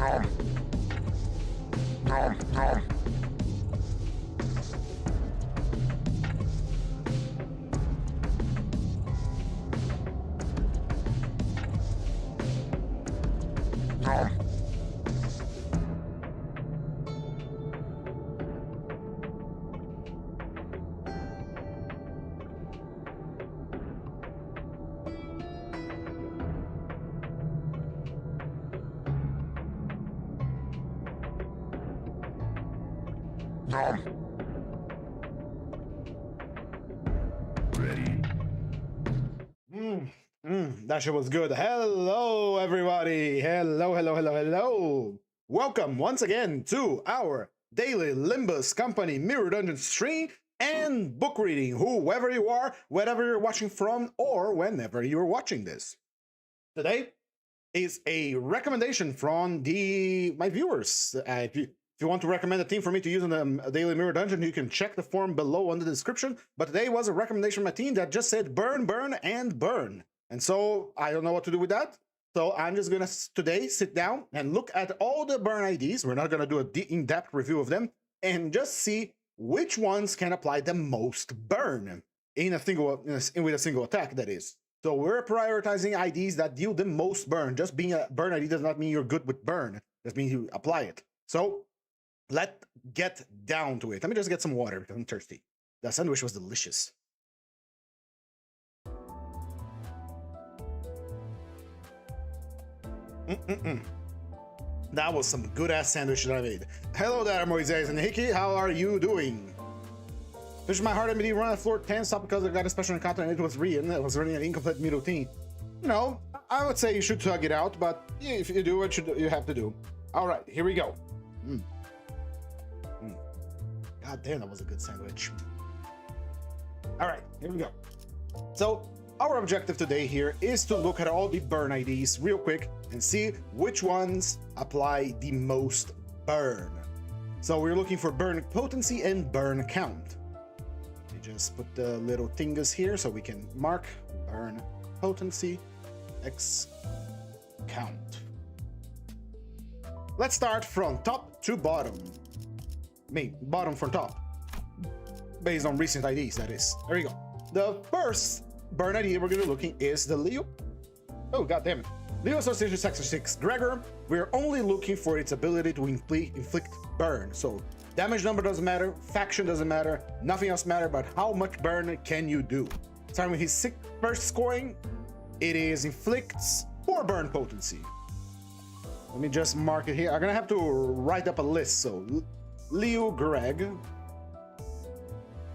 Ready. That shit was good. Hello, everybody. Hello. Welcome once again to our daily Limbus Company Mirror Dungeon stream and book reading, whoever you are, wherever you're watching from, or whenever you're watching this. Today is a recommendation from my viewers. If you want to recommend a team for me to use in the Daily Mirror Dungeon, you can check the form below on the description. But today was a recommendation from a team that just said burn, burn, and burn. And so I don't know what to do with that. So I'm just going to today sit down and look at all the burn IDs. We're not going to do an in-depth review of them and just see which ones can apply the most burn with a single attack, that is. So we're prioritizing IDs that deal the most burn. Just being a burn ID does not mean you're good with burn. That means you apply it. So let's get down to it. Let me just get some water because I'm thirsty. The sandwich was delicious. That was some good-ass sandwich that I made. Hello there, Moises and Hickey. How are you doing? Fish my heart MD run at floor 10. Stop because I got a special encounter and it was Rian. It was running an incomplete mid routine. You know, I would say you should tug it out, but if you do what you have to do. All right, here we go. God damn, that was a good sandwich. All right, here we go. So our objective today here is to look at all the burn IDs real quick and see which ones apply the most burn. So we're looking for burn potency and burn count. We just put the little thingas here so we can mark burn potency x count. Let's start from top to bottom. Bottom from top, based on recent IDs, that is. There we go. The first burn ID we're gonna be looking is the Leo. Oh, god damn it. Leo Association Sector 6 Gregor. We're only looking for its ability to inflict burn. So damage number doesn't matter, faction doesn't matter, nothing else matters, but how much burn can you do? Starting with his first scoring, it is inflicts 4 burn potency. Let me just mark it here. I'm gonna have to write up a list. So Leo Greg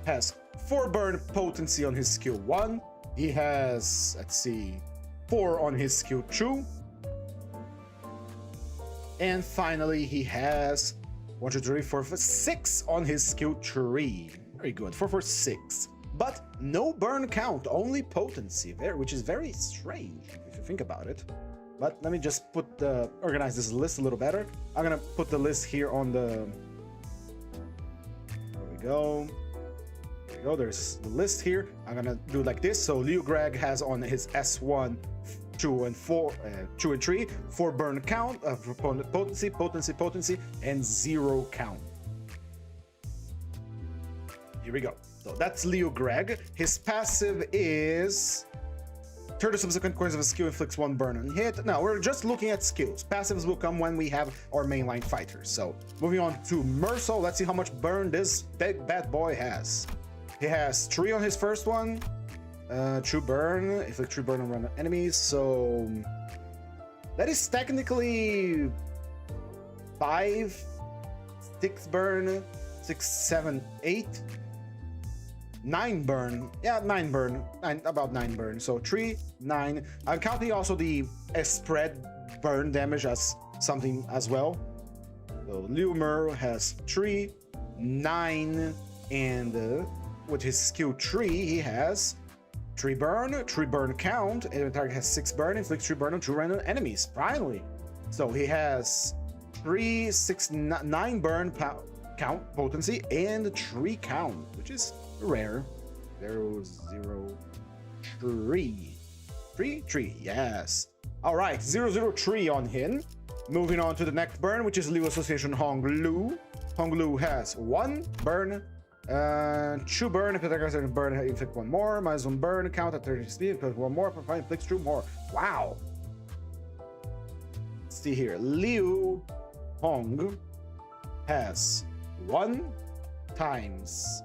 has 4 burn potency on his skill 1. He has, let's see, 4 on his skill 2. And finally, he has 1, 2, 3, 4, 5, 6 on his skill 3. Very good, 4 for 6. But no burn count, only potency, which is very strange if you think about it. But let me just organize this list a little better. I'm gonna put the list here on the... There we go, there's the list here. I'm gonna do like this. So Leo Greg has on his S1 2 and 3 4 burn count of potency and 0 count. Here we go. So that's Leo Greg. His passive is 30 subsequent coins of a skill inflicts 1 burn on hit. Now we're just looking at skills. Passives will come when we have our mainline fighters. So moving on to Merso, let's see how much burn this big bad boy has. He has 3 on his first one, 2 burn, inflict 3 burn on random enemies. So that is technically 5, 6 burn, 6, 7, 8. 9 burn, yeah, 9 burn, about 9 burn. So 3, 9. I'm counting also the spread burn damage as something as well. So Lumer has 3, 9, and with his skill 3, he has 3 burn count, and the target has 6 burn, inflicts 3 burn on 2 random enemies. Finally, so he has 3, 6, 9 burn count potency and 3 count, which is rare. 0, 0, 3. 3, 3, yes. All right, 0, 0, 3 on him. Moving on to the next burn, which is Liu Association Hong Lu. Hong Lu has 1 burn, 2 burn. If the attacker has a burn, inflict 1 more. -1 burn, count at 30 speed, inflict 1 more. Profile inflicts 2 more. Wow. Let's see here. Liu Hong has 1 times.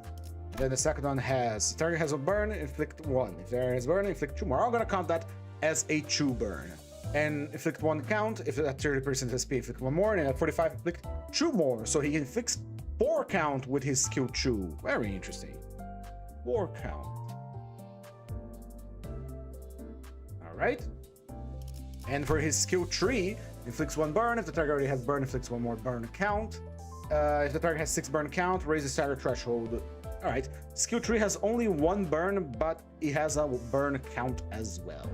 Then the second one has, target has a burn, inflict 1. If there is burn, inflict 2 more. I'm gonna count that as a 2 burn. And inflict 1 count, if at 30% SP, inflict 1 more, and at 45, inflict 2 more. So he inflicts 4 count with his skill 2. Very interesting. 4 count. Alright. And for his skill 3, inflicts 1 burn. If the target already has burn, inflicts 1 more burn count. If the target has 6 burn count, raises stagger threshold. Alright. Skill 3 has only 1 burn, but it has a burn count as well.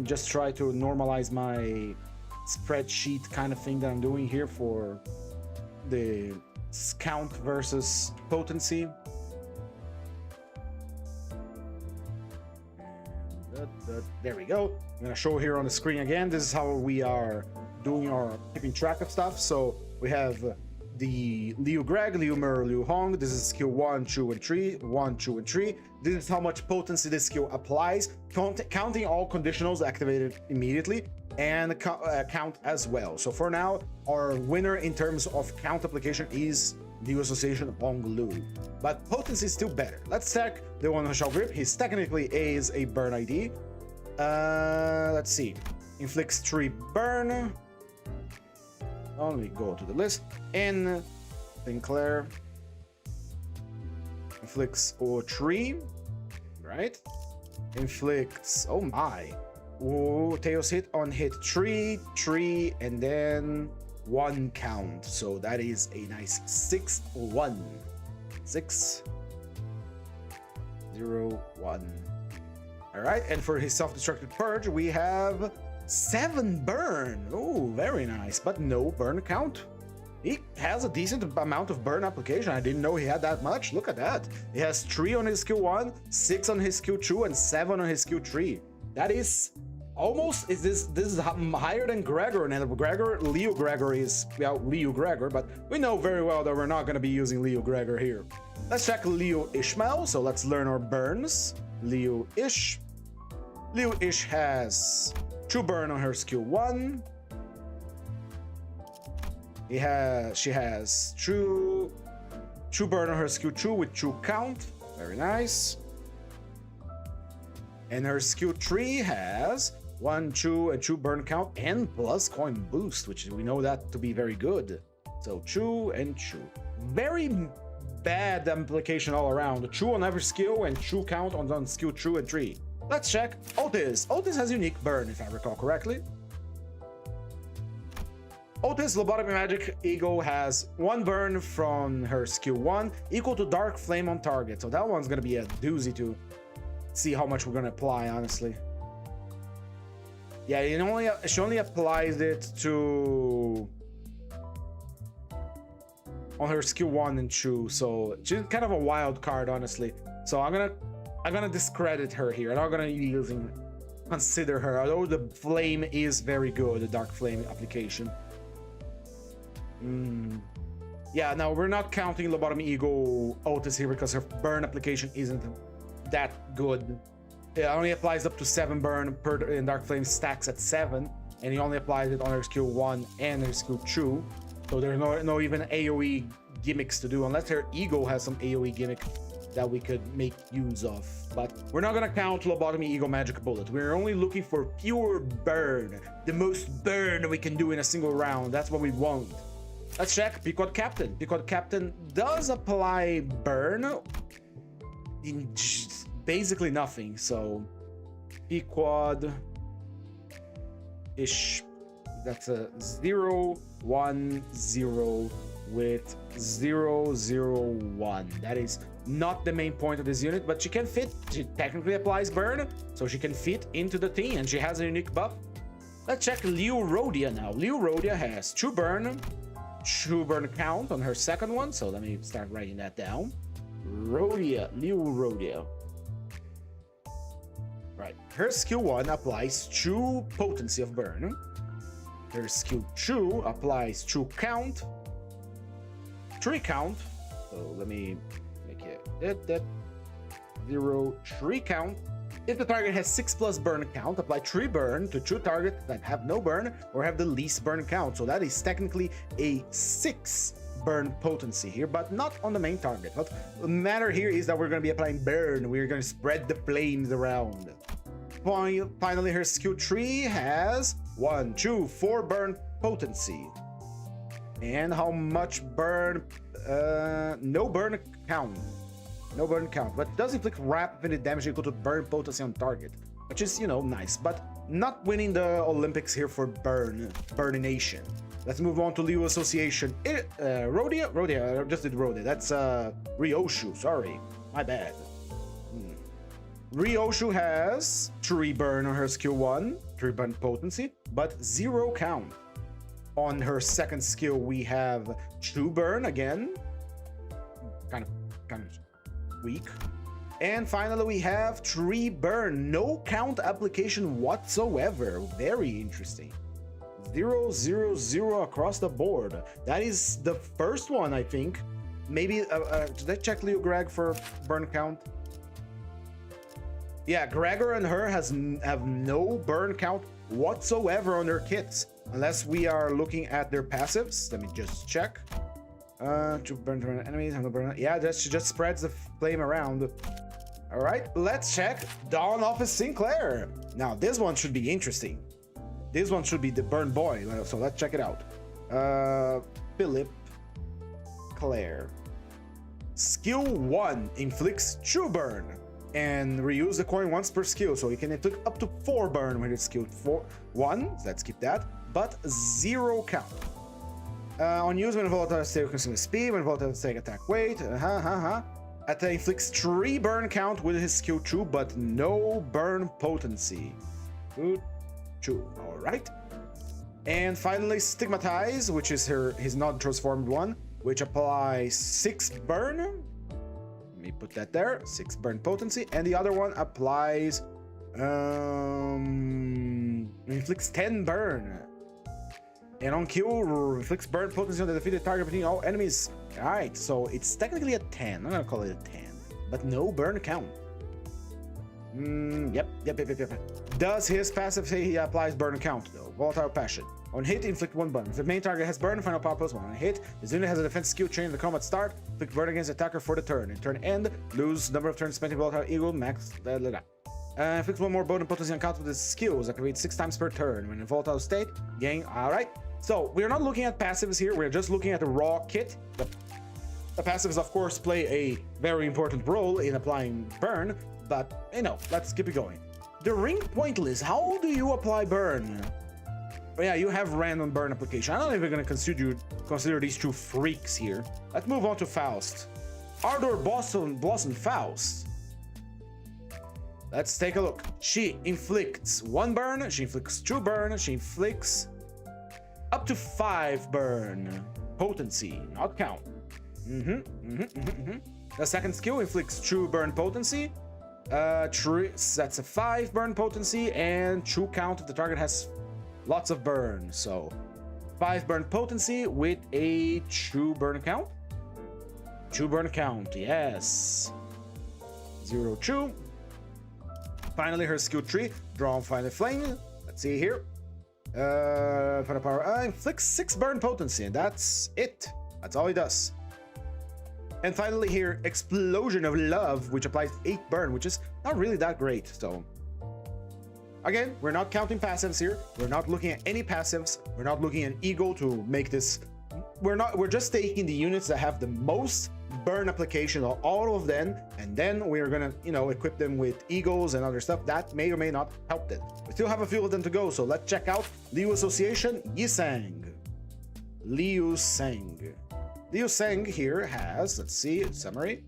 Just try to normalize my spreadsheet kind of thing that I'm doing here for the count versus potency. There we go. I'm gonna show here on the screen again. This is how we are doing our keeping track of stuff. So we have the Liu Greg, Liu Mer, Liu Hong. This is skill 1, 2, and 3. 1, 2, and 3. This is how much potency this skill applies, counting all conditionals activated immediately, and count as well. So for now, our winner in terms of count application is Liu Association Hong Lu. But potency is still better. Let's check the one who shall grip. He's technically is a burn ID. Let's see. Inflicts 3 burn. Only go to the list. And Sinclair inflicts 3, right? Inflicts, oh my. Oh, Tails hit on hit 3, 3, and then 1 count. So that is a nice 6, 1. 6, 0, 1. All right, and for his self-destructive purge, we have 7 burn. Oh, very nice, but no burn count. He has a decent amount of burn application. I didn't know he had that much. Look at that. He has 3 on his skill 1, 6 on his skill 2, and 7 on his skill 3. That is almost, this is higher than Gregor. And Leo Gregor is, well, Leo Gregor, but we know very well that we're not going to be using Leo Gregor here. Let's check Leo Ishmael. So let's learn our burns. Leo Ish. Leo Ish has 2 burn on her skill 1. She has 2 burn on her skill 2 with 2 count. Very nice. And her skill 3 has 1, 2, and 2 burn count and plus coin boost, which we know that to be very good. So 2 and 2. Very bad application all around. 2 on every skill and 2 count on skill 2 and 3. Let's check Otis. Otis has unique burn, if I recall correctly. Otis Lobotomy Magic Eagle has 1 burn from her skill 1, equal to Dark Flame on target. So that one's gonna be a doozy to see how much we're gonna apply, honestly. Yeah, she only applies it to on her skill 1 and 2, so she's kind of a wild card, honestly. So I'm gonna discredit her here. I'm not gonna consider her, although the flame is very good, the Dark Flame application. Yeah, no, we're not counting Lobotomy Eagle Otis here because her burn application isn't that good. It only applies up to 7 burn per, and Dark Flame stacks at 7, and he only applies it on her skill 1 and her skill 2. So there's no even AoE gimmicks to do, unless her Eagle has some AoE gimmick that we could make use of. But we're not gonna count Lobotomy Eagle Magic Bullet. We're only looking for pure burn, the most burn we can do in a single round. That's what we want. Let's check Pequod Captain. Pequod Captain does apply burn in basically nothing. So Pequod ish. That's a 0, 1, 0 with 0, 0, 1. That is not the main point of this unit, but she can fit. She technically applies burn, so she can fit into the team, and she has a unique buff. Let's check Liu Rodia now. Liu Rodia has 2 burn count on her second one, so let me start writing that down. Liu Rodia. Right, her skill 1 applies 2 potency of burn. Their skill 2 applies true count, 3 count. So let me make it that 0 3 count. If the target has 6+ burn count, apply 3 burn to 2 targets that have no burn or have the least burn count. So that is technically a 6 burn potency here, but not on the main target. What the matter here is that we're going to be applying burn. We're going to spread the flames around. Finally, her skill 3 has 1, 2, 4 burn potency. And how much burn? No burn count. No burn count, but does inflict rapid damage equal to burn potency on target, which is, you know, nice, but not winning the Olympics here for burnination. Let's move on to Leo Association. Rodia, I just did Rodia. That's Ryoshu, sorry, my bad. Ryoshu has 3 burn on her skill 1, 3 burn potency, but 0 count. On her second skill, we have 2 burn again, kind of weak. And finally, we have 3 burn, no count application whatsoever. Very interesting. 0, 0, 0 across the board. That is the first one, I think. Maybe did I check Leo Greg for burn count? Yeah, Gregor and her have no burn count whatsoever on their kits, unless we are looking at their passives. Let me just check. To burn enemies, have no burn. Yeah, that just spreads the flame around. All right, let's check Dawn Office Sinclair. Now this one should be interesting. This one should be the burn boy. So let's check it out. Philip Claire. Skill 1 inflicts 2 burn and reuse the coin once per skill, so you can inflict up to 4 burn when it's skill 1. Let's keep that, but 0 count. On use when volatile state consume speed, when volatile state attack weight, Atta inflicts 3 burn count with his skill 2, but no burn potency. Good, 2, all right. And finally, Stigmatize, which is his non-transformed one, which applies 6 burn. Let me put that there, 6 burn potency, and the other one applies inflicts 10 burn. And on kill, inflicts burn potency on the defeated target between all enemies. Alright, so it's technically a 10. I'm gonna call it a 10. But no burn count. Yep. Does his passive say he applies burn count though? Volatile Passion. On hit, inflict 1 burn. If the main target has burn, final power +1. On hit, the unit has a defense skill chain in the combat start. Inflict burn against the attacker for the turn. In turn end, lose number of turns spent in Volatile Eagle, max. Inflicts 1 more burn potency on count with his skills. Activate 6 times per turn. When in volatile state, gain. Alright. So we're not looking at passives here, we're just looking at the raw kit. The passives, of course, play a very important role in applying burn, but, you know, let's keep it going. The ring pointless, how do you apply burn? Oh, yeah, you have random burn application. I'm not even going to consider these 2 freaks here. Let's move on to Faust. Ardor Blossom Faust. Let's take a look. She inflicts 1 burn, she inflicts 2 burn, she inflicts up to 5 burn potency, not count. The second skill inflicts 2 burn potency. That's a 5 burn potency and 2 count if the target has lots of burn. So 5 burn potency with a 2 burn count. 2 burn count, yes. 0, 2. Finally, her skill 3, Draw and Find the Flame. Let's see here. Final power inflicts 6 burn potency, and that's it. That's all he does. And finally here, Explosion of Love, which applies 8 burn, which is not really that great. So again, we're not counting passives here. We're not looking at any passives. We're not looking at Eagle to make this. We're just taking the units that have the most burn application of all of them, and then we're gonna, you know, equip them with eagles and other stuff that may or may not help them. We still have a few of them to go, so let's check out Liu Association. Yisang. Liu Sang. Liu Sang here has, let's see, summary.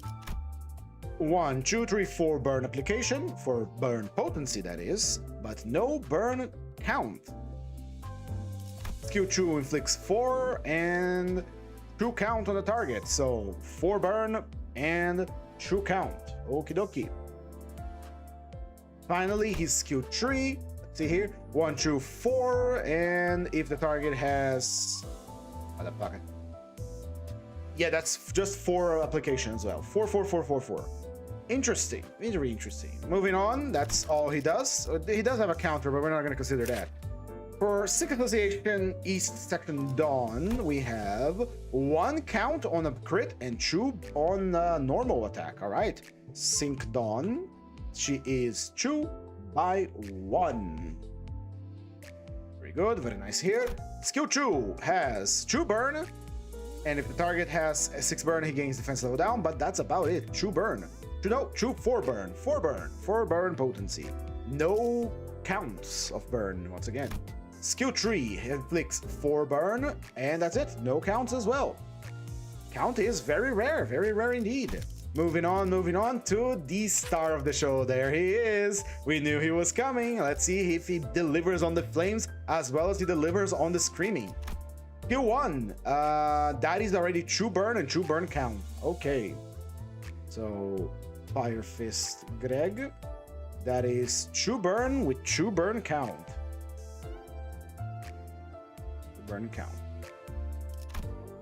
1, 2, 3, 4 burn application for burn potency, that is, but no burn count. Skill 2 inflicts 4 and 2 count on the target, so 4 burn and 2 count. Okie dokie. Finally, his skill 3, See here, 1, 2, 4, and if the target has, out of pocket. Yeah, that's just 4 applications as well. 4, 4, 4, 4, 4. Interesting, very interesting. Moving on, that's all he does. He does have a counter, but we're not going to consider that. For Sync Association East Section Dawn, we have 1 count on a crit and 2 on a normal attack. All right, Sync Dawn, she is 2 by 1. Very good, very nice here. Skill 2 has 2 burn, and if the target has a 6 burn, he gains defense level down, but that's about it. 2 burn. 4 burn. 4 burn potency. No counts of burn once again. Skill 3 inflicts 4 burn, and that's it. No counts as well. Count is very rare indeed. Moving on to the star of the show. There he is. We knew he was coming. Let's see if he delivers on the flames as well as he delivers on the screaming. Skill 1. That is already 2 burn and 2 burn count. Okay. So, Fire Fist Greg. That is 2 burn with 2 burn count. Burn count.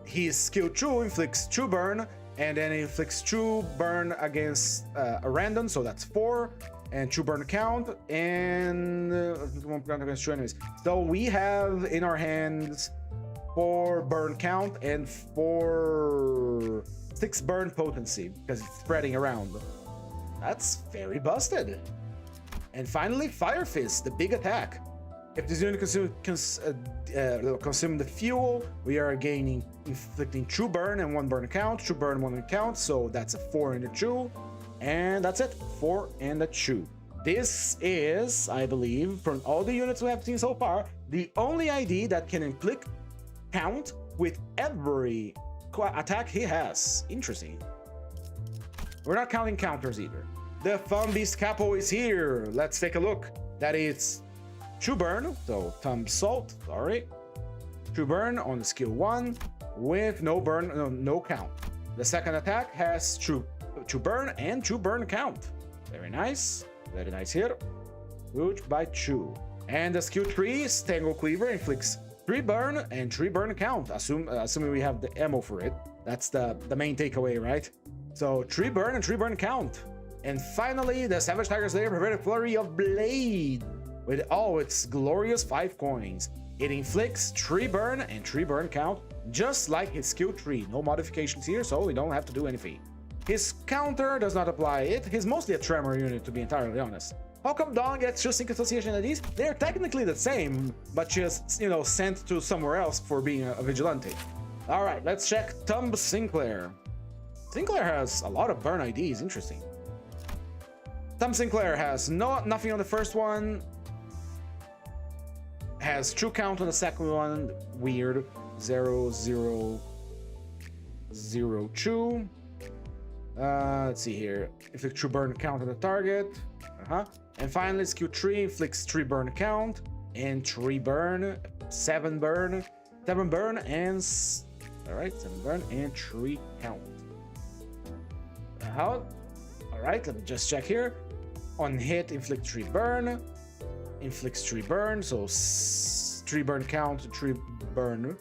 His skill 2 inflicts 2 burn, and then he inflicts 2 burn against a random, so that's 4, and 2 burn count, and 1 count against 2 enemies. So we have in our hands 4 burn count and 6 burn potency because it's spreading around. That's very busted. And finally, Fire Fist, the big attack. If this unit consume the fuel, we are gaining, inflicting 2 burn and 1 burn count, 2 burn, 1 count, so that's a 4 and a 2, and that's it, 4 and a 2. This is, I believe, from all the units we have seen so far, the only ID that can inflict count with every attack he has. Interesting. We're not counting counters either. The Thumb Beast Capo is here. Let's take a look. That is 2 burn, so Thumb Salt, sorry. 2 burn on the skill 1 with no burn, no count. The second attack has 2 burn and 2 burn count. Very nice here. Good by 2. And the skill 3, Stangle Cleaver, inflicts 3 burn and 3 burn count. Assuming we have the ammo for it. That's the main takeaway, right? So 3 burn and 3 burn count. And finally, the Savage Tiger Slayer Perverted Flurry of Blade. With all its glorious 5 coins. It inflicts 3 burn and 3 burn count, just like his skill 3. No modifications here, so we don't have to do anything. His counter does not apply. He's mostly a tremor unit, to be entirely honest. How come Dawn gets just Sync Association IDs? They're technically the same, but just, sent to somewhere else for being a vigilante. Alright, let's check Thumb Sinclair. Sinclair has a lot of burn IDs, interesting. Thumb Sinclair has nothing on the first one. Has 2 count on the second one. Weird. 0, 0, 0, 2. Let's see here. Inflict 2 burn count on the target. And finally, skill 3 inflicts 3 burn count and 3 burn, 7 burn, 7 burn, and 7 burn and 3 count. Alright, let me just check here. On hit, inflict 3 burn. Inflicts 3 burn, so 3 burn count, 3 burn,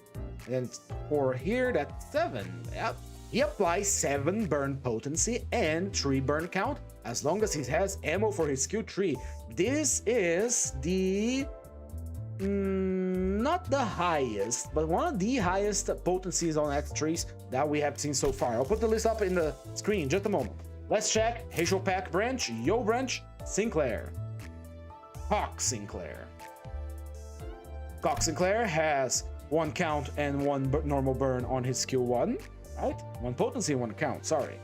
and 4 here, that's 7. Yep. He applies 7 burn potency and 3 burn count as long as he has ammo for his skill 3. This is the not the highest, but one of the highest potencies on X3s that we have seen so far. I'll put the list up in the screen in just a moment. Let's check Hazel Pack Branch, Yo Branch, Sinclair. Cock Sinclair. Cock Sinclair has 1 count and 1 normal burn on his skill 1, right? 1 potency and 1 count, sorry.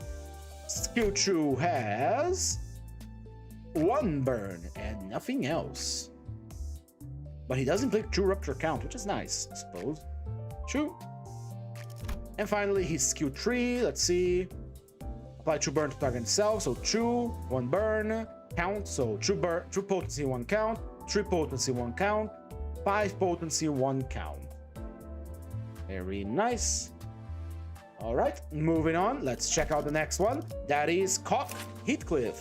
Skill 2 has 1 burn and nothing else. But he does inflict 2 rupture count, which is nice, I suppose. 2. And finally, his skill 3, let's see. Apply 2 burn to target itself, so 2, 1 burn, count, so 2 potency, 1 count, 3 potency, 1 count, 5 potency, 1 count. Very nice. Alright, moving on, let's check out the next one. That is Cock Heathcliff.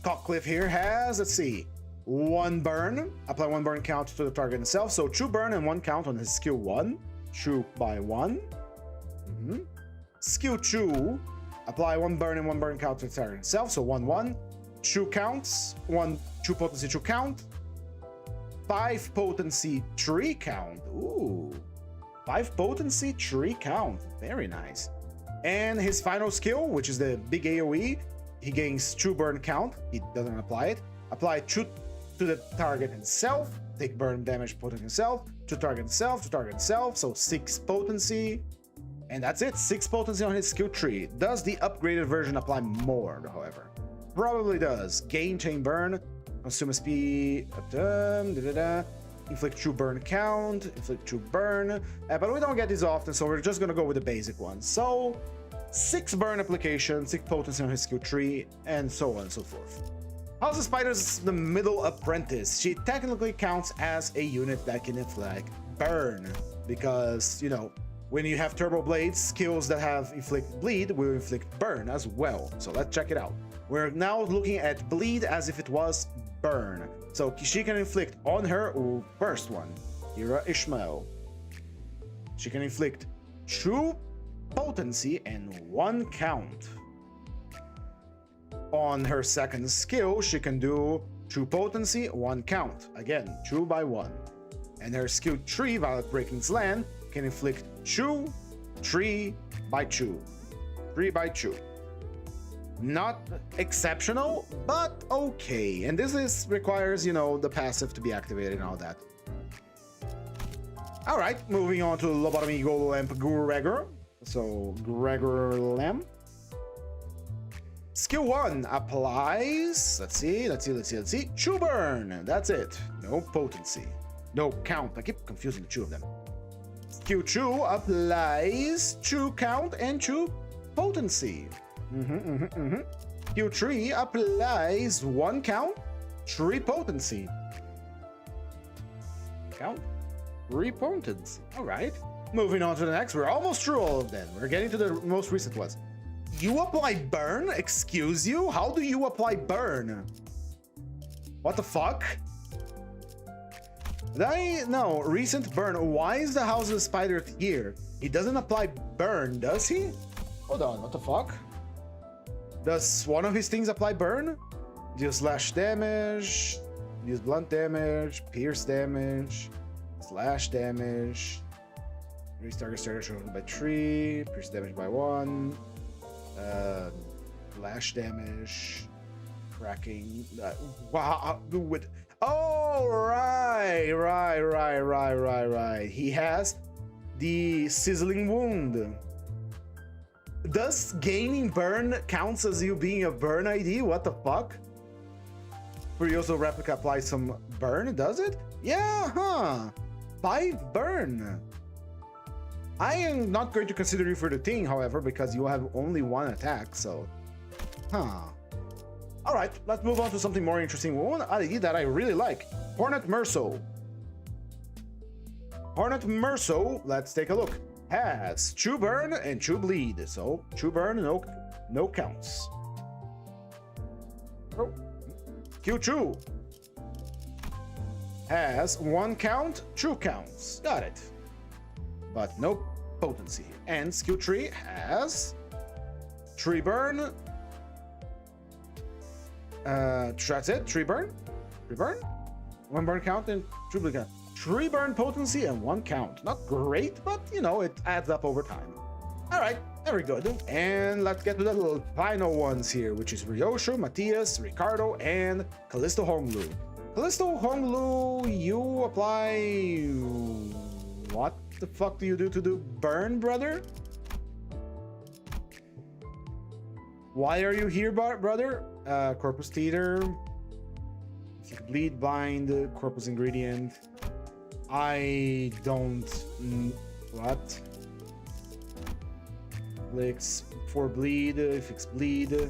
Cockcliff here has, let's see, 1 burn. Apply 1 burn count to the target itself. So 2 burn and 1 count on his skill 1. 2 by 1. Skill 2. Apply 1 burn and 1 burn count to the target itself. So 1, 1. 2 counts. 2 potency, 2 count. 5 potency, 3 count. Ooh. 5 potency, 3 count. Very nice. And his final skill, which is the big AoE, he gains 2 burn count. He doesn't apply it. Apply 2 to the target himself. Take burn damage, potency himself. To target himself, to target himself. So 6 potency. And that's it. 6 potency on his skill tree. Does the upgraded version apply more, however? Probably does. Gain chain burn. Consume SP. Inflict 2 burn count. Inflict 2 burn. But we don't get these often, so we're just gonna go with the basic ones. So 6 burn application, 6 potency on his skill tree, and so on and so forth. House of Spiders, the middle apprentice. She technically counts as a unit that can inflict burn, because, you know, when you have turbo blades, skills that have inflict bleed will inflict burn as well. So let's check it out. We're now looking at bleed as if it was burn. So she can inflict on her first one, Hira Ishmael. She can inflict 2 potency and 1 count. On her second skill, she can do 2 potency, 1 count. Again, 2 by 1. And her skill 3, Violet Breaking's Land, can inflict 2, 3 by 2. 3 by 2. Not exceptional, but okay. And this requires, you know, the passive to be activated and all that. Alright, moving on to Lobotomy Golem Gregor. So, Gregor Lamb. Skill 1 applies. Let's see. 2 burn. That's it. No potency. No count. I keep confusing the 2 of them. Skill 2 applies 2 count and 2 potency. Skill 3 applies 1 count, 3 potency. Count, 3 potency. Alright. Moving on to the next. We're almost through all of them. We're getting to the most recent ones. You apply burn? Excuse you? How do you apply burn? What the fuck? No, recent burn. Why is the House of the Spider here? He doesn't apply burn, does he? Hold on, what the fuck? Does one of his things apply burn? Deal slash damage, deals blunt damage, pierce damage, slash damage, increase target starter by 3, pierce damage by 1, slash damage, cracking. Wow, with. Oh, right. He has the sizzling wound. Does gaining burn counts as you being a burn ID? What the fuck? Furioso Replica applies some burn, does it? Yeah, huh? 5 burn. I am not going to consider you for the thing, however, because you have only 1 attack, so... Huh. Alright, let's move on to something more interesting. One ID that I really like. Hornet Merso. Hornet Merso, let's take a look. Has 2 burn and 2 bleed. So 2 burn, no counts. Oh. Q2 has 1 count, 2 counts. Got it. But no potency. And skill 3 has 3 burn. That's it. 3 burn. 3 burn. 1 burn count and 2 bleed count. 3 burn potency and 1 count. Not great, but you know, it adds up over time. Alright, very good. And let's get to the little final ones here, which is Ryosho, Matthias, Ricardo, and Callisto Honglu. Callisto Honglu, you apply... What the fuck do you do to do burn, brother? Why are you here, brother? Corpus Theater. Bleed, bind, corpus ingredient. I don't... What? Inflicts 4 bleed, inflicts bleed.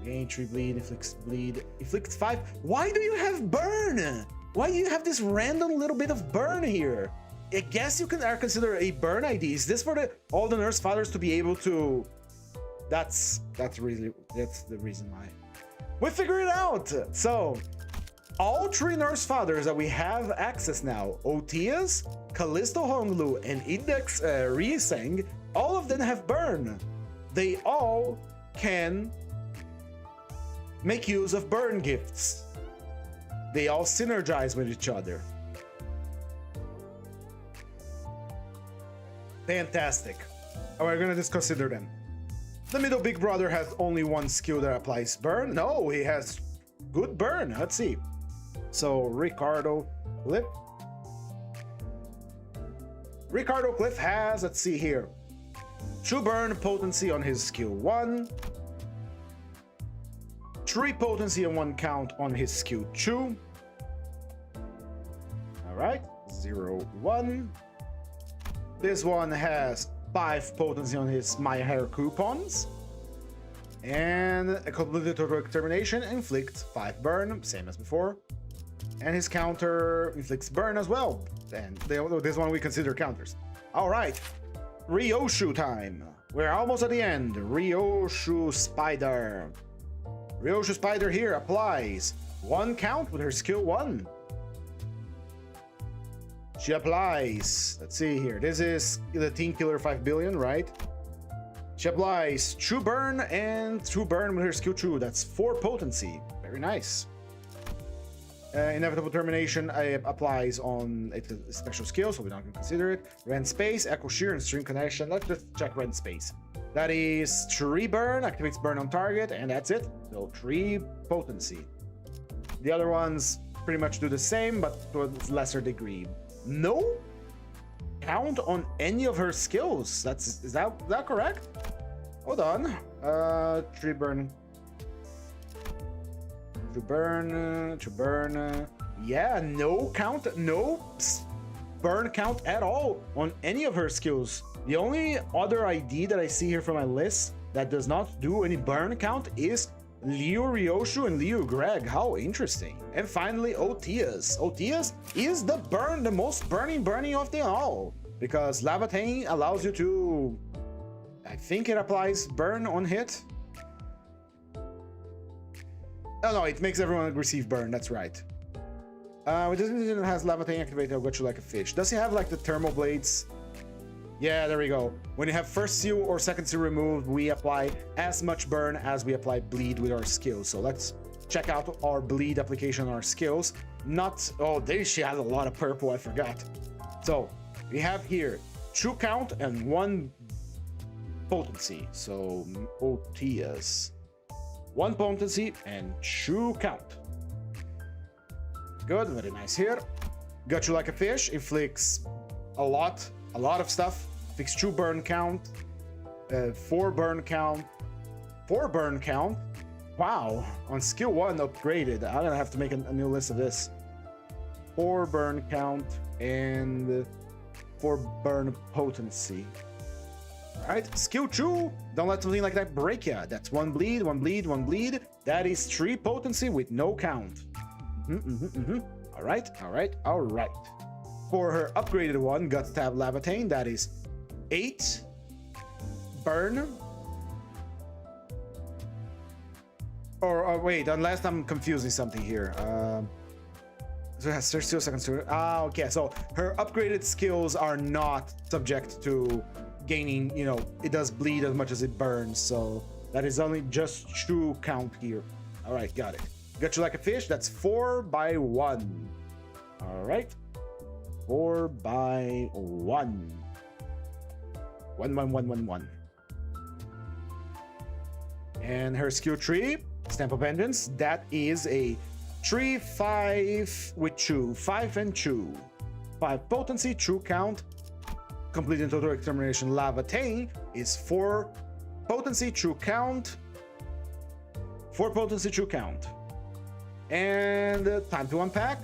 Gain 3 bleed, inflicts bleed. Inflicts 5. Why do you have burn? Why do you have this random little bit of burn here? I guess you are considered a burn ID. Is this for all the nurse fathers to be able to... That's the reason why. We figured it out! So, all three nurse fathers that we have access now, Otias, Callisto Honglu, and Index Rieseng, all of them have burn. They all can make use of burn gifts. They all synergize with each other. Fantastic. We're gonna just consider them. The middle big brother has only one skill that applies burn. No, he has good burn. Let's see. So Ricardo Cliff. Ricardo Cliff has, let's see here, true burn potency on his skill 1. 3 potency and 1 count on his skill 2. Alright, 0, 1. This one has 5 potency on his My Hair coupons. And a completed total extermination inflicts 5 burn, same as before. And his counter inflicts burn as well. And this one we consider counters. Alright, Ryoshu time. We're almost at the end. Ryoshu Spider. Ryoshu Spider here applies 1 count with her skill 1. She applies, let's see here, this is the Team Killer 5 billion, right? She applies True Burn and True Burn with her skill 2. That's 4 potency. Very nice. Inevitable Termination applies on a special skill, so we're not going to consider it. Rend Space, Echo Shear, and String Connection. Let's just check Rend Space. That is 3 burn, activates burn on target, and that's it. So 3 potency. The other ones pretty much do the same, but to a lesser degree. No count on any of her skills. Is that correct? Hold on. 3 burn. To burn. Yeah, no count, no burn count at all on any of her skills. The only other ID that I see here from my list that does not do any burn count is Liu Ryoshu and Liu Greg. How interesting. And finally, Otias. Otias is the most burning of them all, because Lavatain allows you to, I think it applies burn on hit. Oh no, it makes everyone receive burn, that's right. It has Lavatain activated, I'll get you like a fish. Does he have like the thermal blades? Yeah, there we go. When you have first seal or second seal removed, we apply as much burn as we apply bleed with our skills. So let's check out our bleed application on our skills. Oh, there she has a lot of purple, I forgot. So we have here true count and 1 potency. So Otias. 1 potency and true count. Good, very nice here. Got you like a fish, inflicts a lot of stuff. Inflicts 2 burn count, 4 burn count, 4 burn count. Wow, on skill 1 upgraded. I'm gonna have to make a new list of this. 4 burn count and 4 burn potency. All right, skill 2. Don't let something like that break ya. That's 1 bleed, 1 bleed, 1 bleed. That is 3 potency with no count. All right. For her upgraded one, Gut Stab Lavatain, that is 8 burn. Or wait, unless I'm confusing something here. So it has 32 seconds to. Okay. So her upgraded skills are not subject to gaining, it does bleed as much as it burns, so that is only just true count here. All right, got it. Got you like a fish. That's 4 by 1. All right, 4 by 1. 1 1 1 1 1. And her skill 3, Stamp of Vengeance. That is a 3 5 with 2, 5 and 2, 5 potency, true count. Completing total extermination Lavatain is 4 potency, true count. 4 potency, true count. And time to unpack.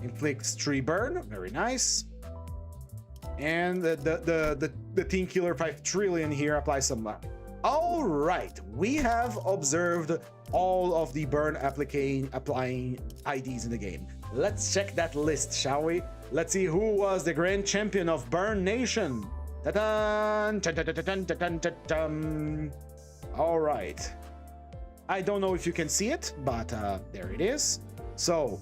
Inflicts 3 burn, very nice. And the Team Killer 5 trillion here applies some luck. All right, we have observed all of the burn applying IDs in the game. Let's check that list, shall we? Let's see who was the grand champion of Burn Nation. Ta-da! All right. I don't know if you can see it, but there it is. So,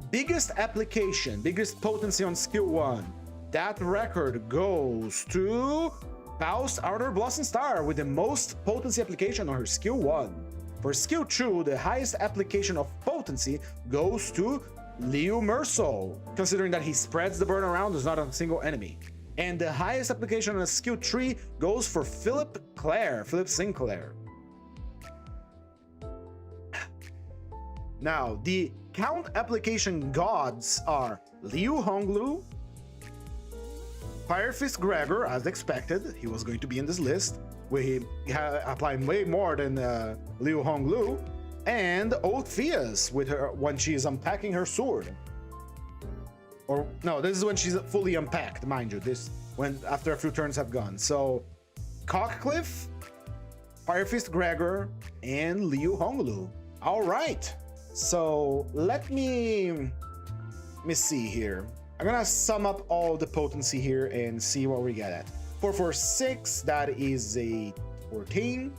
biggest application, biggest potency on skill 1. That record goes to Faust Outer Blossom Star with the most potency application on her skill 1. For skill 2, the highest application of potency goes to Leo Merso, considering that he spreads the burn around, there's not a single enemy. And the highest application on skill 3 goes for Philip Sinclair. Now, the count application gods are Liu Honglu, Firefist Gregor, as expected. He was going to be in this list, where he applied way more than Liu Honglu, and Otheus with her when she is unpacking her sword. Or no, this is when she's fully unpacked, mind you. This when after a few turns have gone. So, Cockcliff, Firefist Gregor, and Liu Honglu. All right. So let me see here. I'm gonna sum up all the potency here and see what we get at. 446, that is a 14.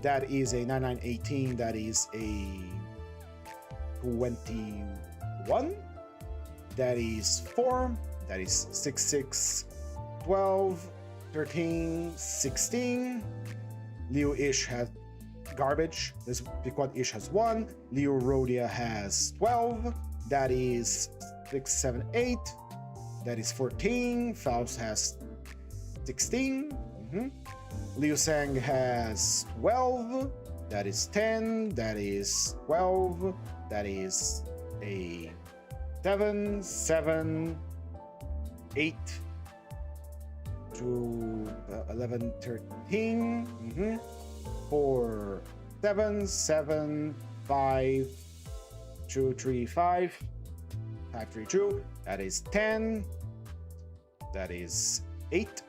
That is a 9918. That is a 21. That is 4. That is 66, 12, 13, 16. Leo-ish has garbage. This Pequod-ish has 1. Leo Rhodia has 12. That is 6, 7, 8. That is 14. Faust has 16. Liu Sang has 12. That is 10. That is 12. That is a 7, 7, 8 to 11, 13. 4, 7, 7, 5, 2, 3, 5, 5, 3, 2. That is 10. That is 8.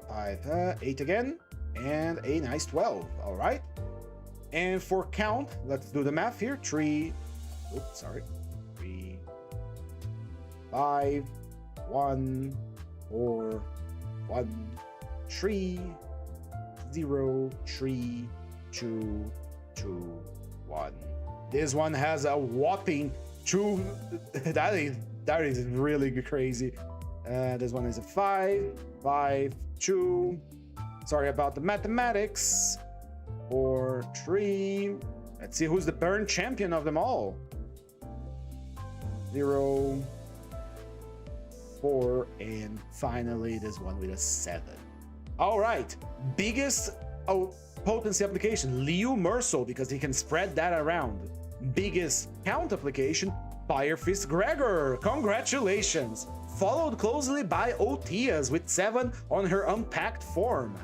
5, 8 again, and a nice 12. All right. And for count, let's do the math here. 3, 5, 1, 4, 1, 3, 0, 3, 2, 2, 1. This one has a whopping 2. That is really crazy. This one is a 5, 5, 2. Sorry about the mathematics. 4, 3. Let's see who's the burn champion of them all. 0, 4, and finally this one with a 7. All right, biggest potency application, Liu Merso, because he can spread that around. Biggest count application, Firefist Gregor. Congratulations. Followed closely by Otheus with 7 on her unpacked form.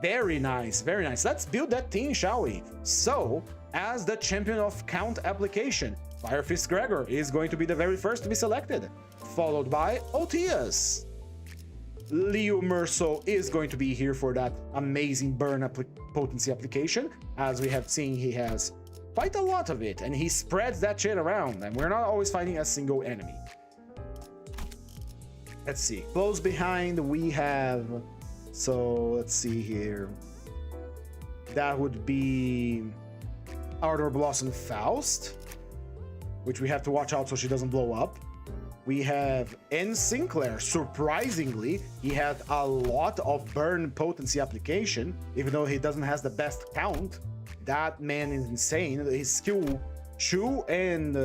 Very nice, very nice. Let's build that team, shall we? So, as the champion of count application, Firefist Gregor is going to be the very first to be selected, followed by Otheus. Leo Merso is going to be here for that amazing burn potency application. As we have seen, he has quite a lot of it, and he spreads that shit around, and we're not always fighting a single enemy. Let's see. Close behind, we have... So, let's see here. That would be Outer Blossom Faust, which we have to watch out so she doesn't blow up. We have N. Sinclair. Surprisingly, he had a lot of burn potency application, even though he doesn't have the best count. That man is insane. His skill 2 and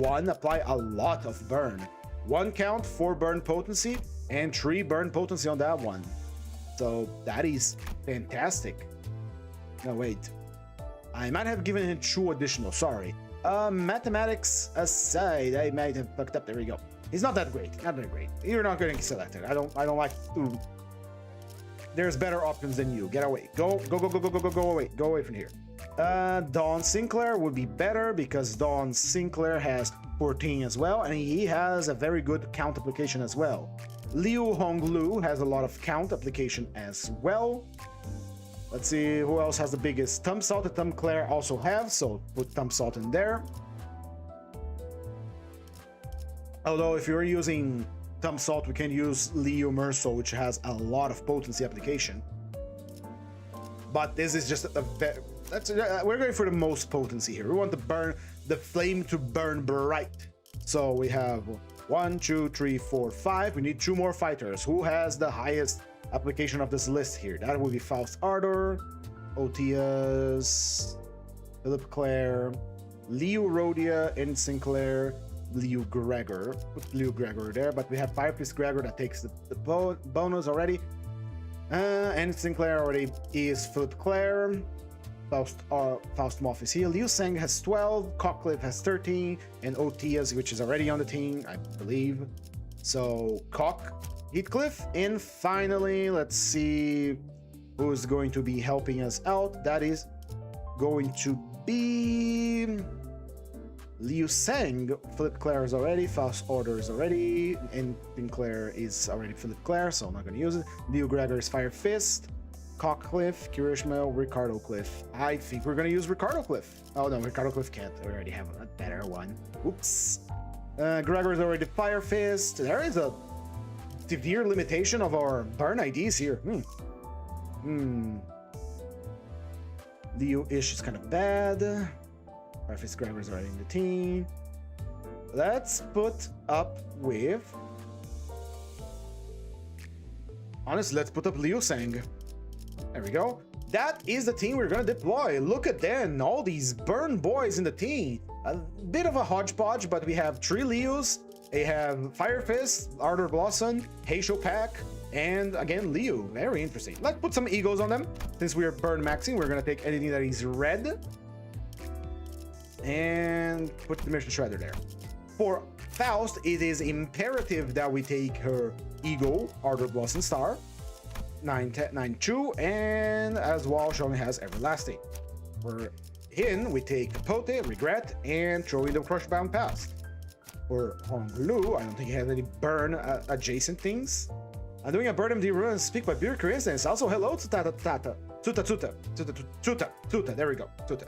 1 apply a lot of burn. 1 count, 4 burn potency, and 3 burn potency on that one. So that is fantastic. No, wait. I might have given him 2 additional, sorry. Mathematics aside, I might have fucked up. There we go. He's not that great. Not that great. You're not getting selected. I don't like. Ooh. There's better options than you. Get away. Go away. Go away from here. Dawn Sinclair would be better because Dawn Sinclair has 14 as well, and he has a very good count application as well. Liu Honglu has a lot of count application as well. Let's see who else has the biggest. Thumb Salt and Thumb Claire also have, so put Thumb Salt in there. Although if you're using Thumb Salt, we can use Leo Merso, which has a lot of potency application. But this is just a That's we're going for the most potency here. We want the flame to burn bright. So we have 1, 2, 3, 4, 5. We need 2 more fighters. Who has the highest application of this list here? That will be Faust Ardor, Otias, Philip Clare, Leo Rhodia, and Sinclair, Leo Gregor. Put Leo Gregor there, but we have Firepriest Gregor that takes the bonus already. And Sinclair already is Philip Clare. Faust Moth is here. Liu Sang has 12, Cockcliff has 13, and Otias, which is already on the team, I believe. So Heathcliff, and finally, let's see who's going to be helping us out. That is going to be Liu Sang. Philip Clare is already, Faust Order is already, and Sinclair is already Philip Clare, so I'm not going to use it. Leo Gregor is Fire Fist. Cockcliff, Kirishmael, Ricardo Cliff. I think we're gonna use Ricardo Cliff. Oh no, Ricardo Cliff can't. We already have a better one. Oops. Gregor is already Fire Fist. There is a severe limitation of our burn IDs here. Leo-ish is kind of bad. Fire Fist Gregor is already in the team. Let's put up with... Honestly, let's put up Liu Sang. There we go. That is the team we're gonna deploy. Look at them, all these burn boys in the team. A bit of a hodgepodge, but we have 3 Leos. They have Fire Fist, Ardor Blossom, Heisho Pack, and again Leo. Very interesting. Let's put some egos on them. Since we are burn maxing, we're gonna take anything that is red and put the Mission Shredder there. For Faust, it is imperative that we take her ego, Ardor Blossom Star. 9-2, and as well she only has Everlasting. For Hin, we take Capote, Regret, and throw in the Crush Bound Past. For Honglu, I don't think he has any burn adjacent things. I'm doing a burn MD run and speak by pure coincidence. Also, hello to Tuta. There we go, Tuta.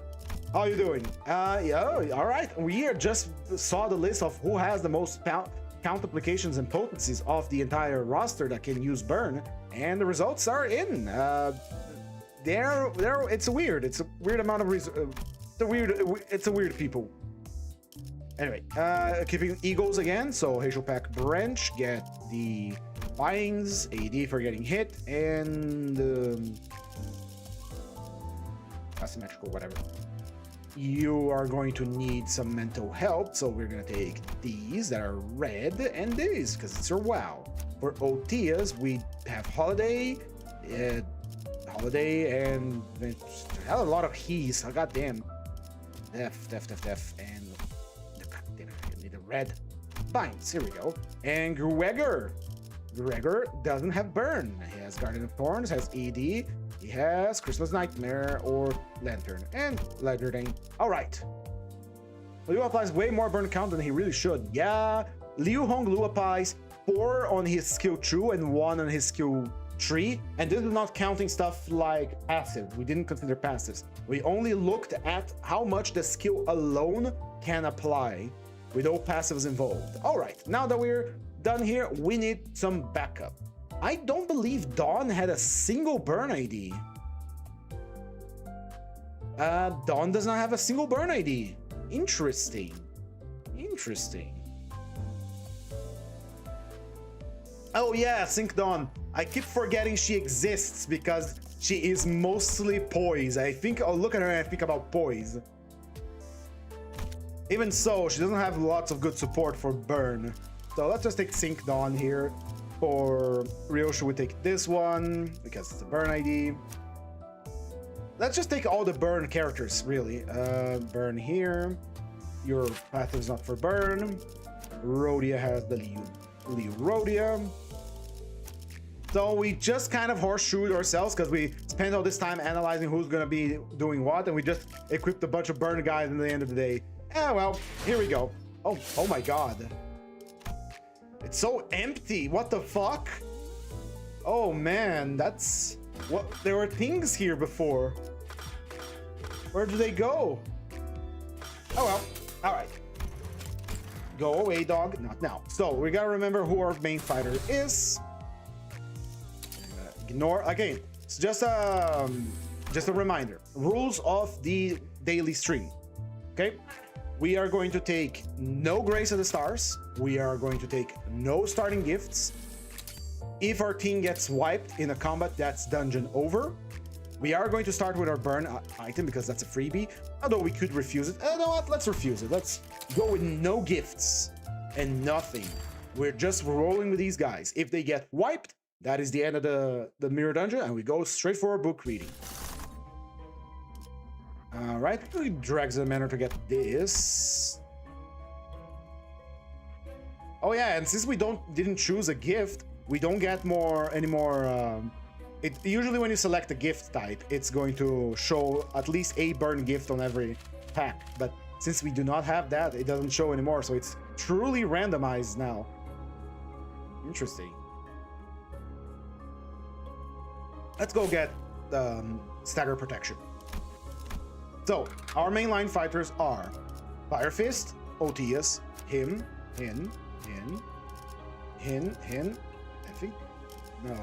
How you doing? Yeah, all right. We just saw the list of who has the most count applications and potencies of the entire roster that can use burn, and the results are in. It's a weird amount of it's a weird people. Anyway, keeping egos again. So Heisho Pack Branch get the binds, AD for getting hit, and asymmetrical, whatever. You are going to need some mental help, so we're gonna take these that are red and these because it's your WoW. For Otias, we have Holiday, and a lot of he's. Oh, goddamn, Def, and goddamn, I need a red. Fine, here we go. And Gregor doesn't have burn. He has Guardian of Thorns, has ED. He has Christmas Nightmare or Lantern and Ledgerding. All right. Liu applies way more burn count than he really should. Yeah, Liu Honglu applies 4 on his skill 2 and 1 on his skill 3. And this is not counting stuff like passive. We didn't consider passives. We only looked at how much the skill alone can apply with no passives involved. All right, now that we're done here, we need some backup. I don't believe Dawn had a single burn ID. Dawn does not have a single burn ID. Interesting. Oh yeah, Sync Dawn. I keep forgetting she exists because she is mostly poise. I'll look at her and I think about poise. Even so, she doesn't have lots of good support for burn. So let's just take Sync Dawn here. For Ryoshu, we take this one because it's a burn ID. Let's just take all the burn characters, really. Burn here. Your path is not for burn. Rhodia has the Leo Rhodia. So we just kind of horseshoed ourselves because we spent all this time analyzing who's gonna be doing what, and we just equipped a bunch of burn guys at the end of the day. Well, here we go. Oh my god. It's so empty. What the fuck? Oh man, that's what, there were things here before. Where do they go? Oh well. All right. Go away, dog. Not now. So we gotta remember who our main fighter is. Ignore again. It's just just a reminder, rules of the daily stream, okay? We are going to take no Grace of the Stars. We are going to take no starting gifts. If our team gets wiped in a combat, that's dungeon over. We are going to start with our burn item because that's a freebie, although we could refuse it. You know what? Let's refuse it. Let's go with no gifts and nothing. We're just rolling with these guys. If they get wiped, that is the end of the mirror dungeon, and we go straight for our book reading. All right, we drag the manor to get this. Oh yeah, and since we didn't choose a gift, we don't get any more. Usually when you select a gift type, it's going to show at least a burn gift on every pack. But since we do not have that, it doesn't show anymore. So it's truly randomized now. Interesting. Let's go get stagger protection. So our mainline fighters are Fire Fist, Otius, Hin. I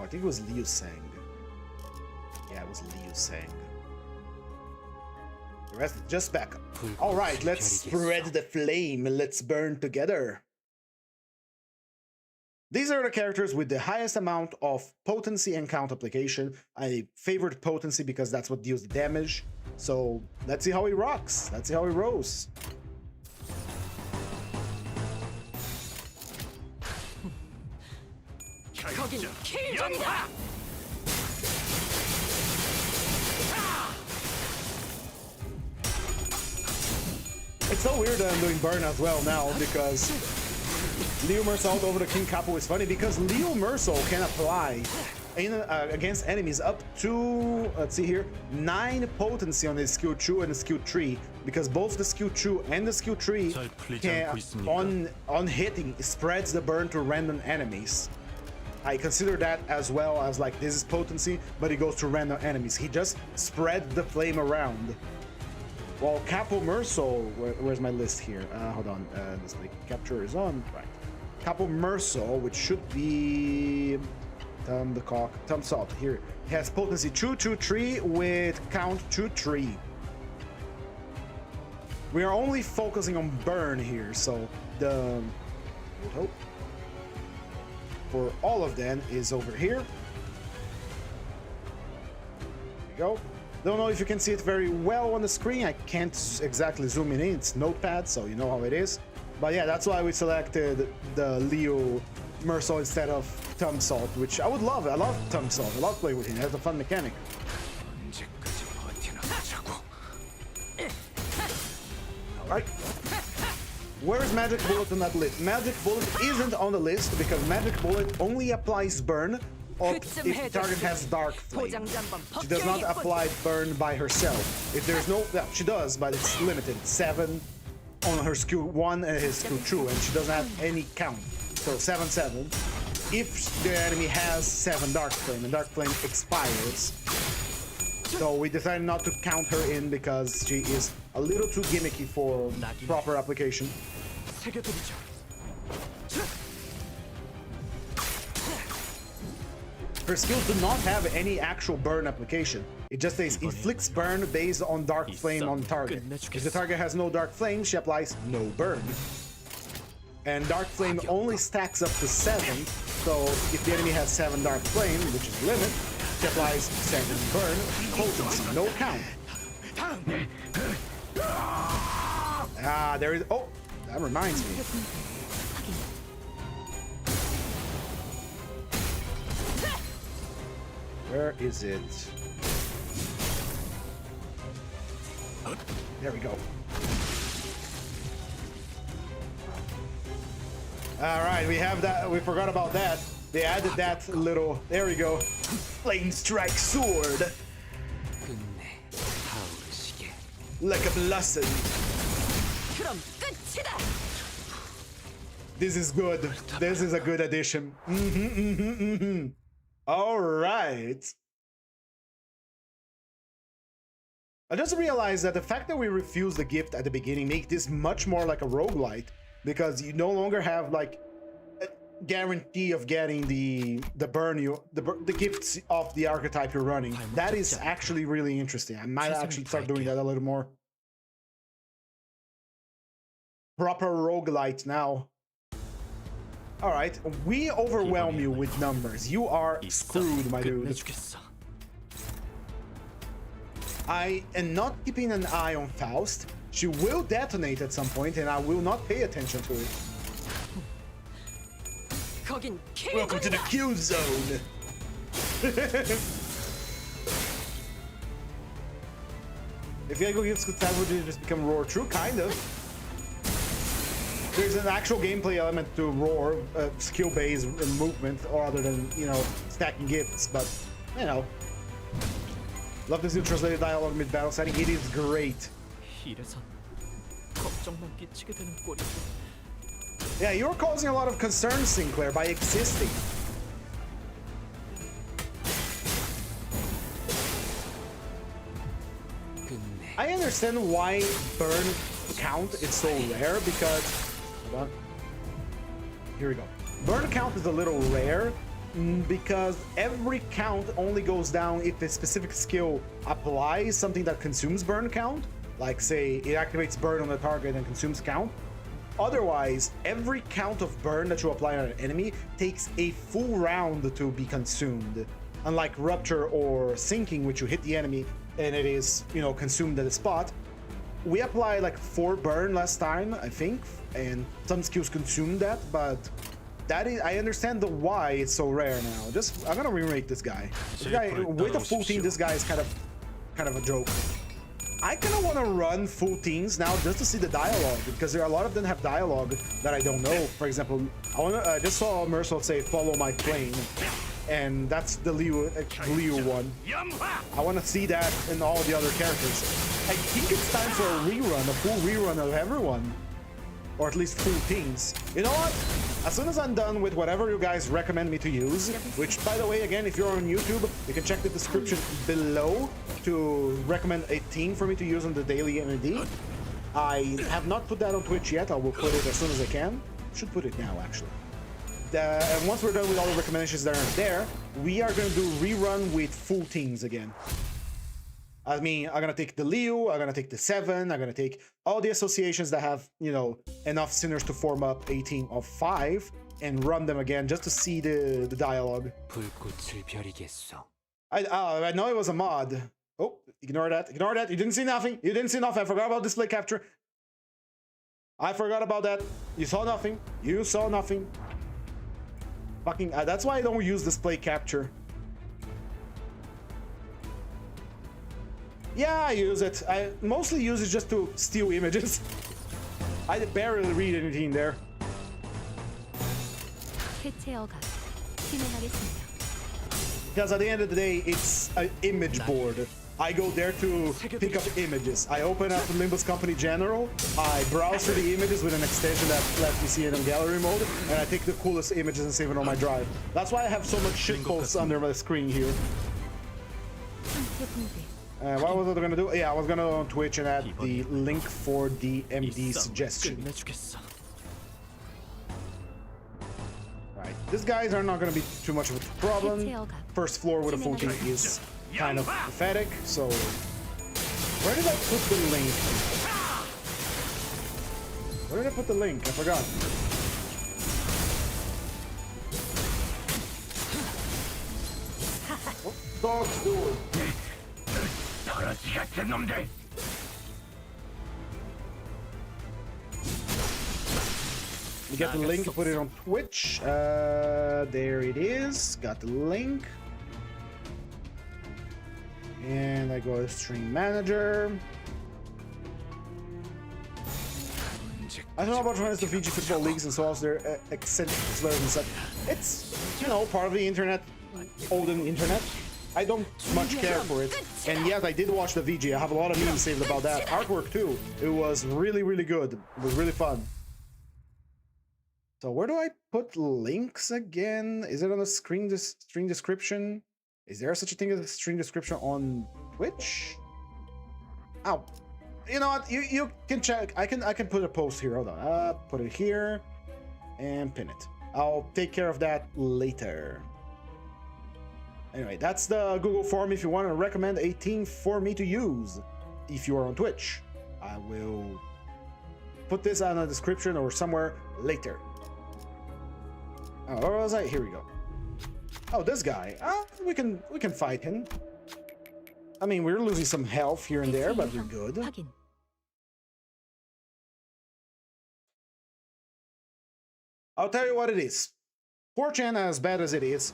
think it was Liu Sang. Yeah, it was Liu Sang. The rest just backup. All right, let's spread the flame. Let's burn together. These are the characters with the highest amount of potency and count application. I favored potency because that's what deals the damage. So let's see how he rocks. Let's see how he rolls. It's so weird that I'm doing burn as well now because Leo Mersault over the King Capo is funny because Leo Mersault can apply against enemies up to, let's see here, 9 potency on his skill 2 and the skill 3 because both the skill 2 and the skill 3 can, on hitting, spreads the burn to random enemies. I consider that as well as like this is potency, but it goes to random enemies. He just spread the flame around. While Capo Mersault, where's my list here? Hold on, this like capture is on, right. Capo Mersault, which should be Tom Salt here, has potency 2, 2, 3 with count 2, 3. We are only focusing on burn here, so the hope for all of them is over here. There we go. Don't know if you can see it very well on the screen. I can't exactly zoom in. It's notepad, so you know how it is. But yeah, that's why we selected the Leo Mersault instead of Tom Salt, which I would love. I love Tom Salt. I love playing with him. It has a fun mechanic. Alright. Where is Magic Bullet on that list? Magic Bullet isn't on the list because Magic Bullet only applies burn if the target has Dark Flame. She does not apply burn by herself. If there's no, yeah, she does, but it's limited. 7 on her skill 1 and his skill 2, and she doesn't have any count. So 7, 7. If the enemy has 7 Dark Flame, and Dark Flame expires. So we decided not to count her in because she is a little too gimmicky for proper application. Her skills do not have any actual burn application. It just says inflicts burn based on Dark Flame on target. If the target has no Dark Flame, she applies no burn. And Dark Flame only stacks up to 7, so if the enemy has 7 Dark Flame, which is the limit, she applies 7 burn, potency, no count. Ah, there is, oh, that reminds me. Where is it? There we go. All right, we have that. We forgot about that. They added that little. There we go. Flame Strike Sword. Like a blessing. This is good. This is a good addition. All right. I just realized that the fact that we refused the gift at the beginning makes this much more like a roguelite because you no longer have like guarantee of getting the gifts of the archetype you're running. That is actually really interesting. I might actually start doing that a little more. Proper roguelite now. All right, we overwhelm you with numbers. You are screwed, my dude. I am not keeping an eye on Faust. She will detonate at some point, and I will not pay attention to it. Welcome to the Q zone. If Diego gives good time, would you just become Roar? True, kind of. There's an actual gameplay element to Roar, skill-based movement, other than, you know, stacking gifts, but, you know. Love this new translated dialogue mid-battle setting. It is great. Yeah, you're causing a lot of concern, Sinclair, by existing. I understand why burn count is so rare, because... Hold on. Here we go. Burn count is a little rare because every count only goes down if a specific skill applies something that consumes burn count. Like, say, it activates burn on the target and consumes count. Otherwise, every count of burn that you apply on an enemy takes a full round to be consumed. Unlike Rupture or Sinking, which you hit the enemy and it is, you know, consumed at the spot. We applied like 4 burn last time, I think, and some skills consumed that, but that is, I understand the why it's so rare now. I'm gonna remake this guy. This guy with a full team, this guy is kind of a joke. I kind of want to run full teams now just to see the dialogue, because there are a lot of them have dialogue that I don't know. For example, I just saw Mercil say "Follow my plane," and that's the Liu one. I want to see that in all the other characters. I think it's time for a rerun, a full rerun of everyone, or at least full teams. You know what? As soon as I'm done with whatever you guys recommend me to use, which, by the way, again, if you're on YouTube, you can check the description below to recommend a team for me to use on the daily MD. I have not put that on Twitch yet. I will put it as soon as I can. Should put it now, actually. And once we're done with all the recommendations that are there, we are going to do rerun with full teams again. I mean, I'm going to take the Liu, I'm going to take the 7, I'm going to take all the associations that have, you know, enough sinners to form up a team of 5 and run them again just to see the dialogue. I know it was a mod. Oh, ignore that. Ignore that. You didn't see nothing. You didn't see nothing. I forgot about display capture. I forgot about that. You saw nothing. You saw nothing. Fucking, that's why I don't use display capture. Yeah, I use it. I mostly use it just to steal images. I barely read anything there. Because at the end of the day, it's an image board. I go there to pick up images. I open up the Limbus Company General, I browse through the images with an extension that lets me see it in gallery mode, and I take the coolest images and save it on my drive. That's why I have so much shitposts under my screen here. What was I gonna do? Yeah, I was gonna go on Twitch and add the link for the MD suggestion. Right, these guys are not gonna be too much of a problem. First floor with a full team is kind of pathetic, so... Where did I put the link? Where did I put the link? I forgot. What dog's doing? We got the link, put it on Twitch. There it is. Got the link. And I go to Stream Manager. I don't know about trying to Fiji football leagues and so on, their eccentric slurs and such. It's, you know, part of the internet, olden internet. I don't much care for it. And yet I did watch the VG. I have a lot of memes saved about that. Artwork too. It was really, really good. It was really fun. So where do I put links again? Is it on the stream description? Is there such a thing as a stream description on Twitch? Oh, you know what? You can check. I can put a post here. Hold on. Put it here and pin it. I'll take care of that later. Anyway, that's the Google form if you want to recommend a team for me to use if you are on Twitch. I will put this on the description or somewhere later. Oh, where was I? Here we go. Oh, this guy. We can fight him. I mean, we're losing some health here and there, but we're good. I'll tell you what it is. 4chan, as bad as it is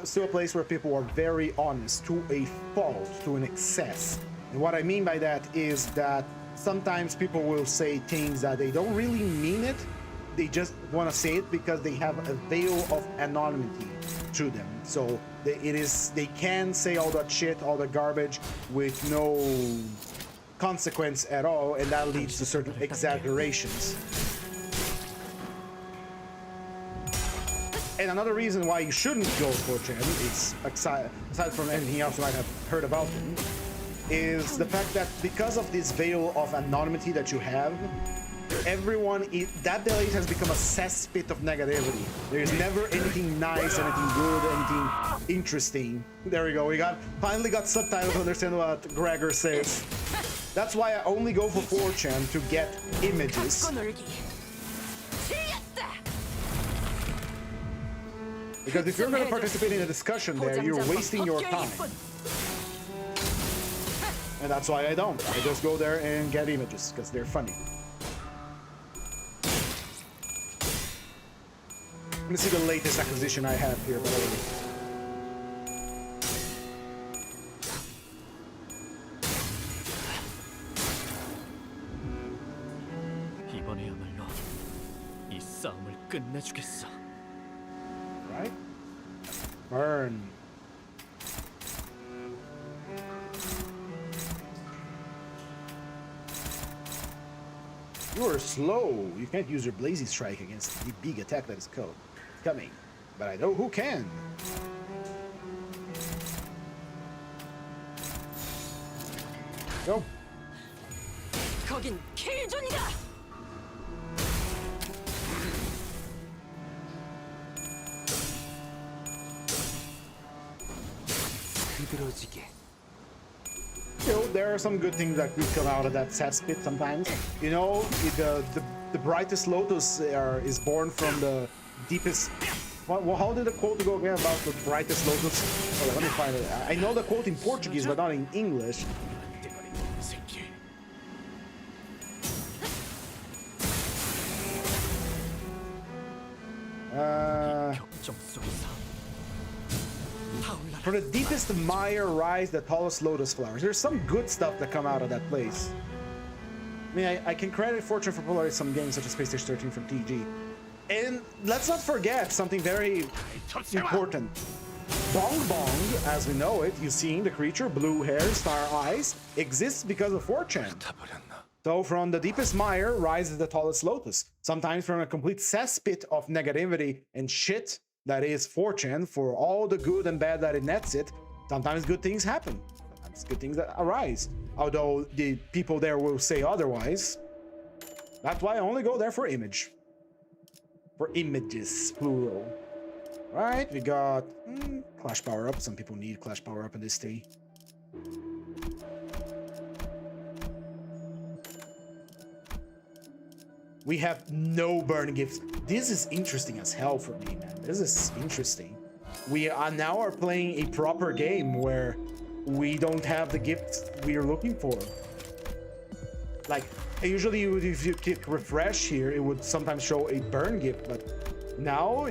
still a place where people are very honest to a fault, to an excess. And what I mean by that is that sometimes people will say things that they don't really mean it. They just want to say it because they have a veil of anonymity to them. So they can say all that shit, all the garbage with no consequence at all, and that leads to certain exaggerations. And another reason why you shouldn't go for 4chan is, aside from anything else you might have heard about them, is the fact that because of this veil of anonymity that you have, that delete has become a cesspit of negativity. There is never anything nice, anything good, anything interesting. There we go. We finally got subtitles to understand what Gregor says. That's why I only go for 4chan to get images. Because if you're going to participate in a discussion there, you're wasting your time. And that's why I don't. I just go there and get images, because they're funny. Let me see the latest acquisition I have here, by the way. Right? Burn. You are slow. You can't use your Blazing Strike against the big attack that is coming. But I know who can. Go. You know, there are some good things that could come out of that cesspit sometimes. You know, the brightest lotus is born from the deepest... Well, how did the quote go again about the brightest lotus? Oh, let me find it. I know the quote in Portuguese, but not in English. From the deepest mire rise the tallest lotus flowers. There's some good stuff that come out of that place. I mean, I can credit 4chan for pulling some games such as Space Station 13 from TG. And let's not forget something very important. Bong Bong, as we know it, you've seen the creature, blue hair, star eyes, exists because of 4chan. So from the deepest mire rises the tallest lotus. Sometimes from a complete cesspit of negativity and shit that is 4chan, for all the good and bad that it nets it, sometimes good things happen. Sometimes good things that arise. Although the people there will say otherwise. That's why I only go there for image. For images, plural. Right, we got Clash Power Up. Some people need Clash Power Up in this thing. We have no burn gifts. This is interesting as hell for me, man. This is interesting. We are now playing a proper game where we don't have the gifts we are looking for. Like, usually if you click refresh here, it would sometimes show a burn gift, but now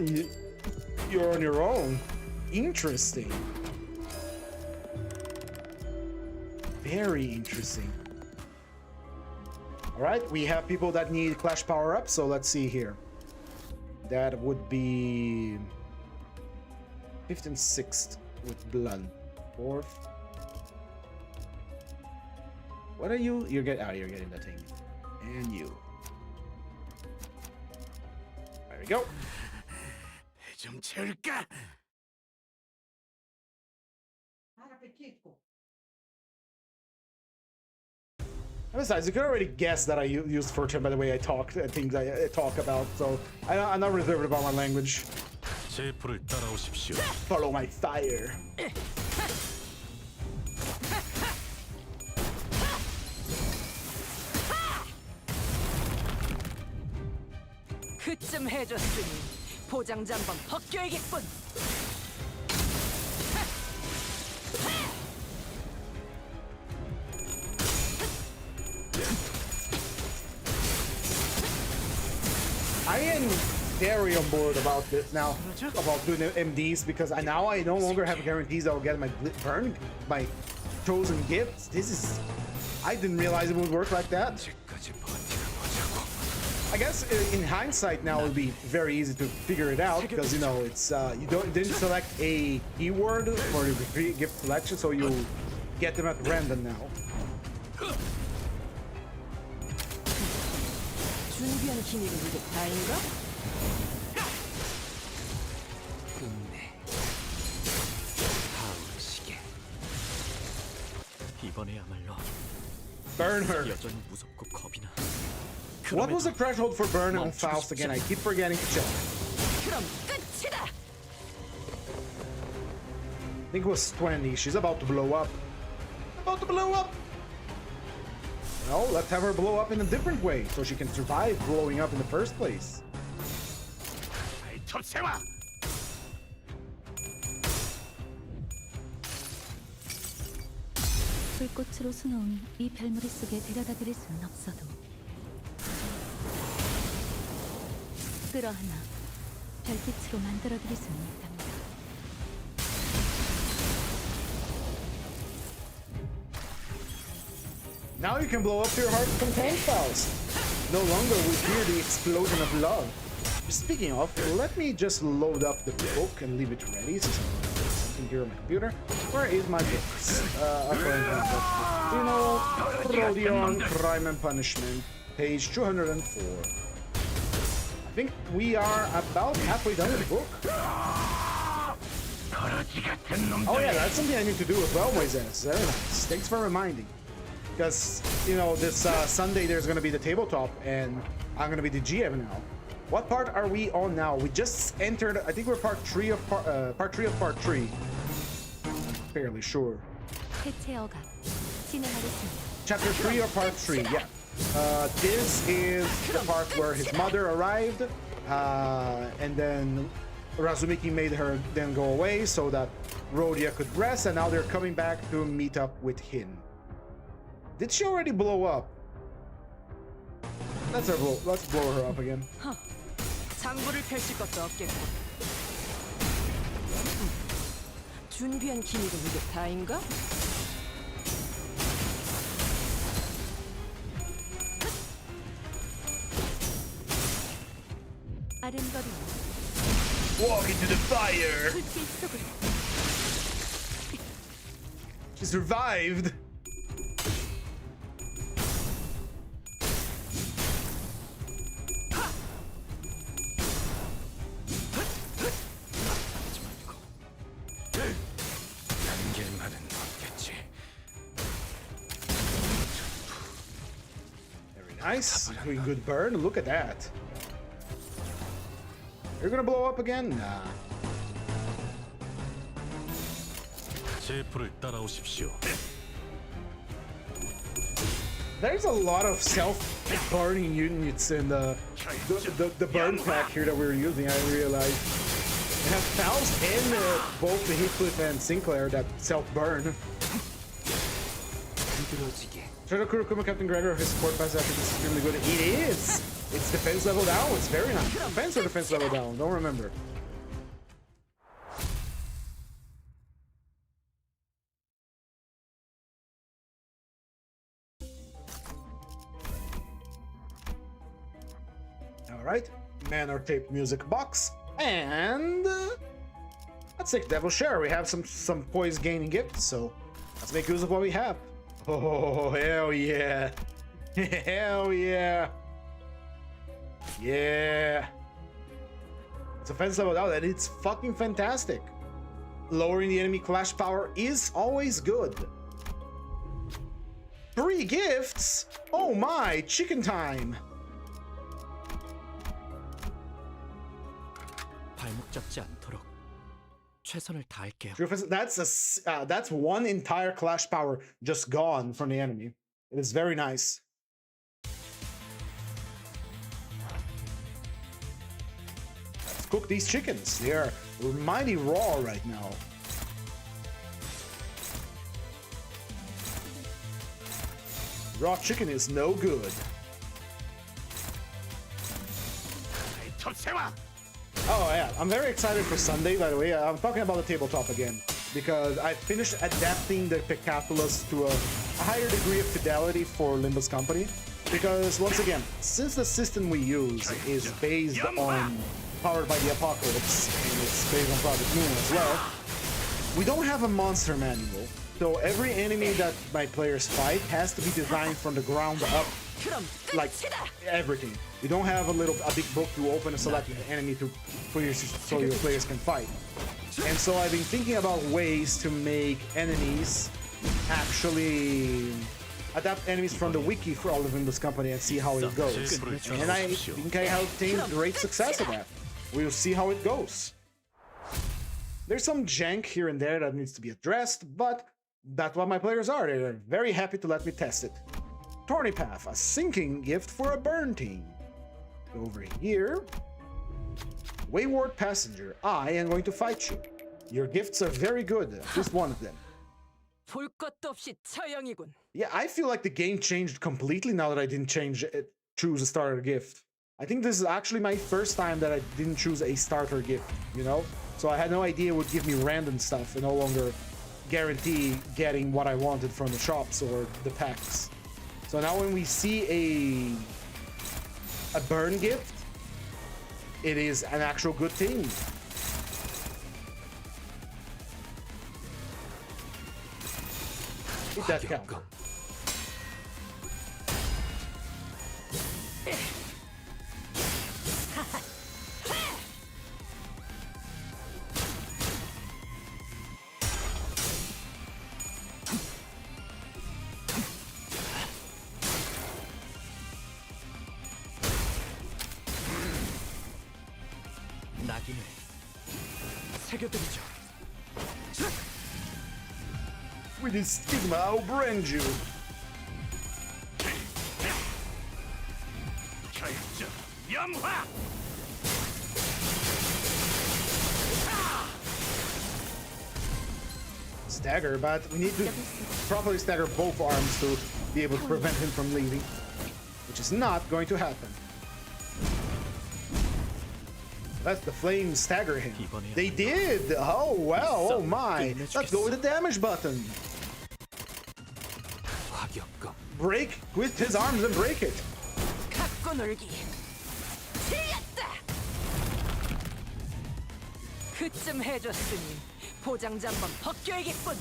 you're on your own. Interesting. Very interesting. All right, we have people that need Clash Power Up, so let's see here. That would be 5th and 6th with blood. 4th. What are you? You're getting that thing. And you. There we go. Besides, you can already guess that I use fortune by the way I talk, things I talk about, so I'm not reserved about my language. Follow my fire. 그쯤 해줬으니 보장자 한번 벗겨야겠군. I am very on board about this now, about doing MDs, because now I no longer have guarantees I'll get my burn, my chosen gifts. This is, I didn't realize it would work like that. I guess in hindsight now it would be very easy to figure it out, because you know it's didn't select a keyword for the gift selection, so you get them at random now. 준비한 기믹은 이게 다인가? Burn her. What was the threshold for burn on Faust again? I keep forgetting to check. 그럼 끝이다. I think it was 20. She's about to blow up. About to blow up. No, let's have her blow up in a different way, so she can survive blowing up in the first place. 불꽃으로 수놓은 이 별무리 속에 데려다 드릴 수는 없어도 끌어안아 별빛으로 만들어 드릴 수는 있답니다. Now you can blow up your heart's content, Faust. No longer we fear the explosion of love. Speaking of, let me just load up the book and leave it ready. So something here on my computer. Where is my books? You know, Rodion, Crime and Punishment, page 204. I think we are about halfway done with the book. Oh yeah, that's something I need to do as well, Moises. Very nice. Thanks for reminding. Because, you know, this Sunday there's going to be the tabletop, and I'm going to be the GM now. What part are we on now? We just entered, I think we're part 3 of part 3. I'm fairly sure. Chapter 3 or part 3, yeah. This is the part where his mother arrived, and then Razumiki made her then go away so that Rhodia could rest, and now they're coming back to meet up with him. Did she already blow up? Let's blow her up again. 장부를 펼칠 것도 없겠고. 준비한 기믹은 이게 다인가? Walk into the fire. She survived. Nice, doing good burn. Look at that. You're gonna blow up again? Nah. There's a lot of self-burning units in the burn pack here that we're using. I realized it has Faust and both the Heathcliff and Sinclair that self-burn. Shadow Kurokuma, Captain Gregor, his support pass after is extremely good. It is! It's defense level down, it's very nice. Defense or defense level down, don't remember. Alright, Manor Tape music box, and let's take Devil Share. We have some poise gaining gifts, so let's make use of what we have. Oh, hell yeah. Hell yeah. Yeah. It's offense level down, and it's fucking fantastic. Lowering the enemy clash power is always good. 3 gifts? Oh my, chicken time. 발목 잡지 않도록 최선을 다할게요. That's one entire clash power just gone from the enemy. It is very nice. Let's cook these chickens. They're mighty raw right now. Raw chicken is no good. Oh yeah, I'm very excited for Sunday, by the way. I'm talking about the tabletop again, because I finished adapting the Pecatolas to a higher degree of fidelity for Limbus Company. Because, once again, since the system we use is based on Powered by the Apocalypse, and it's based on Project Moon as well, we don't have a monster manual. So every enemy that my players fight has to be designed from the ground up, like everything. You don't have a big book to open and select an enemy so your players can fight. And so I've been thinking about ways to make enemies actually adapt enemies from the wiki for all of Limbus Company and see how it goes. And I think I have attained great success at that. We'll see how it goes. There's some jank here and there that needs to be addressed, but that's what my players are. They're very happy to let me test it. Thorny Path, a sinking gift for a burn team. Over here. Wayward Passenger, I am going to fight you. Your gifts are very good, at least one of them. 볼 것도 없이 처형이군. Yeah, I feel like the game changed completely now that I didn't choose a starter gift. I think this is actually my first time that I didn't choose a starter gift, you know? So I had no idea it would give me random stuff and no longer guarantee getting what I wanted from the shops or the packs. So now when we see a burn gift, it is an actual good thing. Hit that counter. 낙인을 새겨드리죠. With his stigma, I'll brand you. Stagger, but we need to properly stagger both arms to be able to prevent him from leaving, which is not going to happen. Let the flames stagger him. They did! Oh, well, oh my. Let's go with the damage button. Break with his arms and break it. 갖고 놀기. 틀렸다. 그쯤 해줬으니 보장자 한번 벗겨야겠군.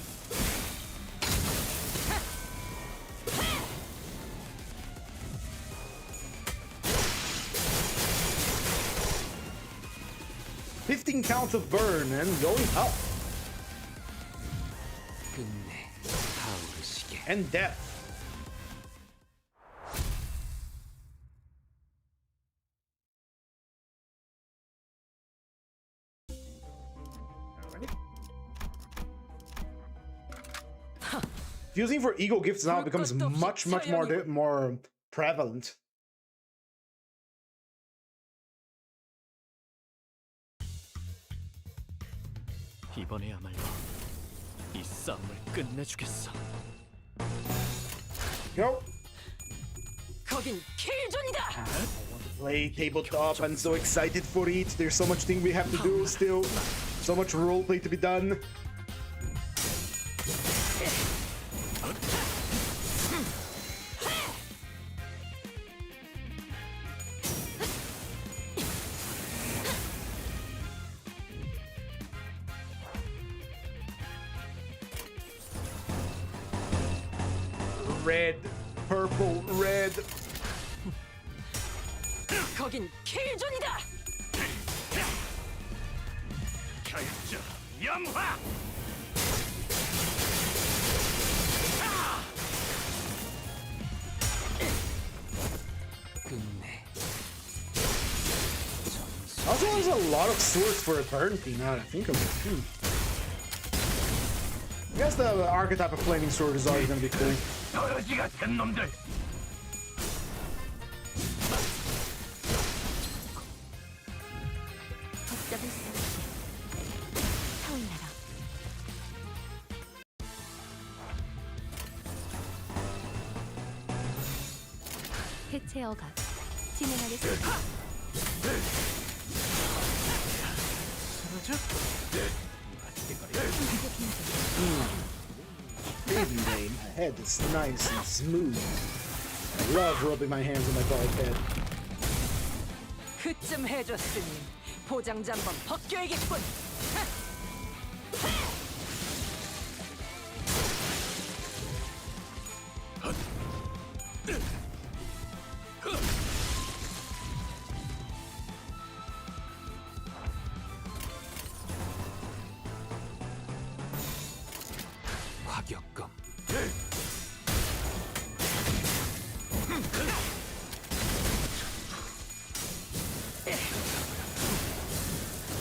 15 counts of burn and going up. And death. Fusing for ego gifts now becomes much more prevalent. 이번에야말로 이 싸움을 끝내주겠어. Go. 거긴 킬존이다. Play tabletop. I'm so excited for it. There's so much thing we have to do still. So much roleplay to be done. Red, purple, red. 거긴 킬존이다. Also has a lot of swords for a burn thing, now that I think of it. I guess the archetype of flaming sword is always gonna be cool. 더러지 같은 놈들. 걷잡을 수 없게 타올라라. 해체 억압 진행하겠습니다. Baby rain, my head is nice and smooth. I love rubbing my hands on my bald head. 그쯤 해줬으니 포장지 한번 벗겨야겠군. 과격검.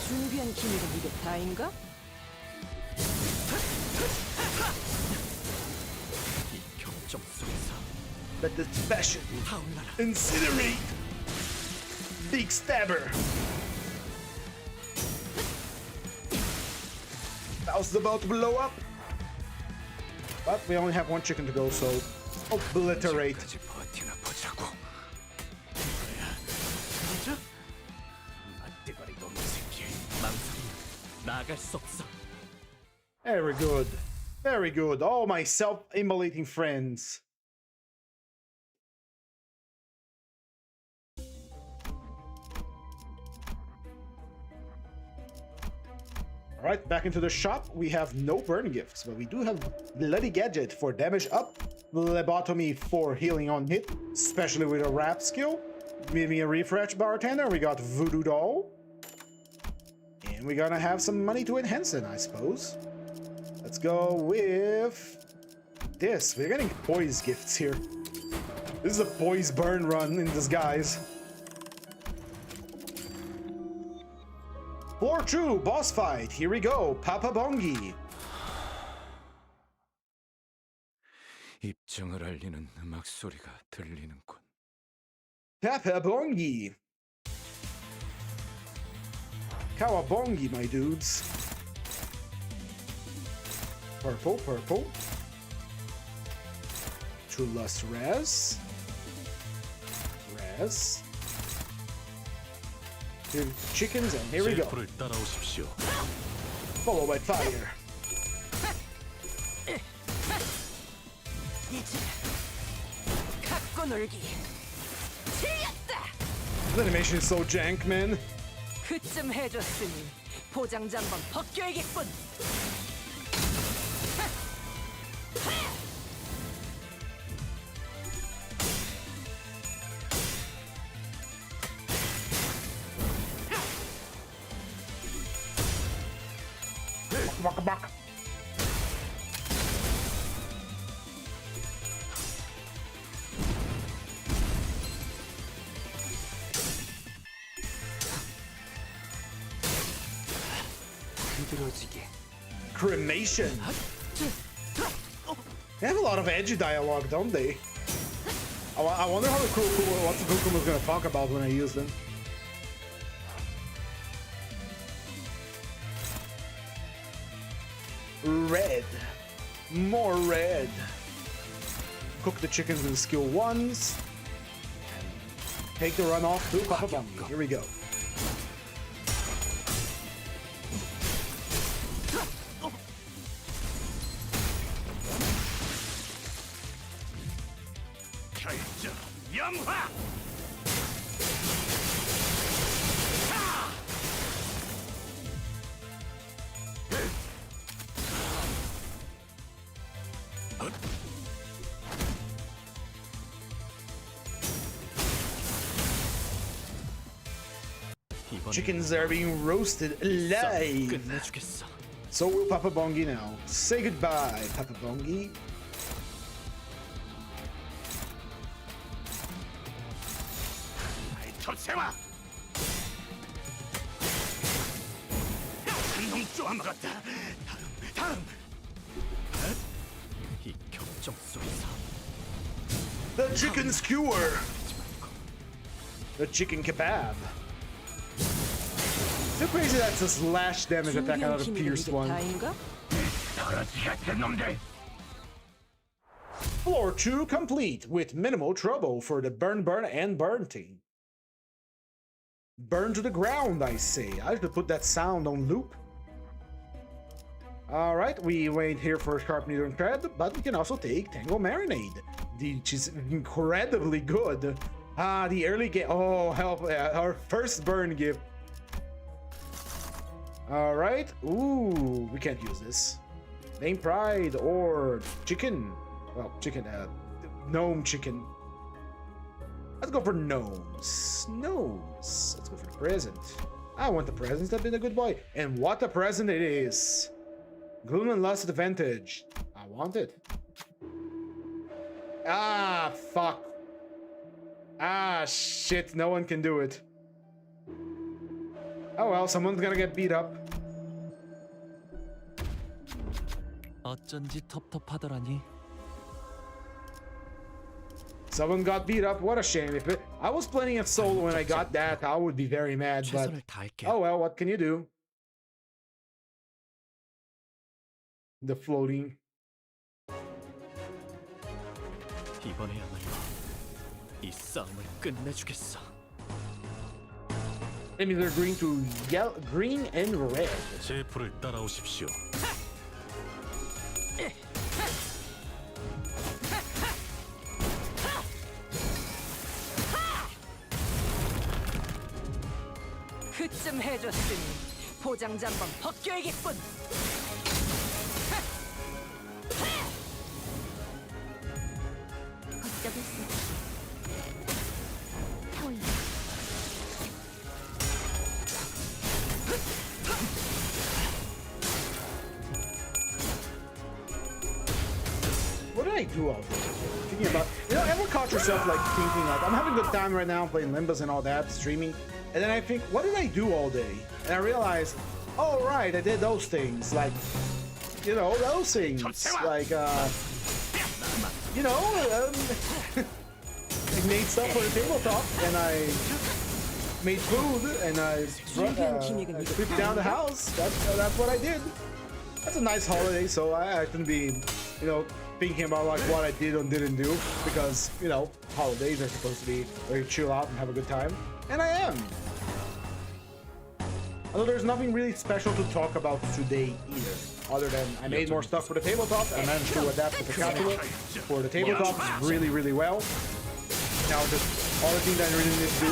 준비한 기밀은 이게 다인가? 이 격정 속에서 Let this passion 타올라라. incinerate! Big stabber! House is about to blow up! But we only have one chicken to go, so obliterate. 까지 버티나 보자고. 맞아? 맛대가리 놈의 새끼. 망설이면 나아갈 수 없어. Very good. Very good. All my self-immolating friends. Alright, back into the shop. We have no burn gifts, but we do have Bloody Gadget for damage up, Lobotomy for healing on hit, especially with a wrap skill. Give me a refresh bartender. We got Voodoo Doll. And we're gonna have some money to enhance it, I suppose. Let's go with this. We're getting poise gifts here. This is a poise burn run in disguise. Floor 2, boss fight. Here we go. Papa Bongi. 입정을 알리는 음악 소리가 들리는군. Papa Bongi. Kawabongi, my dudes. Purple, purple. True Lust Res. Res. Here, chickens, and here we go. 불을 따라오십시오. Followed by fire. 이제 갖고 놀기. 틀렸다. The animation is so jank, man. 그쯤 해줬으니 포장지 한번 벗겨야겠군. Bak. 비들어지게. Cremation. They have a lot of edgy dialogue, don't they? I wonder how what the Kukuma's gonna talk about when I use them. Red. More red. Cook the chickens in skill 1s. Take the run off to Papa Bongi. Here we go. 결정 영화. Chickens are being roasted alive. 끝내주겠어. So will Papa Bongi now. Say goodbye, Papa Bongi. 톱세와. 다음 같다. 다음. 이 격정 속에서 The chicken skewer. The chicken kebab. So crazy that's a slash damage attack 준비한 out of 기믹은 pierced 이게 one. 다인가? 더러지 같은 놈들. Floor 2 complete with minimal trouble for the burn, and burn team. Burn to the ground, I say. I should put that sound on loop. Alright, we wait here for Sharp Needle and Thread, but we can also take Tango Marinade, which is incredibly good. Ah, the early game. Oh, help. Our first burn gift. Alright. Ooh, we can't use this. Name Pride or Chicken. Well, chicken, gnome chicken. Let's go for gnomes. Gnomes. Let's go for the present. I want the presents. I've been a good boy. And what a present it is. Gloom and Lust Advantage. I want it. Ah, fuck. Ah, shit. No one can do it. Oh well, someone's gonna get beat up. 어쩐지 텁텁하더라니. Someone got beat up. What a shame. If I was playing it solo when I got that, I would be very mad. But 최선을 다할게. oh well, what can you do? The floating. 이번에야말로 이 싸움을 끝내주겠어. Enemies are green to yellow, green and red. 제 불을 따라오십시오. 그쯤 해줬으니 포장지 한번 벗겨야겠군. 어쩌겠어. 타올라. What did I do all day? Thinking about, ever caught yourself like thinking like, I'm having a good time right now playing Limbus and all that, streaming, and then I think, what did I do all day? And I realized, oh right, I did those things, like, those things, like, I made stuff for the tabletop, and I made food, and I swept down the house. That's what I did. That's a nice holiday, so I shouldn't be, thinking about like what I did or didn't do, because holidays are supposed to be where you chill out and have a good time, and I am. Although there's nothing really special to talk about today either, other than I made more stuff for the tabletop. I managed to adapt the Capsule for the tabletop really, really well. Now the only thing that I really need to do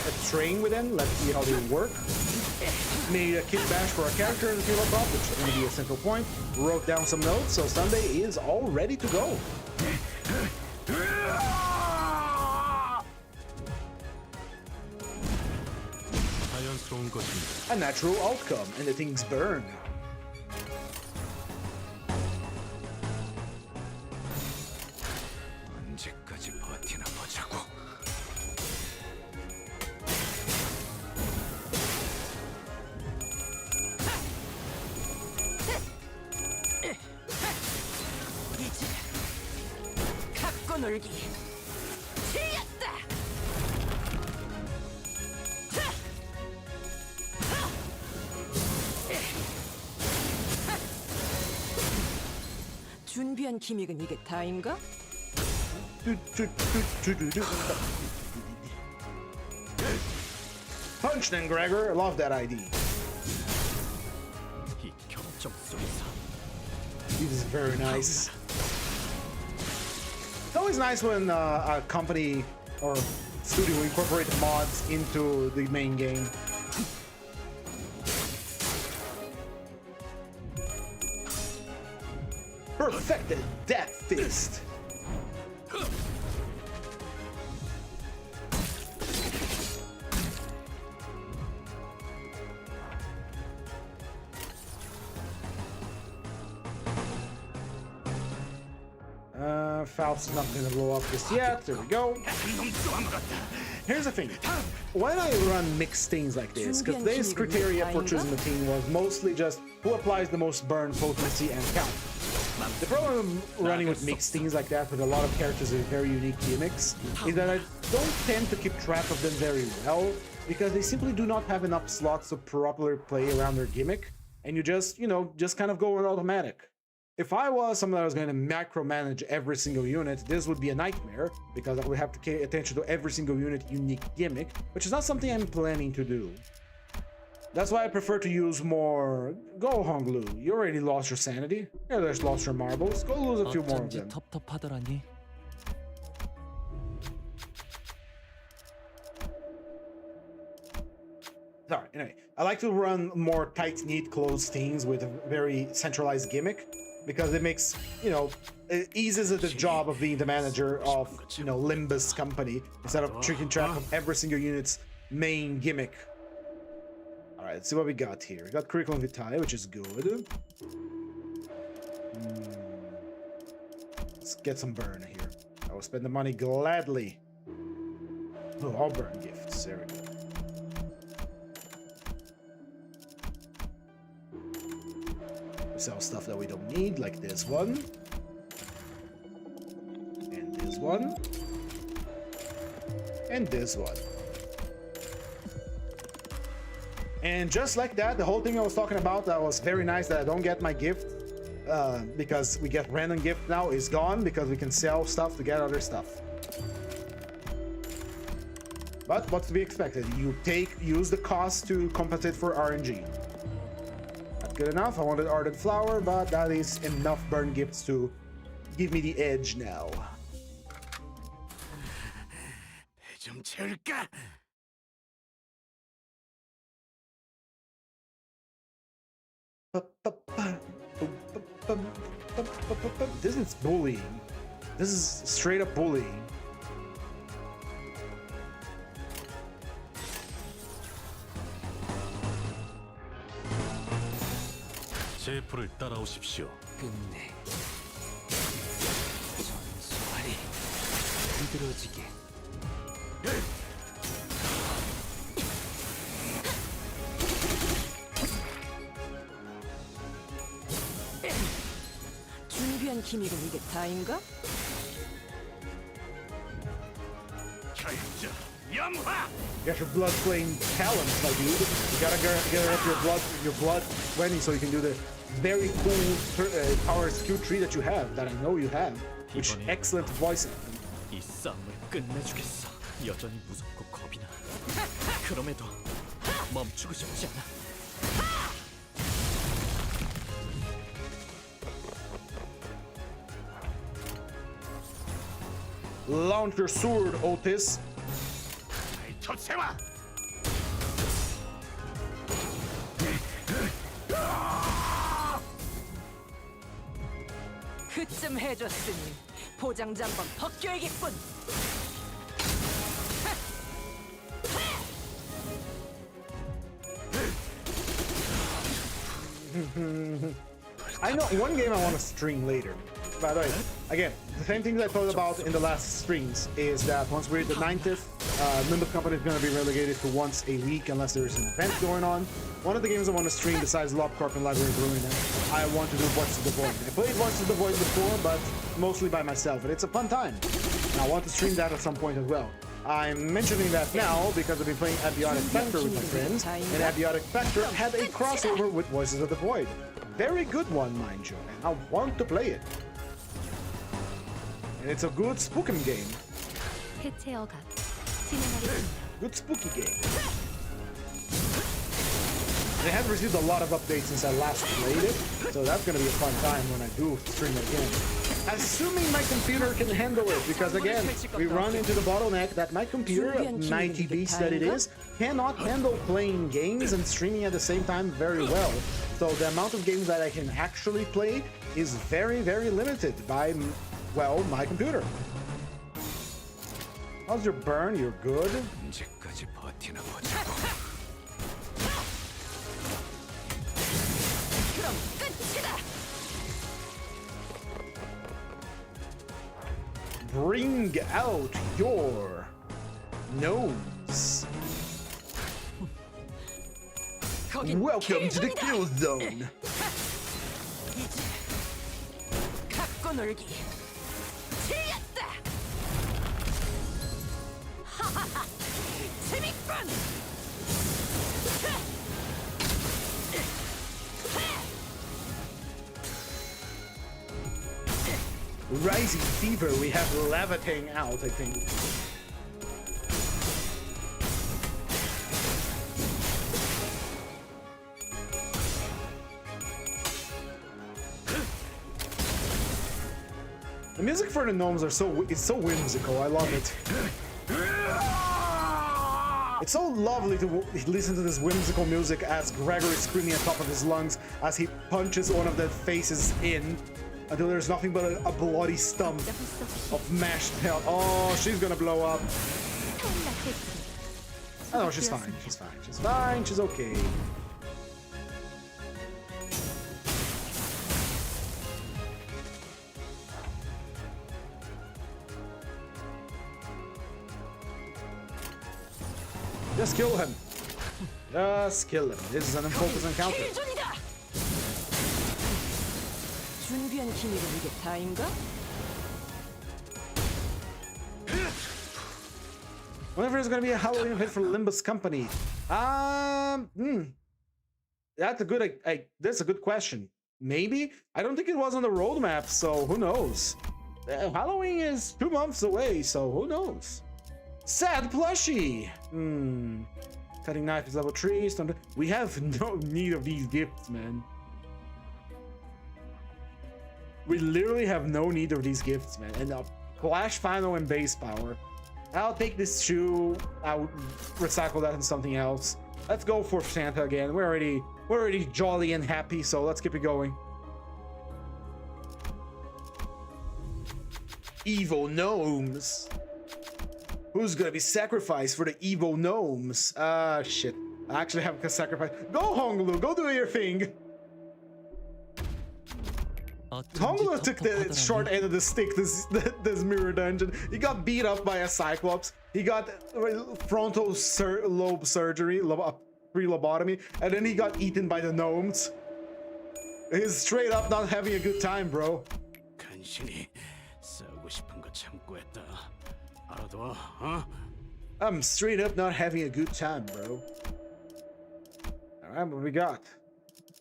is train with them. Let's see how they work. Made a kit bash for our character in the tabletop, which is going to be a central point. Wrote down some notes, so Sunday is all ready to go. 자연스러운 것입니다. A natural outcome, and the things burn. 언제까지 버티나 보자고. 이제 갖고 놀기 틀렸다. 준비한 기믹은 이게 다인가? Punch then, Gregor. I love that ID. 이 격정 속에서 This is very nice. It's always nice when a company or studio incorporate mods into the main game. Perfected Death Fist. Faust is not gonna blow up just yet. There we go. Here's the thing. When I run mixed things like this, because this criteria for choosing the team was mostly just who applies the most burn, potency, and count. The problem running with mixed things like that with a lot of characters with very unique gimmicks is that I don't tend to keep track of them very well because they simply do not have enough slots to properly play around their gimmick, and you just, just kind of go on automatic. If I was someone that was going to micromanage every single unit, this would be a nightmare because I would have to pay attention to every single unit unique gimmick, which is not something I'm planning to do. That's why I prefer to use more... Go, Honglu. You already lost your sanity. You just lost your marbles. Go lose a few more of them. 텁텁하더라니. Sorry, anyway. I like to run more tight, neat, closed teams with a very centralized gimmick because it makes, it eases the job of being the manager of, Limbus company instead of keeping track of every single unit's main gimmick. Alright, let's see what we got here. We got Curriculum Vitae, which is good. Let's get some burn here. I will spend the money gladly. Oh, all burn gifts. There we go. We sell stuff that we don't need, like this one. And this one. And this one. And just like that, the whole thing I was talking about that was very nice that I don't get my gift because we get random gift now is gone because we can sell stuff to get other stuff. But what's to be expected? You use the cost to compensate for RNG. Not good enough. I wanted Ardent Flower, but that is enough burn gifts to give me the edge now. 좀 채울까? This is bullying. This is straight up bullying. 제 풀을 따라오십시오. 끝내. 전수하리. 비들어지게. 준비한 기믹은 이게 다인가? 결정 영화. You got your blood flame talents, my dude. You gotta get up your blood 20 so you can do the very cool power skill tree that you have, that I know you have, which excellent voice acting. 이 싸움을 끝내주겠어. 여전히 무섭고 겁이 나. 그럼에도 멈추고 싶지 않아. Launch your sword, Otis. 조세와. 그쯤 해줬으니 포장지 한번 벗겨야겠군. I know one game I want to stream later. By the way, again, the same thing that I thought about in the last streams is that once we're at the 90th, Limbus Company is going to be relegated to once a week unless there's an event going on. One of the games I want to stream besides LobCorp and Library of Ruin, I want to do Voices of the Void. I played Voices of the Void before, but mostly by myself, and it's a fun time. And I want to stream that at some point as well. I'm mentioning that now because I've been playing Abiotic Factor with my friends, and Abiotic Factor had a crossover with Voices of the Void. Very good one, mind you, and I want to play it. And it's a good spookum game. 해체어가 진행하겠습니다. Good spooky game. They have received a lot of updates since I last played it, so that's gonna be a fun time when I do stream it again. Assuming my computer can handle it, because again, we run into the bottleneck that my computer, 90 beast that it is, cannot handle playing games and streaming at the same time very well. So the amount of games that I can actually play is very, very limited by, well, my computer. How's your burn? You're good? 언제까지 버티나 보자고. 그럼 끝이다. bring out your gnomes. 거긴 Welcome to the 킬존이다. kill zone. 이제 갖고 놀기 틀렸다. 하하하, 재밌군. Rising fever, we have levitating out, I think. The music for the gnomes it's so whimsical. I love it. It's so lovely to listen to this whimsical music as Gregory is screaming at the top of his lungs as he punches one of the faces in until there's nothing but a bloody stump of mashed hell. Oh, she's gonna blow up. Oh, no, she's fine. She's fine. She's fine. She's okay. Just kill him. Just kill him. This is an unfocused encounter. 킬존이다. 준비한 기밀은 이게 다인가? Whenever there's gonna be a Halloween event for Limbus Company. That's a good that's a good question. Maybe? I don't think it was on the roadmap, so who knows? Halloween is 2 months away, so who knows? Sad plushie! Cutting knife is level 3. We have no need of these gifts, man. We literally have no need of these gifts, man. And Flash Final and base power. I'll take this shoe. I'll recycle that into something else. Let's go for Santa again. We're already jolly and happy, so let's keep it going. Evil gnomes. Who's gonna be sacrificed for the evil gnomes? Ah, shit. I actually have to sacrifice. Go, Honglu. Go do your thing. Honglu took the short end of the stick this mirror dungeon. He got beat up by a Cyclops. He got frontal lobe surgery, pre-lobotomy, and then he got eaten by the gnomes. He's straight up not having a good time, bro. 간신히 싸우고 싶은 거 참고 했다. 알아둬, 어? I'm straight up not having a good time, bro. Alright, what we got?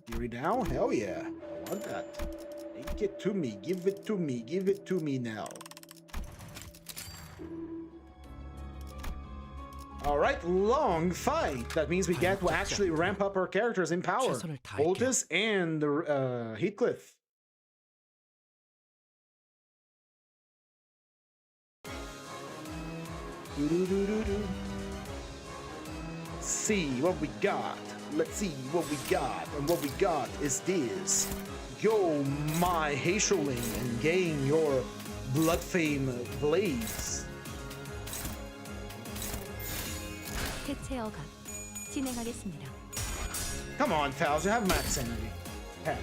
Fury down? Hell yeah. I want that. Take it to me. Give it to me. Give it to me now. Alright, long fight. That means we get to actually ramp up our characters in power. Otis and Heathcliff. See what we got. Let's see what we got. And what we got is this. Yo, my Haisholing, and gain your blood fame blades. 해체 어각 진행하겠습니다. Come on, pals, you have max energy. Head.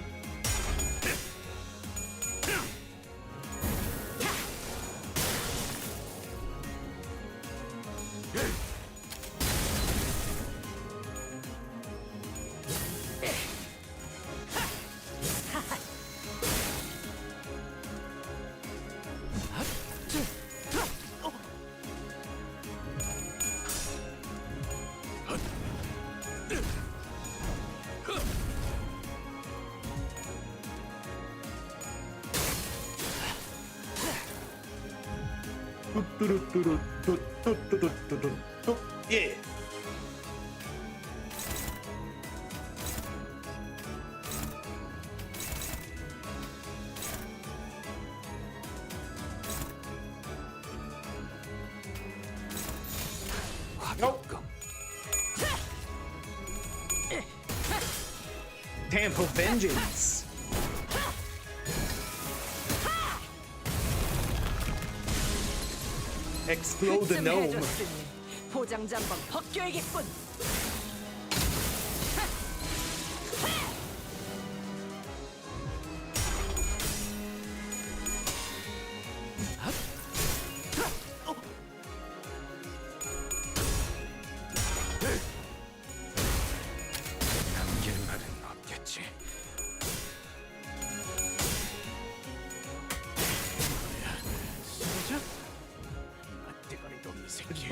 Yeah. Nope. Temple Vengeance. Explode the gnome. 포장지 한번 벗겨야겠군.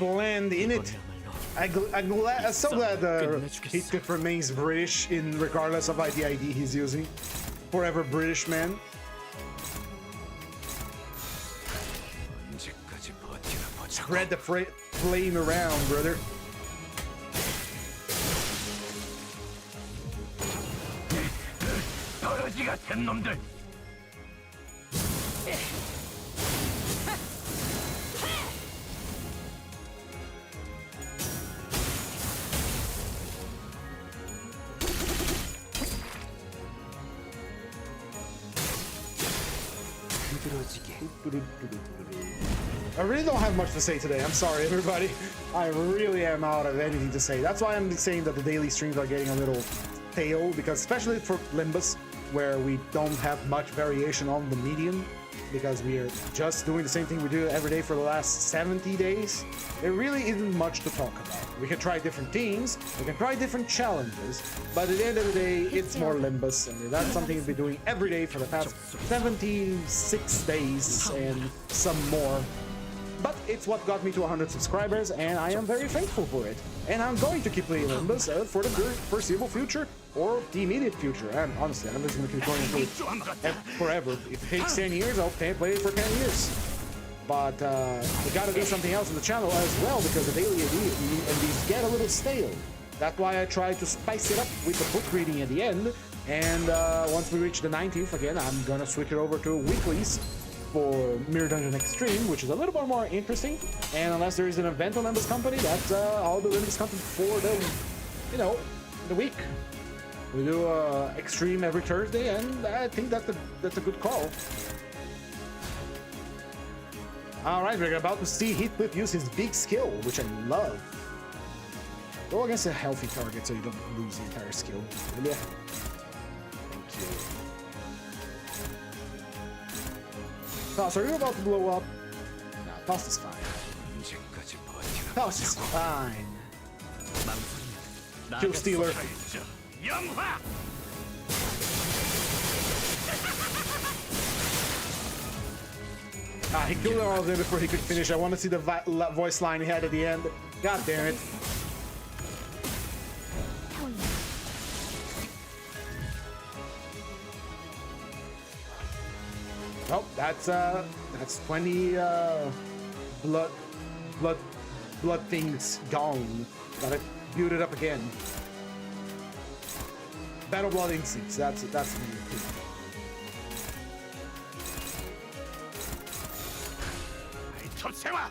blend in it. I'm so glad Heathcliff remains British in regardless of the ID he's using. Forever British man. 언제까지 버티나 보자고. Spread the flame around, brother. 떨어지 같은 놈들. I really don't have much to say today. I'm sorry, everybody. I really am out of anything to say. That's why I'm saying that the daily streams are getting a little stale, because especially for Limbus, where we don't have much variation on the medium, because we are just doing the same thing we do every day for the last 70 days, there really isn't much to talk about. We can try different teams, we can try different challenges, but at the end of the day, it's more Limbus, and that's something we've been doing every day for the past 76 days and some more. But it's what got me to 100 subscribers, and I am very thankful for it. And I'm going to keep playing Limbus for the foreseeable future, or the immediate future. And honestly, I'm just going to keep going into it forever. If it takes 10 years, I'll play it for 10 years. But we gotta do something else on the channel as well, because the daily and these get a little stale. That's why I try to spice it up with the book reading at the end. And once we reach the 19th again, I'm gonna switch it over to weeklies for Mirror Dungeon Extreme, which is a little bit more interesting. And unless there is an event on Limbus Company, that's all the Limbus content for the, the week. We do Extreme every Thursday, and I think that's a good call. All right, we're about to see Heathcliff use his big skill, which I love. Go against a healthy target so you don't lose the entire skill. Yeah. Thank you. Toss, are you about to blow up? No, Toss is fine. 언제까지 버티나 Toss is fine. 망설이면 Kill Stealer. 영화. Ah, he killed all of them before he could finish. I want to see the voice line he had at the end. God damn it. Oh, that's 20 blood things gone. Gotta build it up again. Battle Blood Instincts, that's the new thing. 접세와.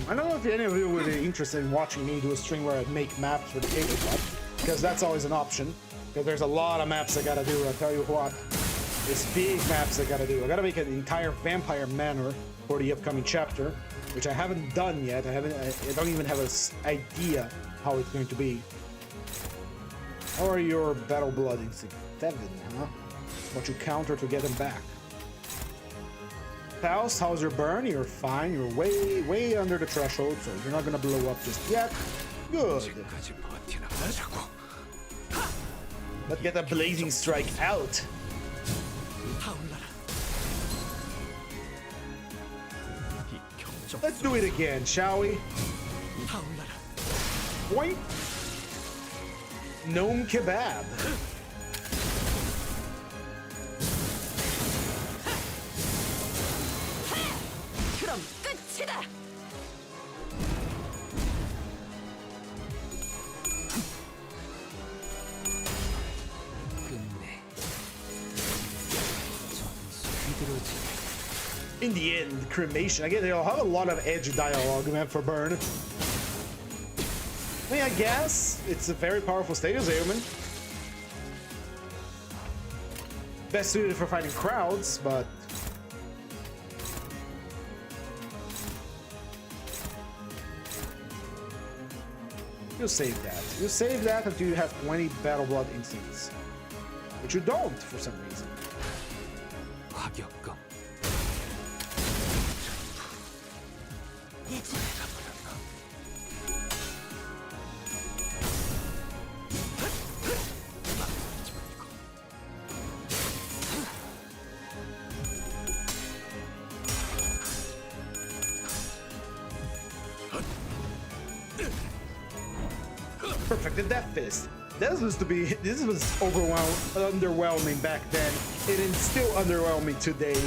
I don't know if any of you would be interested in watching me do a stream where I make maps for the tabletop, because that's always an option. Because there's a lot of maps I gotta do. I tell you what, it's big maps I gotta do. I gotta make an entire Vampire Manor for the upcoming chapter, which I haven't done yet. I don't even have an idea how it's going to be. How are your Battle Blood Instinct? 7, huh? What you counter to get them back. Faust, how's your burn? You're fine. You're way under the threshold, so you're not gonna blow up just yet. Good. 언제까지 버티나 보자고. Let's get a blazing strike out. 타올라라. 이 경적 Let's do it again, shall we? 타올라라. Point. Gnome kebab. 그럼 끝이다. 끝내. 전수 휘두르지. In the end, cremation. Again, they'll have a lot of edge dialogue meant for burn. I mean, I guess it's a very powerful state of Ailman. Best suited for fighting crowds, but You save that. You save that until you have 20 Battle Blood instincts. Which you don't for some reason. 과격감. Perfected that fist. This was underwhelming back then. It is still underwhelming today.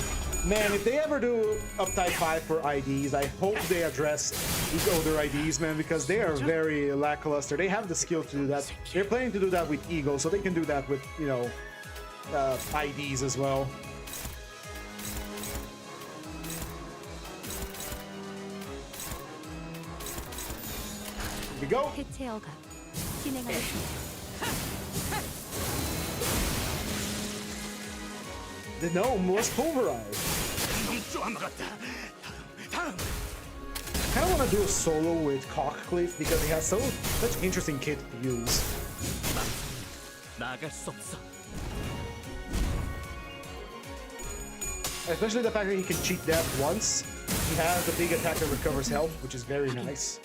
Man, if they ever do Uptype 5 for IDs, I hope they address these older IDs, man, because they are very lackluster. They have the skill to do that. They're planning to do that with Eagle, so they can do that with, you know, IDs as well. Here we go. 해체 허가 진행하겠습니다. The gnome was pulverized. I kind of want to do a solo with Cockcliff because he has such interesting kit to use. 나아갈 수 없어. Especially the fact that he can cheat death once. He has the big attack that recovers health, which is very nice.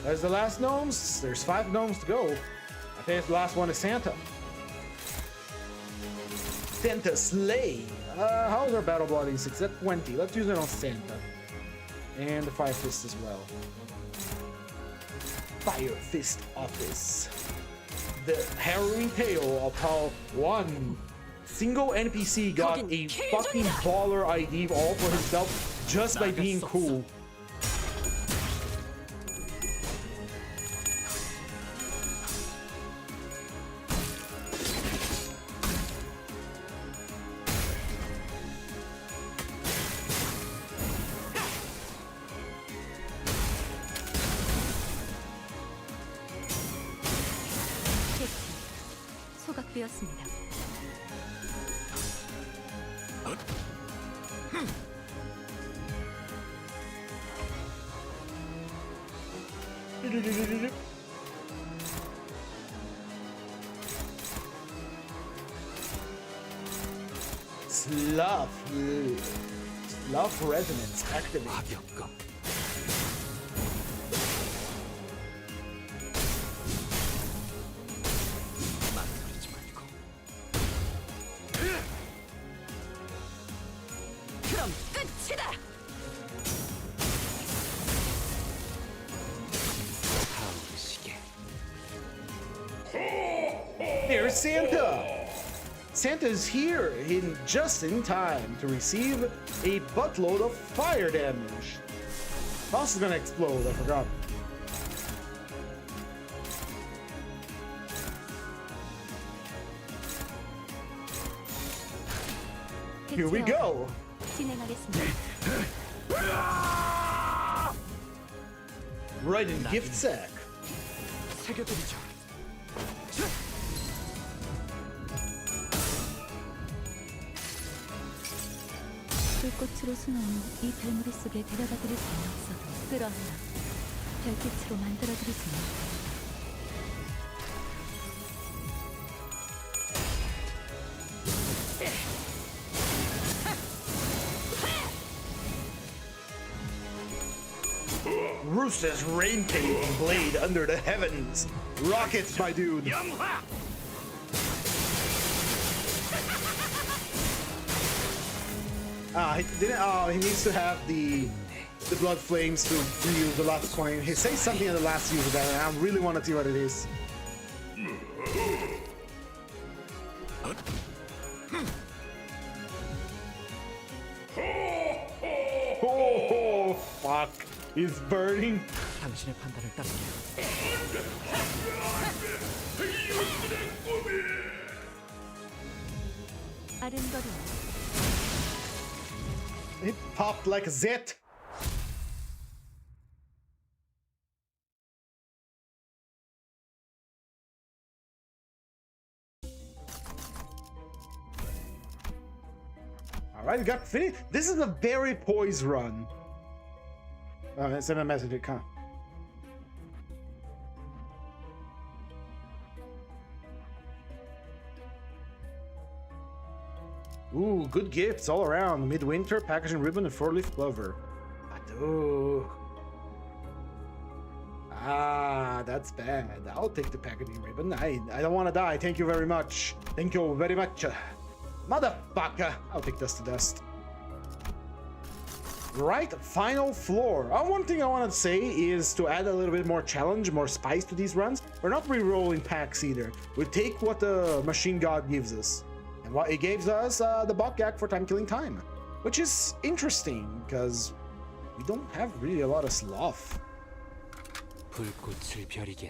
There's the last gnomes. There's 5 gnomes to go. I think the last one is Santa. Santa Slay. How's our Battle Blood instincts? At 20. Let's use it on Santa. And the Fire Fist as well. Fire Fist Office. The harrowing tale of how one single NPC got a fucking baller ID all for himself just by being cool. 소각되었습니다. Slough resonance activate. 과격감. 망설이지 말고. 그럼 끝이다. 타오르시게. There's Santa! Santa's here just in time to receive a buttload of fire damage. House is gonna explode, I forgot. Here we go! 진행하겠습니다. Right in gift sack. 새겨드리죠. 불꽃으로 수놓은 이 별무리 속에 데려다드릴 수는 없어도 끌어안아 별빛으로 만들어드릴 수는 Rooster's rain-caving blade under the heavens. Rockets, my dude. He didn't. Oh, he needs to have the blood flames to reuse the last coin. He says something in the last use of that, and I really want to see what it is. Oh, fuck! He's burning. 당신의 판단을 따르게. 아른거리는 It popped like a zit. Alright, got finished. This is a very poised run. Send a message, huh? Ooh, good gifts all around. Midwinter, packaging ribbon, and 4-leaf clover. Ooh. Ah, that's bad. I'll take the packaging ribbon. I don't want to die. Thank you very much. Thank you very much. Motherfucker. I'll take dust to dust. Right, final floor. One thing I want to say is to add a little bit more challenge, more spice to these runs. We're not re-rolling packs either. We take what the machine god gives us. And what it gives us, the Bokgak for time killing time. Which is interesting, because we don't have really a lot of sloth.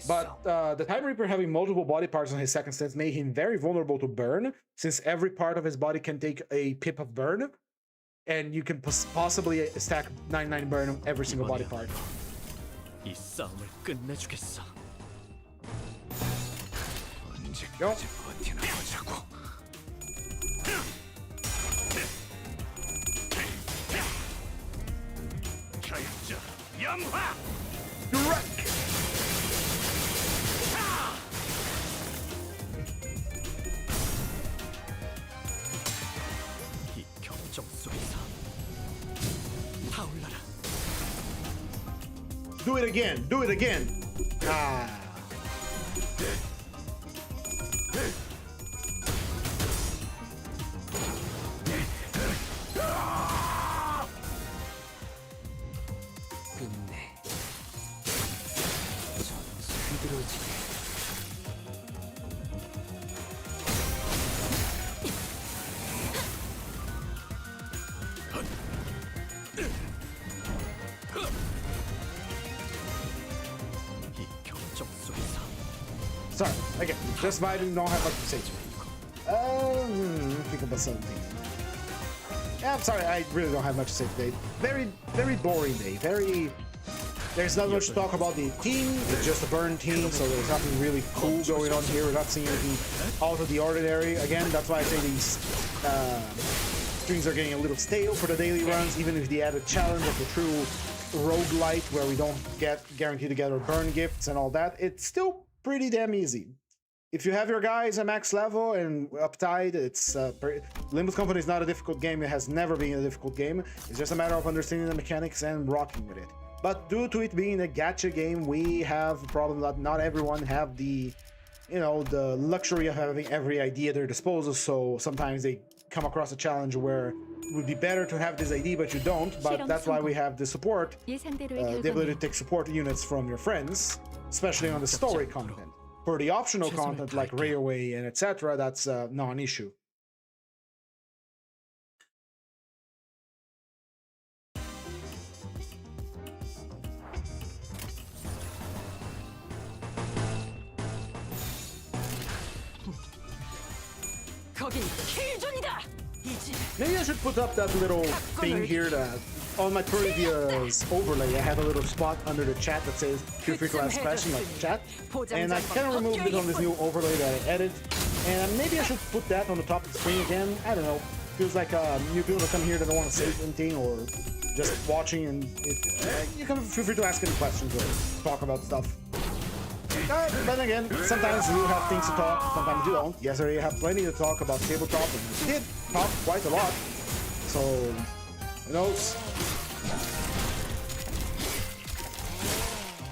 But the Time Reaper having multiple body parts on his second stance made him very vulnerable to burn, since every part of his body can take a pip of burn, and you can possibly stack 99 burn on every single body part. 이 싸움을 끝내주겠어. Go. Direct. 이 경정 속에서 타올라라. Do it again. Do it again. Ah. Sorry, again, just vibing, don't have much to say to it. Think about something. Yeah, I'm sorry, I really don't have much to say today. Very boring day. There's not much to talk about the team. It's just a burn team, so there's nothing really cool going on here. We're not seeing anything out of the ordinary. Again, that's why I say these streams are getting a little stale for the daily runs, even if they add a challenge of the true roguelite where we don't get guaranteed to get our burn gifts and all that. It's still pretty damn easy. If you have your guys at max level and uptight, it's Limbus Company is not a difficult game. It has never been a difficult game. It's just a matter of understanding the mechanics and rocking with it. But due to it being a gacha game, we have a problem that not everyone have the, the luxury of having every idea at their disposal. So sometimes they come across a challenge where it would be better to have this ID, but you don't. But that's why we have the support, the ability to take support units from your friends, especially on the story content. For the optional content like Railway and etc., that's not an issue. Maybe I should put up that little thing here that on my previous overlay I have a little spot under the chat that says feel free to ask questions like chat, and I kind of removed it on this new overlay that I added, and maybe I should put that on the top of the screen again. I don't know, feels like new people that come here that don't want to say anything or just watching, and you can feel free to ask any questions or talk about stuff. But again, sometimes you have things to talk, sometimes you don't. Yesterday you have plenty to talk about tabletop, and we did talk quite a lot. So, who knows?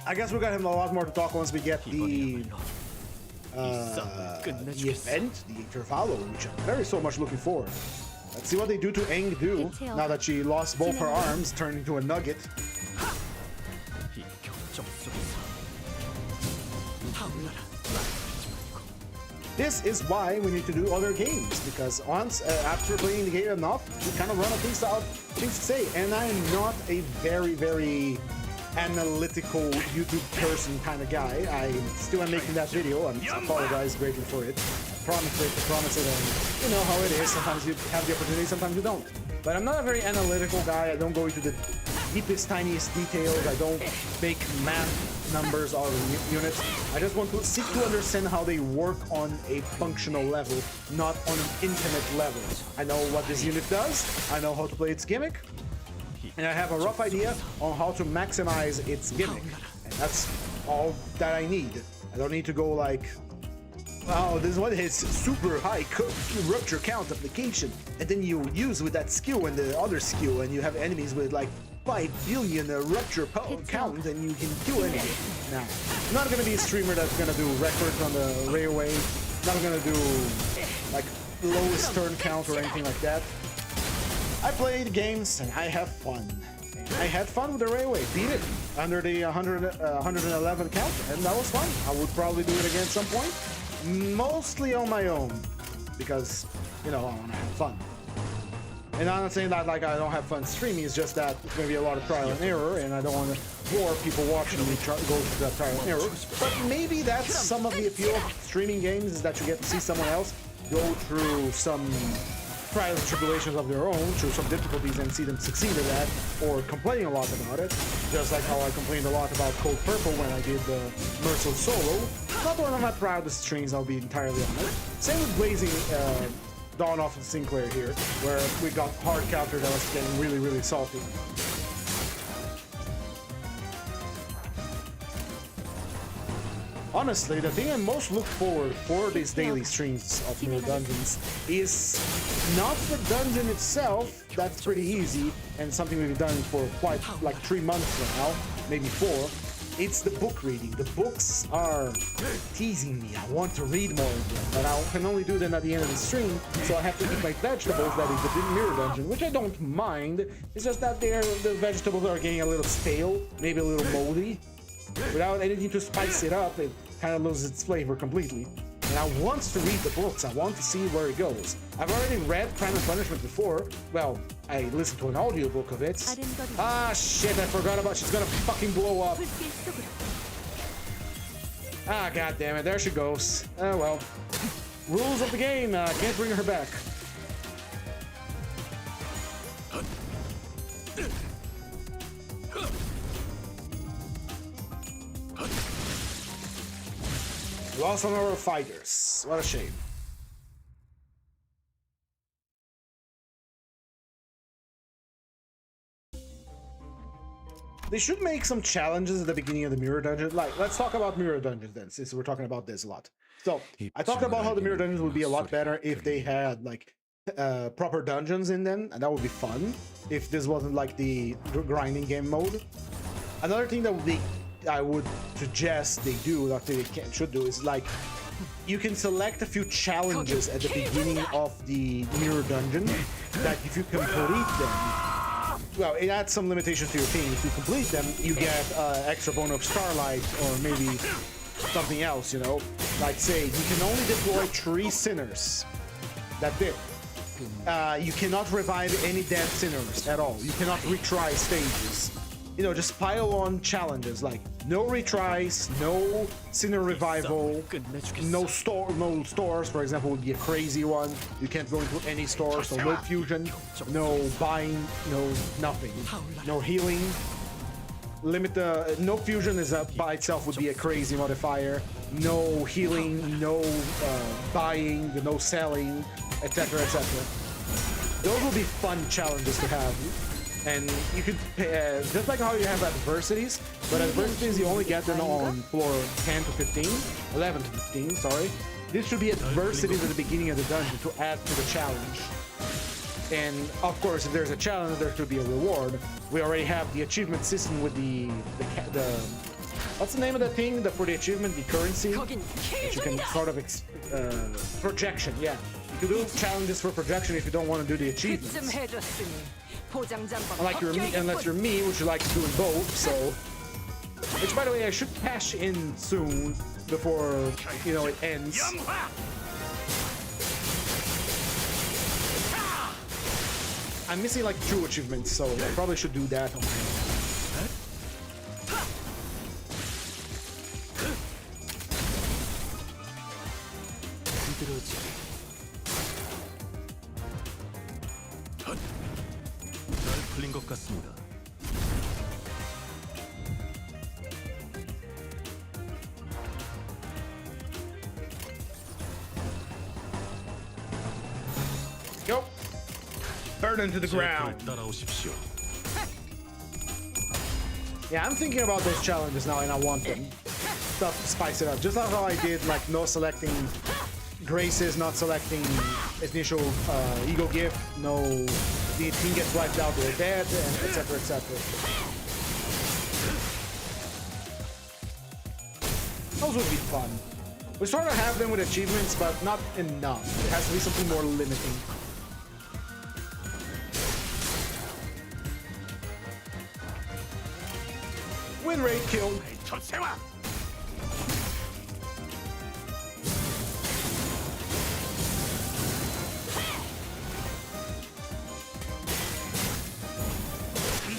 I guess we're gonna have a lot more to talk once we get the event, the Intervallo, which I'm very so much looking forward. Let's see what they do to Engdu now that she lost both her arms, turned into a nugget. This is why we need to do other games, because once after playing the game enough, we kind of run out of things to say. And I'm not a very analytical YouTube person kind of guy. I still am making that video. I apologize greatly for it. I promise it, and you know how it is. Sometimes you have the opportunity, sometimes you don't. But I'm not a very analytical guy. I don't go into the deepest, tiniest details. I don't make math numbers out of units. I just want to seek to understand how they work on a functional level, not on an infinite level. I know what this unit does. I know how to play its gimmick. And I have a rough idea on how to maximize its gimmick. And that's all that I need. I don't need to go like, oh, this one has super high rupture count application, and then you use with that skill and the other skill, and you have enemies with like 5 billion rupture count, and you can kill anything. Now, I'm not gonna be a streamer that's gonna do records on the railway. Not gonna do like lowest turn count or anything like that. I played games and I have fun. I had fun with the railway, beat it under the 111 count, and that was fun. I would probably do it again at some point. Mostly on my own, because, you know, I want to have fun. And I'm not saying that like I don't have fun streaming, it's just that it's going to be a lot of trial and error, and I don't want to bore people watching me go through that trial and error. But maybe that's some of the appeal of streaming games, is that you get to see someone else go through some trials and tribulations of their own, through some difficulties, and see them succeed at that, or complaining a lot about it. Just like how I complained a lot about Cold Purple when I did the Merciless Solo. Not one of my proudest streams, I'll be entirely honest. Same with Blazing Dawn off of Sinclair here, where we got hard counter that was getting really, really salty. Honestly, the thing I most look forward for these daily streams of Mirror Dungeons is not the dungeon itself. That's pretty easy and something we've done for quite like 3 months now, maybe 4. It's the book reading. The books are teasing me. I want to read more of them, but I can only do them at the end of the stream, so I have to eat my vegetables. That is the Mirror Dungeon, which I don't mind. It's just that the vegetables are getting a little stale, maybe a little moldy. Without anything to spice it up, it kind of loses its flavor completely. And I want to read the books. I want to see where it goes. I've already read Crime and Punishment before. Well, I listened to an audiobook of it. Ah, shit, I forgot about she's gonna fucking blow up. Ah, god damn it, there she goes. Oh well. Rules of the game, can't bring her back. Lost on our fighters. What a shame. They should make some challenges at the beginning of the Mirror Dungeon. Like, let's talk about Mirror Dungeons then, since we're talking about this a lot. So, I talked about how the Mirror Dungeons would be a lot better if they had, like, proper dungeons in them, and that would be fun if this wasn't, like, the grinding game mode. Another thing that would be I would suggest they do, not that they should do, is like you can select a few challenges at the beginning of the Mirror Dungeon that if you complete them, well, it adds some limitations to your team. If you complete them, you get extra bone of Starlight or maybe something else, you know? Like say, you can only deploy 3 sinners. That's it. You cannot revive any dead sinners at all. You cannot retry stages. You know, just pile on challenges like no retries, no sinner revival, no stores, for example, would be a crazy one. You can't go into any store, so no fusion, no buying, no nothing, no healing. No fusion is by itself would be a crazy modifier. No healing, no buying, no selling, etc., etc. Those will be fun challenges to have. And you could, just like how you have adversities, but adversities you only get them on floor 10 to 15, 11 to 15, sorry. This should be adversities at the beginning of the dungeon to add to the challenge. And of course, if there's a challenge, there should be a reward. We already have the achievement system with the what's the name of the thing for the achievement? The currency, which you can sort of projection. Yeah, you can do challenges for projection if you don't want to do the achievements. Unless you're me, which you like doing both. So, which by the way, I should cash in soon before you know it ends. I'm missing like 2 achievements, so I probably should do that on my own. 잘 풀린 것 같습니다. Burn into the 제 ground. 걸 따라오십시오. Yeah, I'm thinking about those challenges now, and I want them. Stuff to spice it up. Just like how I did, like, no selecting graces, not selecting initial ego gift, no, the team gets wiped out, they're dead, and etc. etc. Those would be fun. We sort of have them with achievements, but not enough. It has to be something more limiting. Win rate killed. 젖새와.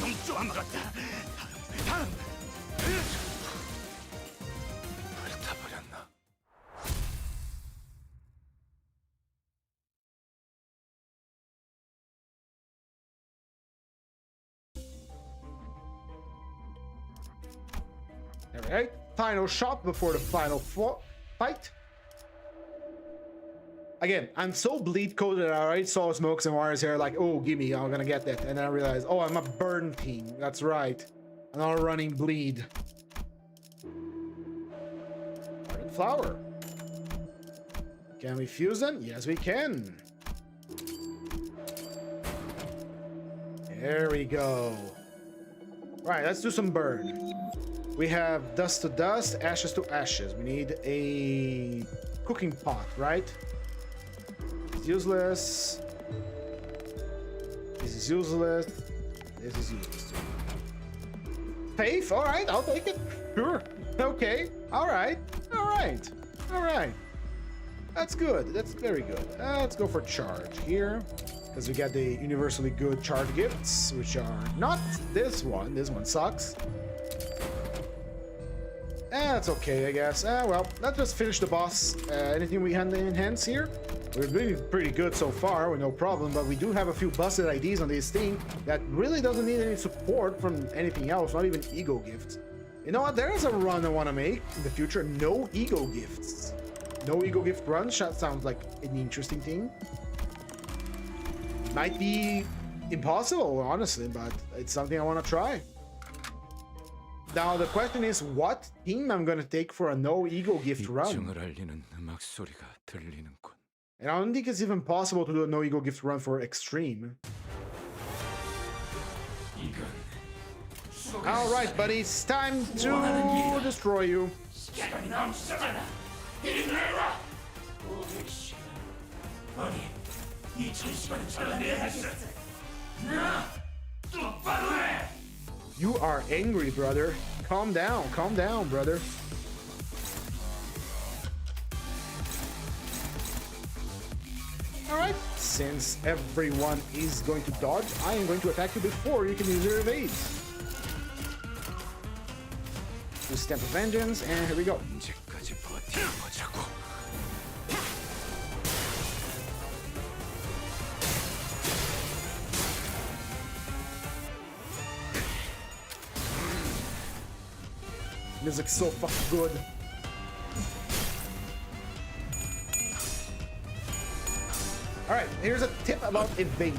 놈 쪼아먹었다. 다음. 불타버렸나? Alright, final shot before the final fight. Again, I'm so bleed coded. I already saw smokes and wires here, like, oh, gimme, I'm gonna get that. And then I realized, oh, I'm a burn team. That's right. I'm not running bleed. Ardent flower. Can we fuse them? Yes, we can. There we go. Right, let's do some burn. We have dust to dust, ashes to ashes. We need a cooking pot, right? It's useless. This is useless. This is useless too. Faith, all right, I'll take it. Sure. Okay. All right. All right. All right. That's good. That's very good. Let's go for charge here, because we got the universally good charge gifts, which are not this one. This one sucks. That's okay, I guess. Well, let's just finish the boss. Anything we can enhance here? We're doing pretty good so far with no problem, but we do have a few busted IDs on this thing that really doesn't need any support from anything else, not even ego gifts. You know what? There is a run I want to make in the future. No ego gifts. No ego gift run. That sounds like an interesting thing. Might be impossible, honestly, but it's something I want to try. Now the question is, what team I'm gonna take for a no ego gift run? 입증을 알리는 음악 소리가 들리는군. And I don't think it's even possible to do a no ego gift run for extreme. All right, buddy, it's time to destroy you. You are angry, brother. Calm down, brother. Alright, since everyone is going to dodge, I am going to attack you before you can use your evades. Do Stamp of Vengeance, and here we go. 언제까지 버텨보자고. Music's so fucking good. Alright, here's a tip about evading.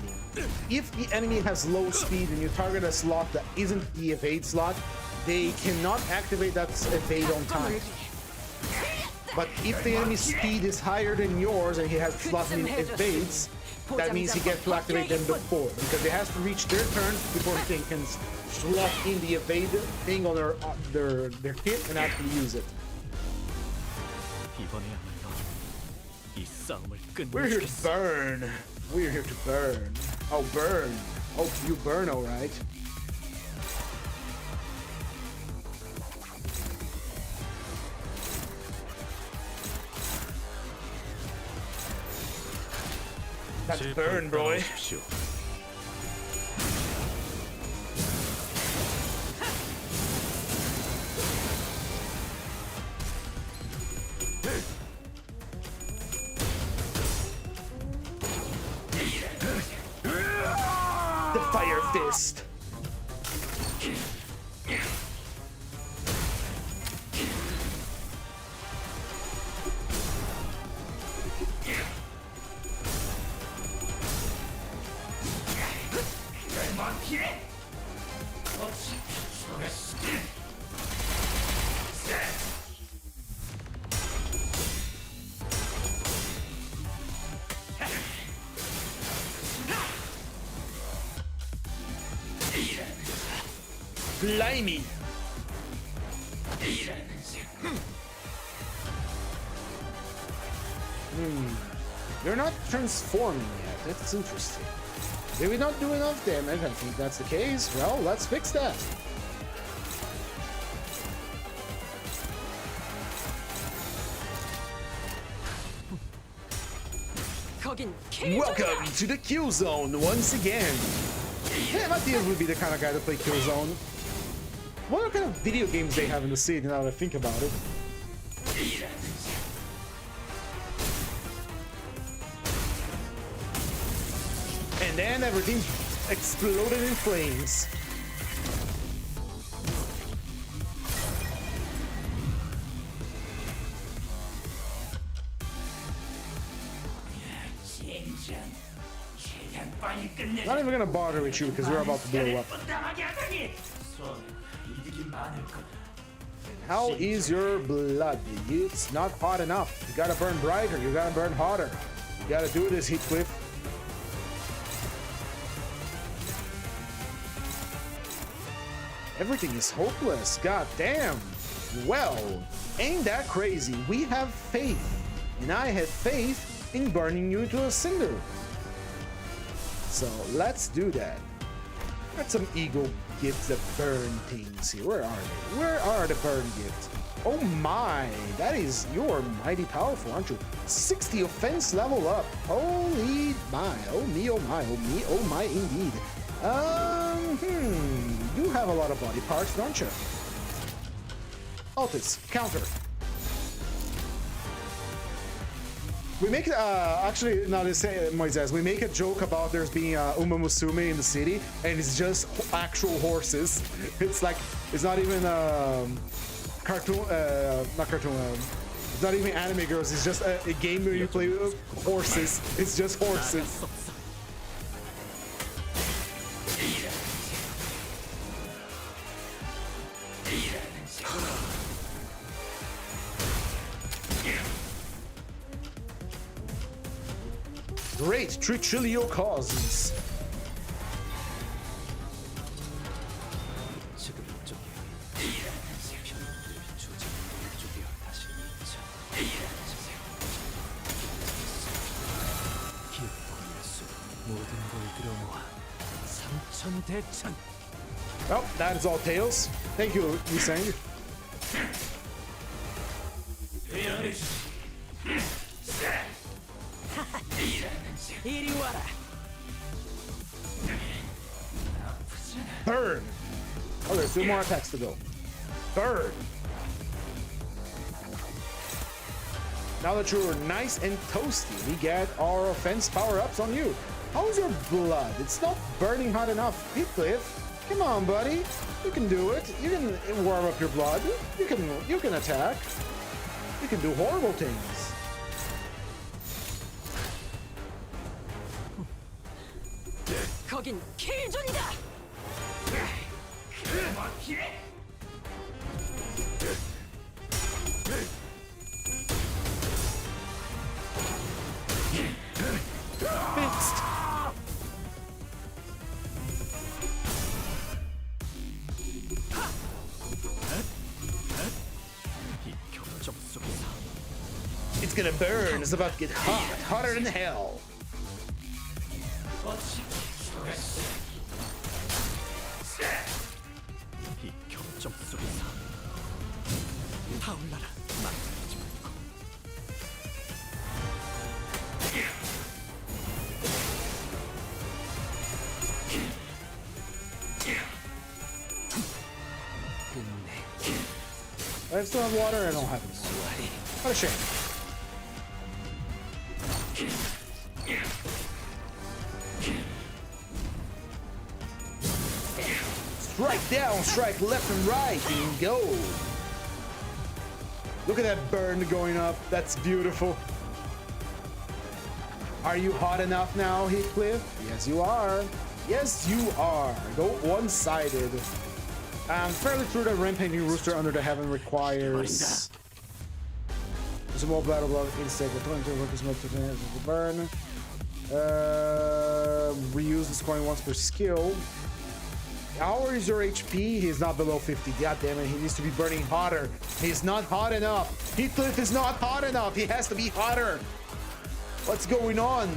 If the enemy has low speed and you target a slot that isn't the evade slot, they cannot activate that evade on time. But if the enemy's speed is higher than yours and he has slots in evades, that means he gets to activate them before, because it has to reach their turn before they can slot in the evade thing on their kit and actually use it. 이번에야말로 이 싸움을 We're here to 끝내주겠어. burn. We're here to burn. Oh, burn. Oh, you burn, all right. That's 제 burn, 걸 boy. 따라오십시오. The fire fist. slimy. You're not transforming yet. That's interesting. Did we not do enough damage? I think that's the case. Well, let's fix that. 거긴 킬 Welcome to the kill zone once again. Yeah, Matthias would be the kind of guy to play kill zone. What kind of video games they have in the city now that I think about it? And then everything exploded in flames. Not even gonna bother with you because we're about to blow up. How is your blood? It's not hot enough. You gotta burn brighter. You gotta burn hotter. You gotta do this, Heathcliff. Everything is hopeless. God damn. Well, ain't that crazy? We have faith. And I have faith in burning you to a cinder. So let's do that. Got some ego gifts that burn things here. Where are they? Where are the burn gifts? Oh my, that is, you're mighty powerful, aren't you? 60 offense level up. Holy my, oh me, oh my, oh me, oh my indeed. You have a lot of body parts, don't you? Altis, counter. We make actually, now they say Moises, we make a joke about there's being Uma Musume in the city, and it's just actual horses. It's like, it's not even cartoon, not cartoon, it's not even anime girls, it's just a game where you play with horses. It's just horses. Great Trichilio causes. Well, that is all tails. Thank you, Yusang. 이리 와라. Burn. Oh, there's 2 more attacks to go. Burn. Now that you're nice and toasty, we get our offense power-ups on you. How's your blood? It's not burning hot enough. Heathcliff, come on, buddy. You can do it. You can warm up your blood. You can attack. You can do horrible things. 거긴 킬 존이다. Fixed. It's gonna burn. It's about to get hot, hotter than hell. 이 경점 속에서 타올라라. 망설이지 말고. I still have water. I don't have any. What a shame. Strike down, strike left and right, and go. Look at that burn going up. That's beautiful. Are you hot enough now, Heathcliff? Yes, you are. Yes, you are. Go one-sided. Fairly true that rampaging rooster under the heaven requires small battle block insect with 22 workers smoke to burn. Reuse this coin once per skill. How is your HP? He's not below 50. God damn it, he needs to be burning hotter. He's not hot enough. Heathcliff is not hot enough. He has to be hotter. What's going on?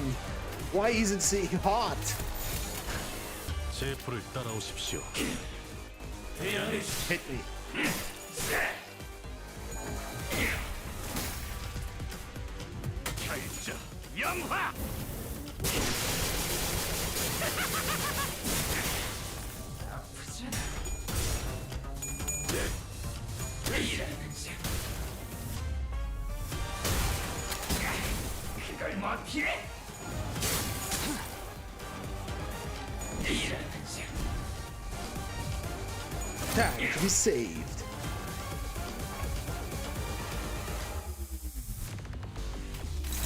Why isn't he hot? 제 불을 따라오십시오. Hit me. 결정 영화. 이걸 못 피해? Time to be saved.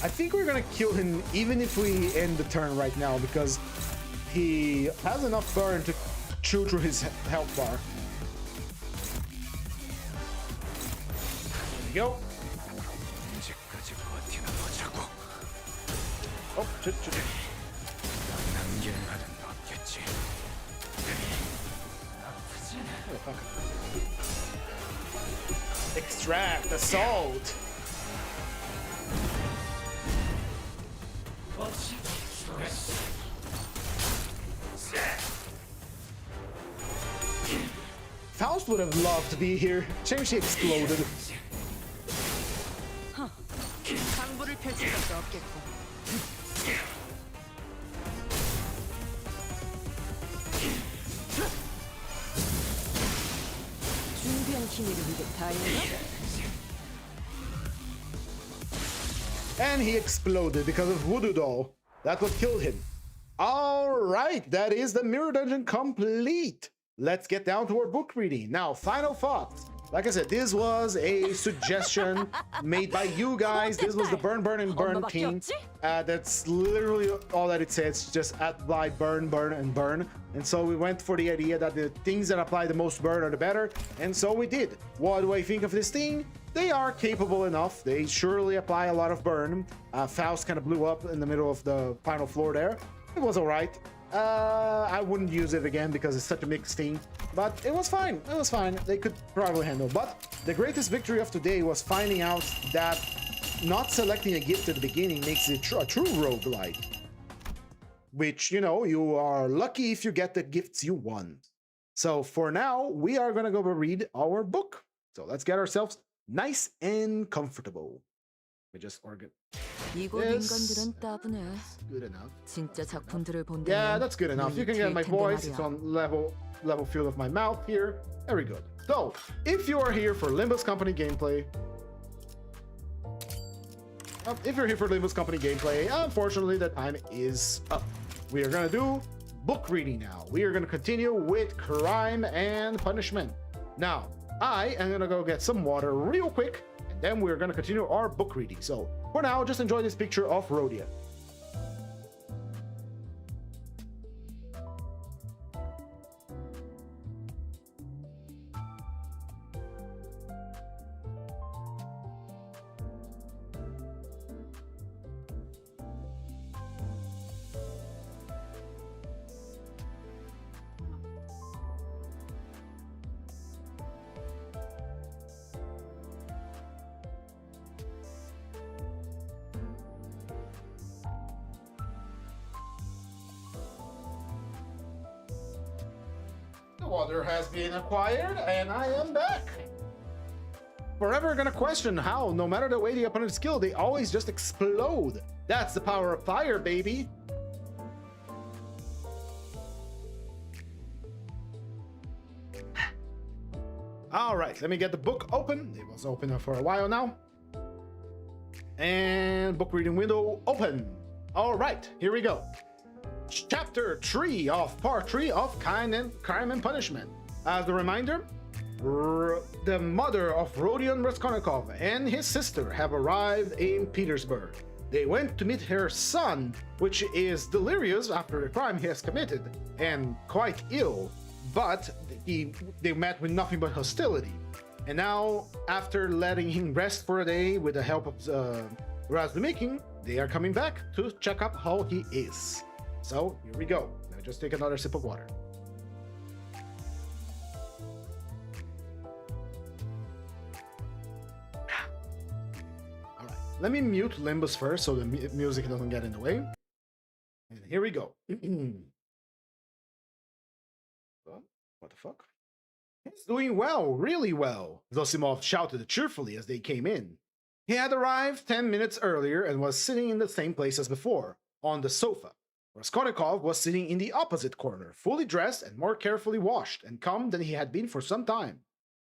I think we're gonna kill him even if we end the turn right now because he has enough burn to chew through his health bar. There we go. 언제까지 버티나 보자고. Oh, shit, shit. 남길 말은 없겠지. Extract, assault. Faust would have loved to be here. Shame she exploded. 강불을 펼칠 것도 없겠고. 준비한 힘이 이게 다인가? And he exploded because of Voodoo Doll. That's what killed him. Alright, that is the Mirror Dungeon complete. Let's get down to our book reading. Now, final thoughts. Like I said, this was a suggestion made by you guys. This was the Burn, Burn, and Burn team. That's literally all that it says. Just apply burn, burn, and burn. And so we went for the idea that the things that apply the most burn are the better. And so we did. What do I think of this thing? They are capable enough. They surely apply a lot of burn. Faust kind of blew up in the middle of the final floor there. It was all right. I wouldn't use it again because it's such a mixed team, but it was fine. It was fine. They could probably handle. But the greatest victory of today was finding out that not selecting a gift at the beginning makes it a true roguelike. Which, you know, you are lucky if you get the gifts you want. So for now, we are gonna go read our book. So let's get ourselves nice and comfortable. We just organ. 이곳 Yes. 인간들은 따분해. Good enough. 진짜 작품들을 본다면 Yeah, that's good enough. You can get my 텐데 voice. 말이야. It's on level field of my mouth here. Very good. So, if you are here for Limbus Company gameplay, unfortunately, the time is up. We are gonna do book reading now. We are gonna continue with Crime and Punishment. Now, I am gonna go get some water real quick, and then we're gonna continue our book reading. So, for now, just enjoy this picture of Rhodia. The water has been acquired, and I am back. Forever gonna question how, no matter the way the opponent's skill, they always just explode. That's the power of fire, baby. All right, let me get the book open. It was open for a while now. And book reading window open. All right, here we go. Chapter 3 of Part 3 of Crime and Punishment. As a reminder, the mother of Rodion Raskolnikov and his sister have arrived in Petersburg. They went to meet her son, which is delirious after the crime he has committed and quite ill, but they met with nothing but hostility. And now, after letting him rest for a day with the help of Razlumikin, they are coming back to check up how he is. So, here we go. Let me just take another sip of water. Let me mute Limbus first so the music doesn't get in the way. And here we go. What the fuck? He's doing well, really well, Zosimov shouted cheerfully as they came in. He had arrived 10 minutes earlier and was sitting in the same place as before, on the sofa. Raskolnikov was sitting in the opposite corner, fully dressed and more carefully washed and calm than he had been for some time.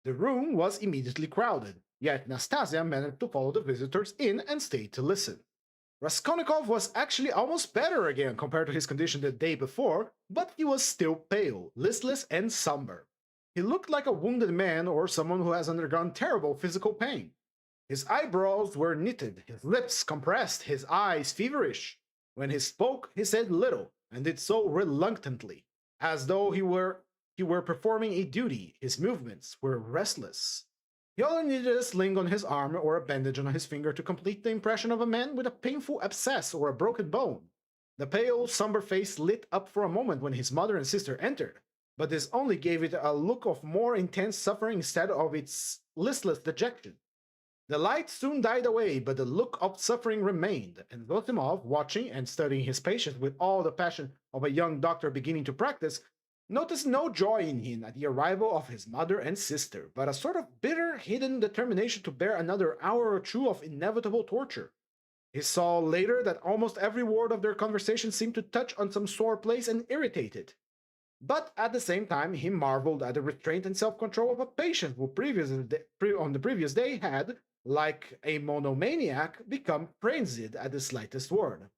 The room was immediately crowded, yet Nastasia managed to follow the visitors in and stayed to listen. Raskolnikov was actually almost better again compared to his condition the day before, but he was still pale, listless, and somber. He looked like a wounded man or someone who has undergone terrible physical pain. His eyebrows were knitted, his lips compressed, his eyes feverish. When he spoke, he said little, and did so reluctantly, as though he were performing a duty. His movements were restless. He only needed a sling on his arm or a bandage on his finger to complete the impression of a man with a painful abscess or a broken bone. The pale, somber face lit up for a moment when his mother and sister entered, but this only gave it a look of more intense suffering instead of its listless dejection. The light soon died away, but the look of suffering remained, and Zosimov, watching and studying his patient with all the passion of a young doctor beginning to practice, noticed no joy in him at the arrival of his mother and sister, but a sort of bitter, hidden determination to bear another hour or two of inevitable torture. He saw later that almost every word of their conversation seemed to touch on some sore place and irritate it. But at the same time, he marveled at the restraint and self-control of a patient who on the previous day had, like a monomaniac, become frenzied at the slightest word.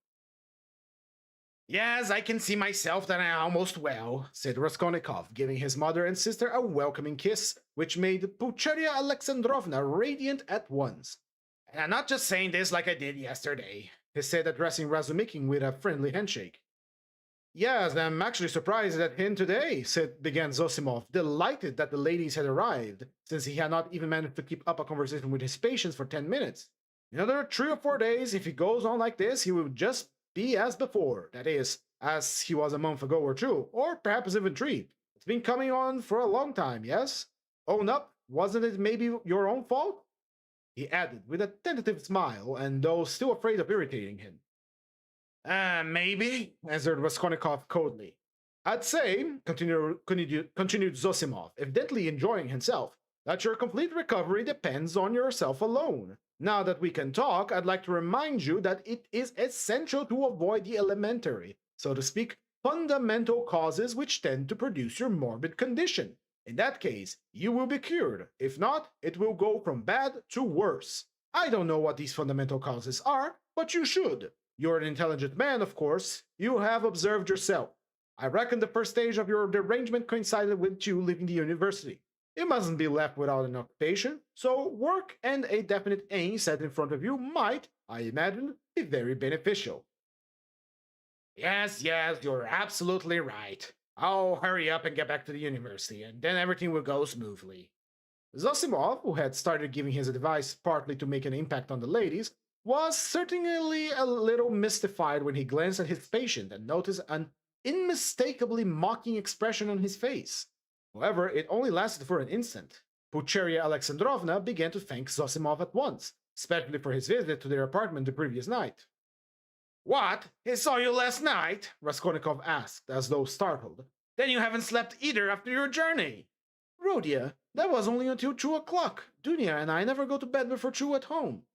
"Yes, I can see myself that I am almost well," said Raskolnikov, giving his mother and sister a welcoming kiss, which made Pulcheria Alexandrovna radiant at once. "And I'm not just saying this like I did yesterday," he said, addressing Razumikin with a friendly handshake. "Yes, I'm actually surprised at him today," began Zosimov, delighted that the ladies had arrived, since he had not even managed to keep up a conversation with his patients for 10 minutes. "In another 3 or 4 days, if he goes on like this, he will just be as before, that is, as he was a month ago or 2, or perhaps even 3. It's been coming on for a long time, yes? Own up, wasn't it maybe your own fault?" he added, with a tentative smile, and though still afraid of irritating him. Maybe," answered Raskolnikov coldly. "I'd say," continued Zosimov, evidently enjoying himself, "that your complete recovery depends on yourself alone. Now that we can talk, I'd like to remind you that it is essential to avoid the elementary, so to speak, fundamental causes which tend to produce your morbid condition. In that case, you will be cured. If not, it will go from bad to worse. I don't know what these fundamental causes are, but you should. You're an intelligent man, of course. You have observed yourself. I reckon the first stage of your derangement coincided with you leaving the university. You mustn't be left without an occupation, so work and a definite aim set in front of you might, I imagine, be very beneficial." Yes, you're absolutely right. I'll hurry up and get back to the university, and then everything will go smoothly. Zosimov, who had started giving his advice partly to make an impact on the ladies, was certainly a little mystified when he glanced at his patient and noticed an unmistakably mocking expression on his face. However, it only lasted for an instant. Pulcheria Alexandrovna began to thank Zosimov at once, especially for his visit to their apartment the previous night. "What? He saw you last night?" Raskolnikov asked, as though startled. "Then you haven't slept either after your journey." "Rodia, that was only until 2 o'clock. Dunya and I never go to bed before 2 at home."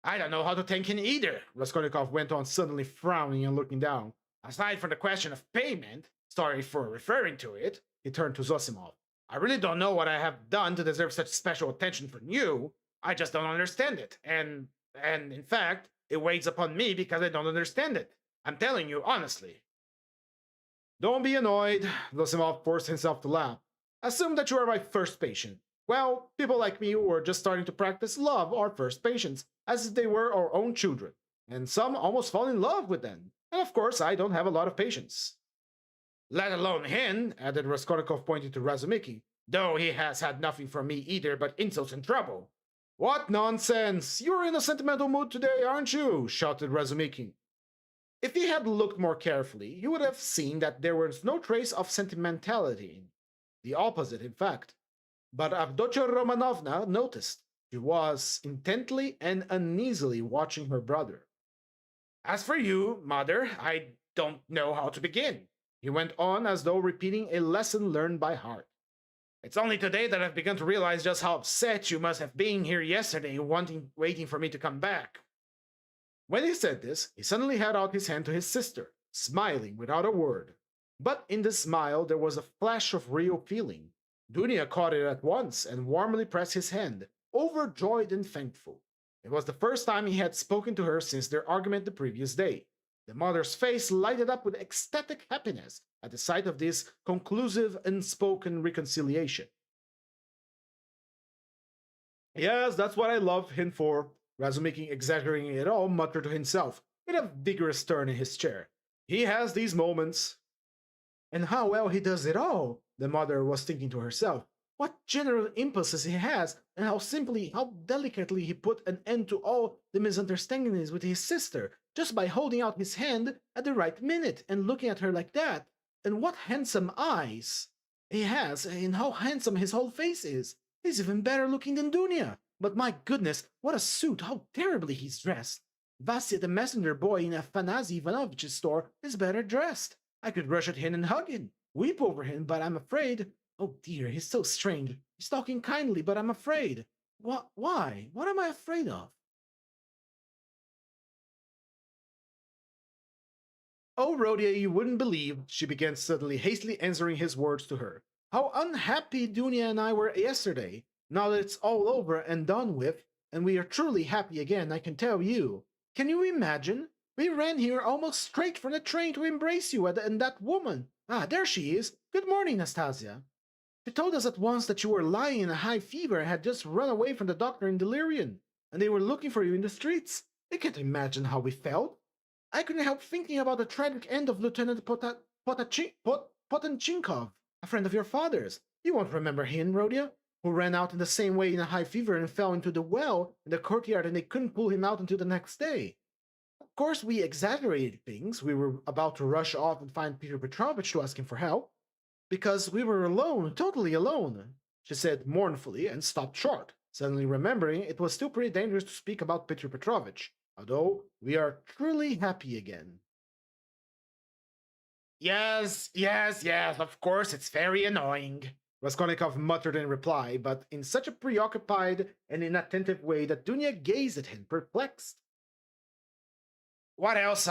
"I don't know how to thank him either," Raskolnikov went on, suddenly frowning and looking down. "Aside from the question of payment, sorry for referring to it," he turned to Zosimov. "I really don't know what I have done to deserve such special attention from you. I just don't understand it, and in fact, it weighs upon me because I don't understand it. I'm telling you honestly." "Don't be annoyed," Zosimov forced himself to laugh. "Assume that you are my first patient. Well, people like me who are just starting to practice love our first patients, as if they were our own children, and some almost fall in love with them. And of course, I don't have a lot of patience." "Let alone him," added Raskolnikov, pointing to Razumikin, "though he has had nothing from me either but insults and trouble." "What nonsense! You're in a sentimental mood today, aren't you?" shouted Razumikin. If he had looked more carefully, he would have seen that there was no trace of sentimentality. The opposite, in fact. But Avdotya Romanovna noticed. She was intently and uneasily watching her brother. As for you, mother, I don't know how to begin, he went on as though repeating a lesson learned by heart. It's only today that I've begun to realize just how upset you must have been here yesterday, waiting for me to come back. When he said this, he suddenly held out his hand to his sister, smiling without a word. But in the smile there was a flash of real feeling. Dunia caught it at once and warmly pressed his hand, overjoyed and thankful. It was the first time he had spoken to her since their argument the previous day. The mother's face lighted up with ecstatic happiness at the sight of this conclusive, unspoken reconciliation. Yes, that's what I love him for, Razumikin, exaggerating it all, muttered to himself, with a vigorous turn in his chair. He has these moments. And how well he does it all, the mother was thinking to herself. What general impulses he has, and how simply, how delicately he put an end to all the misunderstandings with his sister, just by holding out his hand at the right minute and looking at her like that. And what handsome eyes he has, and how handsome his whole face is. He's even better looking than Dunia. But my goodness, what a suit, how terribly he's dressed. Vasya, the messenger boy in Afanasy Ivanovich's store, is better dressed. I could rush at him and hug him, weep over him, but I'm afraid. Oh dear, he's so strange. He's talking kindly, but I'm afraid. Why? What am I afraid of? Oh, Rhodia, you wouldn't believe, she began suddenly, hastily answering his words to her, how unhappy Dunia and I were yesterday. Now that it's all over and done with, and we are truly happy again, I can tell you. Can you imagine? We ran here almost straight from the train to embrace you and that woman. Ah, there she is. Good morning, Nastasia. She told us at once that you were lying in a high fever and had just run away from the doctor in delirium, and they were looking for you in the streets. You can't imagine how we felt. I couldn't help thinking about the tragic end of Lieutenant Potenchinkov, a friend of your father's. You won't remember him, Rhodia, who ran out in the same way in a high fever and fell into the well in the courtyard, and they couldn't pull him out until the next day. Of course, we exaggerated things. We were about to rush off and find Peter Petrovich to ask him for help. Because we were alone, totally alone, she said mournfully, and stopped short, suddenly remembering it was still pretty dangerous to speak about Peter Petrovich, although we are truly happy again. Yes, of course, it's very annoying, Raskolnikov muttered in reply, but in such a preoccupied and inattentive way that Dunia gazed at him, perplexed. What else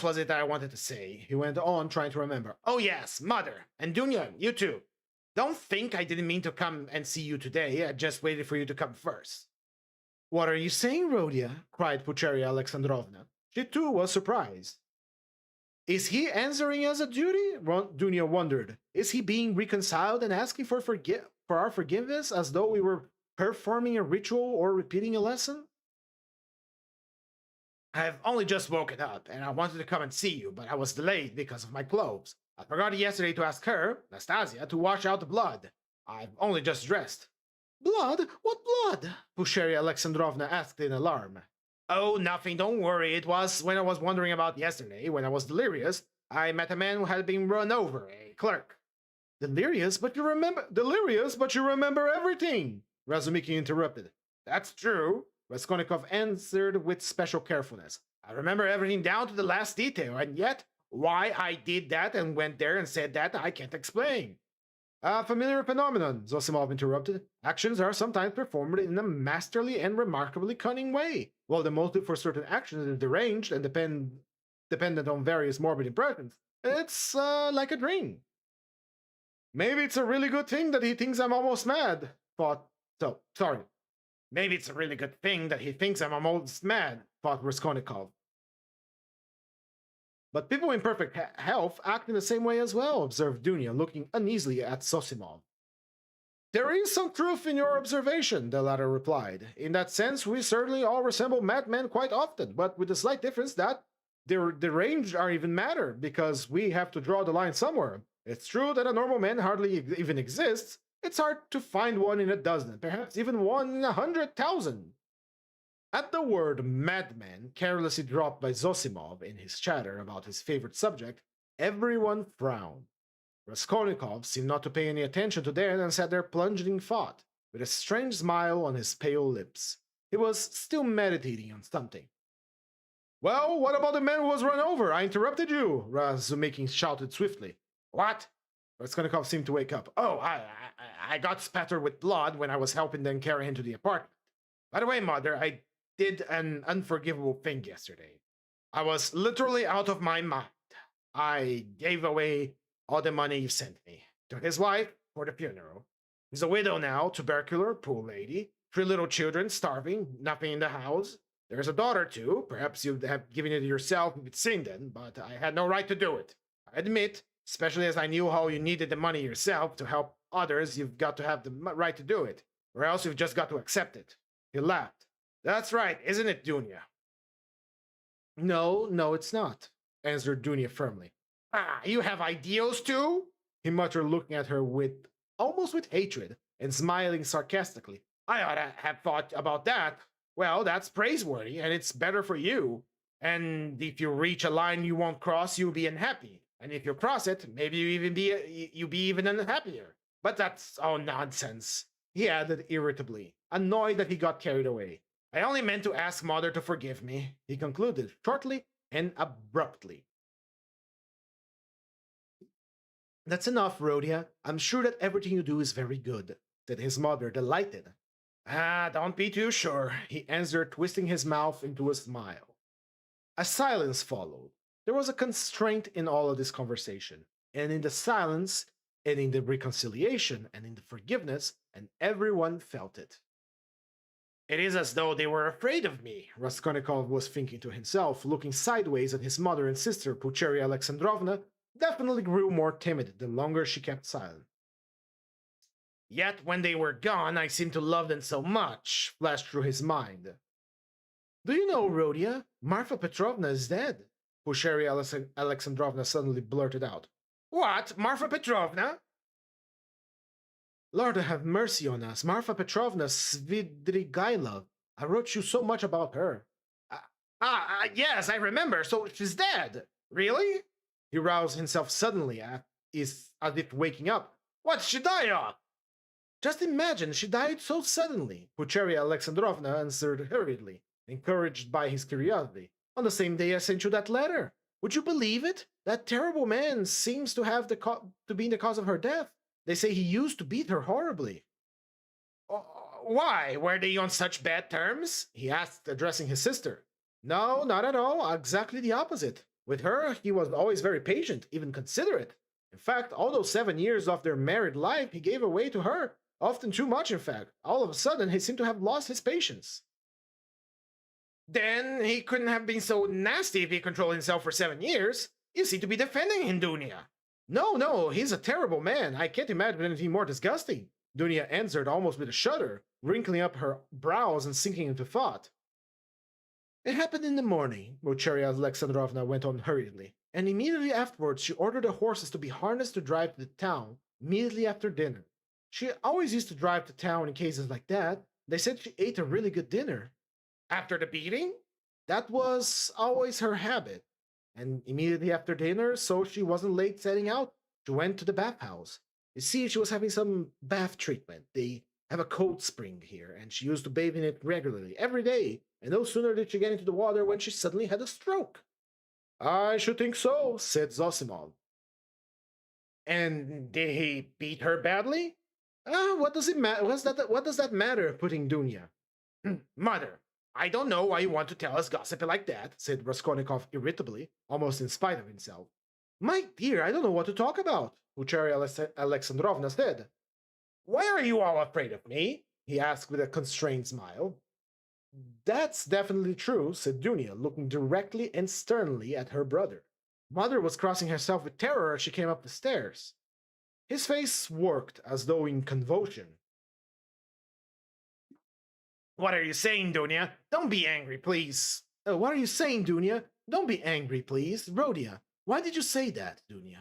was it that I wanted to say? He went on, trying to remember. Oh yes, Mother, and Dunya, you too. Don't think I didn't mean to come and see you today. I just waited for you to come first. What are you saying, Rhodia? Cried Pulcheria Alexandrovna. She too was surprised. Is he answering as a duty? Dunya wondered. Is he being reconciled and asking for our forgiveness as though we were performing a ritual or repeating a lesson? I've only just woken up, and I wanted to come and see you, but I was delayed because of my clothes. I forgot yesterday to ask her, Nastasia, to wash out the blood. I've only just dressed. Blood? What blood? Pulcheria Alexandrovna asked in alarm. Oh, nothing, don't worry. It was when I was wondering about yesterday, when I was delirious. I met a man who had been run over, a clerk. Delirious, but you remember everything, Razumikin interrupted. That's true, Raskolnikov answered with special carefulness. I remember everything down to the last detail, and yet why I did that and went there and said that I can't explain. A familiar phenomenon, Zosimov interrupted. Actions are sometimes performed in a masterly and remarkably cunning way, while the motive for certain actions is deranged and dependent on various morbid impressions. It's like a dream. Maybe it's a really good thing that he thinks I'm almost mad, Maybe it's a really good thing that he thinks I'm almost mad, thought Raskolnikov. But people in perfect health act in the same way as well, observed Dunya, looking uneasily at Zosimov. There is some truth in your observation, the latter replied. In that sense, we certainly all resemble madmen quite often, but with the slight difference that the range are even matter, because we have to draw the line somewhere. It's true that a normal man hardly even exists. It's hard to find one in a dozen, perhaps even one in 100,000. At the word madman, carelessly dropped by Zosimov in his chatter about his favorite subject, everyone frowned. Raskolnikov seemed not to pay any attention to that and sat there plunged in thought. with a strange smile on his pale lips. He was still meditating on something. Well, what about the man who was run over? I interrupted you, Razumikin shouted swiftly. What? Raskolnikov seemed to wake up. Oh, I got spattered with blood when I was helping them carry him to the apartment. By the way, Mother, I did an unforgivable thing yesterday. I was literally out of my mind. I gave away all the money you sent me to his wife for the funeral. He's a widow now, tubercular, poor lady, 3 little children, starving, nothing in the house. There's a daughter too. Perhaps you'd have given it yourself if you'd seen then, but I had no right to do it. I admit, especially as I knew how you needed the money yourself to help others, you've got to have the right to do it, or else you've just got to accept it. He laughed. That's right, isn't it, Dunya? No, it's not, answered Dunya firmly. Ah, you have ideals too? He muttered, looking at her almost with hatred, and smiling sarcastically. I ought to have thought about that. Well, that's praiseworthy, and it's better for you. And if you reach a line you won't cross, you'll be unhappy. And if you cross it, maybe you'll be even unhappier. But that's all nonsense, he added irritably, annoyed that he got carried away. I only meant to ask Mother to forgive me, he concluded, shortly and abruptly. That's enough, Rhodia. I'm sure that everything you do is very good, said his mother, delighted. Ah, don't be too sure, he answered, twisting his mouth into a smile. A silence followed. There was a constraint in all of this conversation, and in the silence, and in the reconciliation, and in the forgiveness, and everyone felt it. It is as though they were afraid of me, Raskolnikov was thinking to himself, looking sideways at his mother and sister. Pulcheria Alexandrovna definitely grew more timid the longer she kept silent. Yet when they were gone, I seemed to love them so much, flashed through his mind. Do you know, Rhodia, Marfa Petrovna is dead, Pulcheria Alexandrovna suddenly blurted out. What, Marfa Petrovna? Lord have mercy on us, Marfa Petrovna Svidrigailov. I wrote you so much about her. Yes, I remember, so she's dead. Really? He roused himself suddenly, as if waking up. What did she die of? Just imagine, she died so suddenly, Pulcheria Alexandrovna answered hurriedly, encouraged by his curiosity. On the same day I sent you that letter. Would you believe it? That terrible man seems to have to be the cause of her death. They say he used to beat her horribly. Why? Were they on such bad terms? He asked, addressing his sister. No, not at all. Exactly the opposite. With her, he was always very patient, even considerate. In fact, all those 7 years of their married life he gave away to her. Often too much, in fact. All of a sudden, he seemed to have lost his patience. Then he couldn't have been so nasty if he controlled himself for 7 years. You seem to be defending him, Dunya. No, he's a terrible man. I can't imagine anything more disgusting, Dunya answered almost with a shudder, wrinkling up her brows and sinking into thought. It happened in the morning, Pulcheria Alexandrovna went on hurriedly, and immediately afterwards she ordered the horses to be harnessed to drive to the town immediately after dinner. She always used to drive to town in cases like that. They said she ate a really good dinner. After the beating? That was always her habit. And immediately after dinner, so she wasn't late setting out, she went to the bathhouse. You see, she was having some bath treatment. They have a cold spring here, and she used to bathe in it regularly, every day. And no sooner did she get into the water when she suddenly had a stroke. I should think so, said Zosimov. And did he beat her badly? What does it matter? What does that matter? Put in Dunya. Mother, I don't know why you want to tell us gossip like that, said Raskolnikov irritably, almost in spite of himself. My dear, I don't know what to talk about, Pulcheria Alexandrovna said. Why are you all afraid of me? He asked with a constrained smile. That's definitely true, said Dunya, looking directly and sternly at her brother. Mother was crossing herself with terror as she came up the stairs. His face worked as though in convulsion. What are you saying, Dunya? Don't be angry, please. What are you saying, Dunya? Don't be angry, please. Rhodia, why did you say that, Dunya?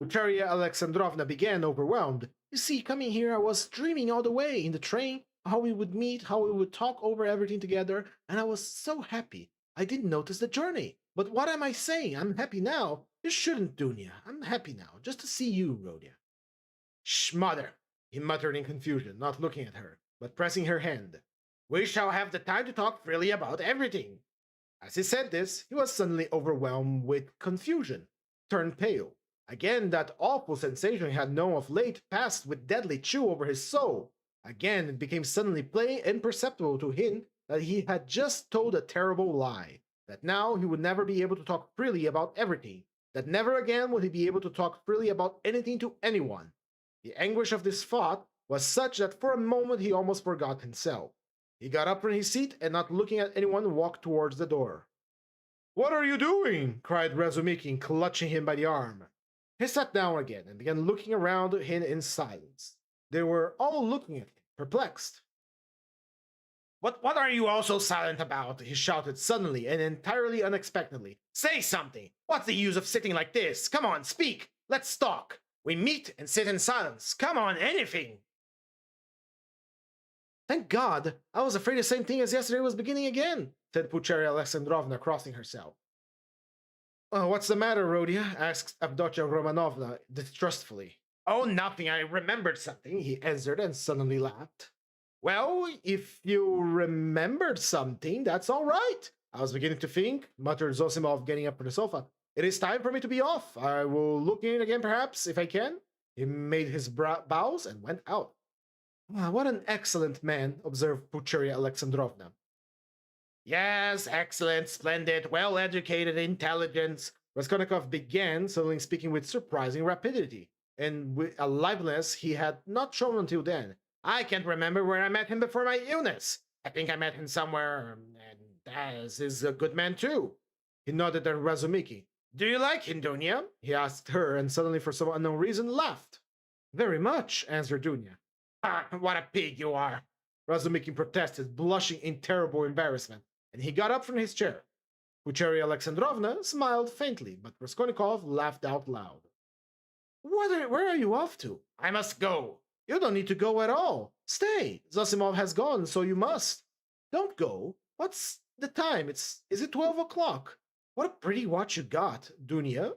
Pulcheria Alexandrovna began, overwhelmed. You see, coming here, I was dreaming all the way in the train, how we would meet, how we would talk over everything together, and I was so happy. I didn't notice the journey. But what am I saying? I'm happy now. You shouldn't, Dunya. I'm happy now, just to see you, Rhodia. Shh, Mother. he muttered in confusion, not looking at her, but pressing her hand. We shall have the time to talk freely about everything. As he said this, he was suddenly overwhelmed with confusion, turned pale. Again, that awful sensation he had known of late passed with deadly chill over his soul. Again, it became suddenly plain and perceptible to him that he had just told a terrible lie, that now he would never be able to talk freely about everything, that never again would he be able to talk freely about anything to anyone. The anguish of this thought was such that for a moment he almost forgot himself. He got up from his seat and, not looking at anyone, walked towards the door. What are you doing? Cried Razumikin, clutching him by the arm. He sat down again and began looking around him in silence. They were all looking at him, perplexed. What are you all so silent about? He shouted suddenly and entirely unexpectedly. Say something! What's the use of sitting like this? Come on, speak! Let's talk! We meet and sit in silence. Come on, anything! Thank God! I was afraid the same thing as yesterday was beginning again, said Pulcheria Alexandrovna, crossing herself. What's the matter, Rodia? Asked Avdotya Romanovna distrustfully. Oh, nothing. I remembered something, he answered and suddenly laughed. Well, if you remembered something, that's all right. I was beginning to think, muttered Zosimov, getting up from the sofa. It is time for me to be off. I will look in again, perhaps, if I can. He made his bows and went out. What an excellent man, observed Pulcheria Alexandrovna. Yes, excellent, splendid, well-educated, intelligent. Raskolnikov began, suddenly speaking with surprising rapidity, and with a liveliness he had not shown until then. I can't remember where I met him before my illness. I think I met him somewhere, and as is a good man too. He nodded at Razumiki. Do you like him, Dunya? He asked her, and suddenly, for some unknown reason, laughed. Very much, answered Dunya. Ah, what a pig you are! Razumiki protested, blushing in terrible embarrassment, and he got up from his chair. Pulcheria Alexandrovna smiled faintly, but Raskolnikov laughed out loud. Where are you off to? I must go. You don't need to go at all. Stay. Zosimov has gone, so you must. Don't go. What's the time? Is it 12 o'clock? What a pretty watch you got, Dunya.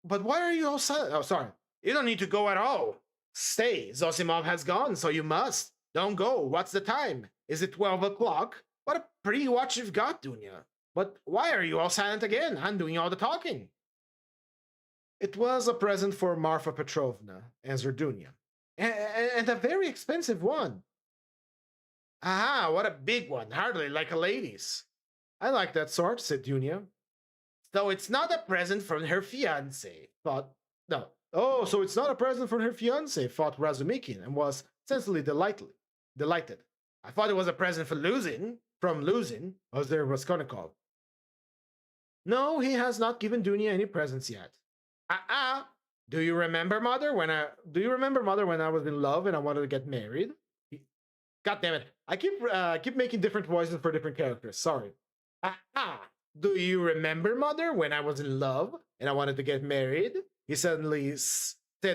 But why are you all silent? Oh, sorry. You don't need to go at all. Stay. Zosimov has gone, so you must. Don't go. What's the time? Is it 12 o'clock? What a pretty watch you've got, Dunya. But why are you all silent again? I'm doing all the talking. It was a present for Marfa Petrovna, answered Dunya. And a very expensive one. Aha, what a big one, hardly like a lady's. I like that sort, said Dunya. So it's not a present from her fiancé, thought... No. Oh, so it's not a present from her fiancé, thought Razumikin, and was sensibly delighted. I thought it was a present from Luzin, was there Raskolnikov. No, he has not given Dunya any presents yet. Do you remember, Mother, when I was in love and I wanted to get married? God damn it! I keep making different voices for different characters. Sorry. Do you remember, Mother, when I was in love and I wanted to get married? He said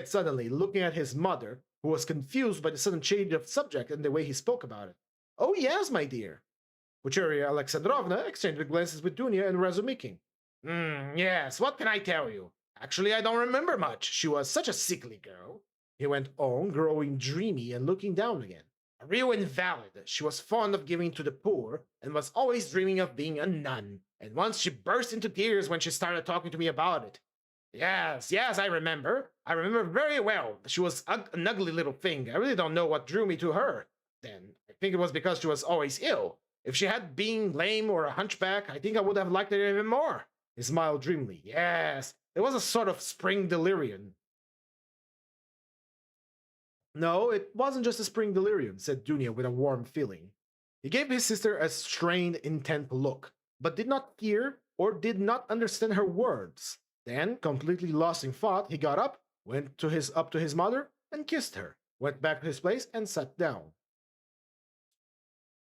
suddenly, looking at his mother, who was confused by the sudden change of subject and the way he spoke about it. Oh yes, my dear. Pulcheria Alexandrovna exchanged glances with Dunya and Razumikin. Yes. What can I tell you? Actually, I don't remember much. She was such a sickly girl. He went on, growing dreamy and looking down again. A real invalid. She was fond of giving to the poor, and was always dreaming of being a nun. And once she burst into tears when she started talking to me about it. Yes, I remember. I remember very well. She was an ugly little thing. I really don't know what drew me to her. Then, I think it was because she was always ill. If she had been lame or a hunchback, I think I would have liked her even more. He smiled dreamily. Yes, it was a sort of spring delirium. No, it wasn't just a spring delirium, said Dunya with a warm feeling. He gave his sister a strained, intent look, but did not hear or did not understand her words. Then, completely lost in thought, he got up, went up to his mother, and kissed her, went back to his place, and sat down.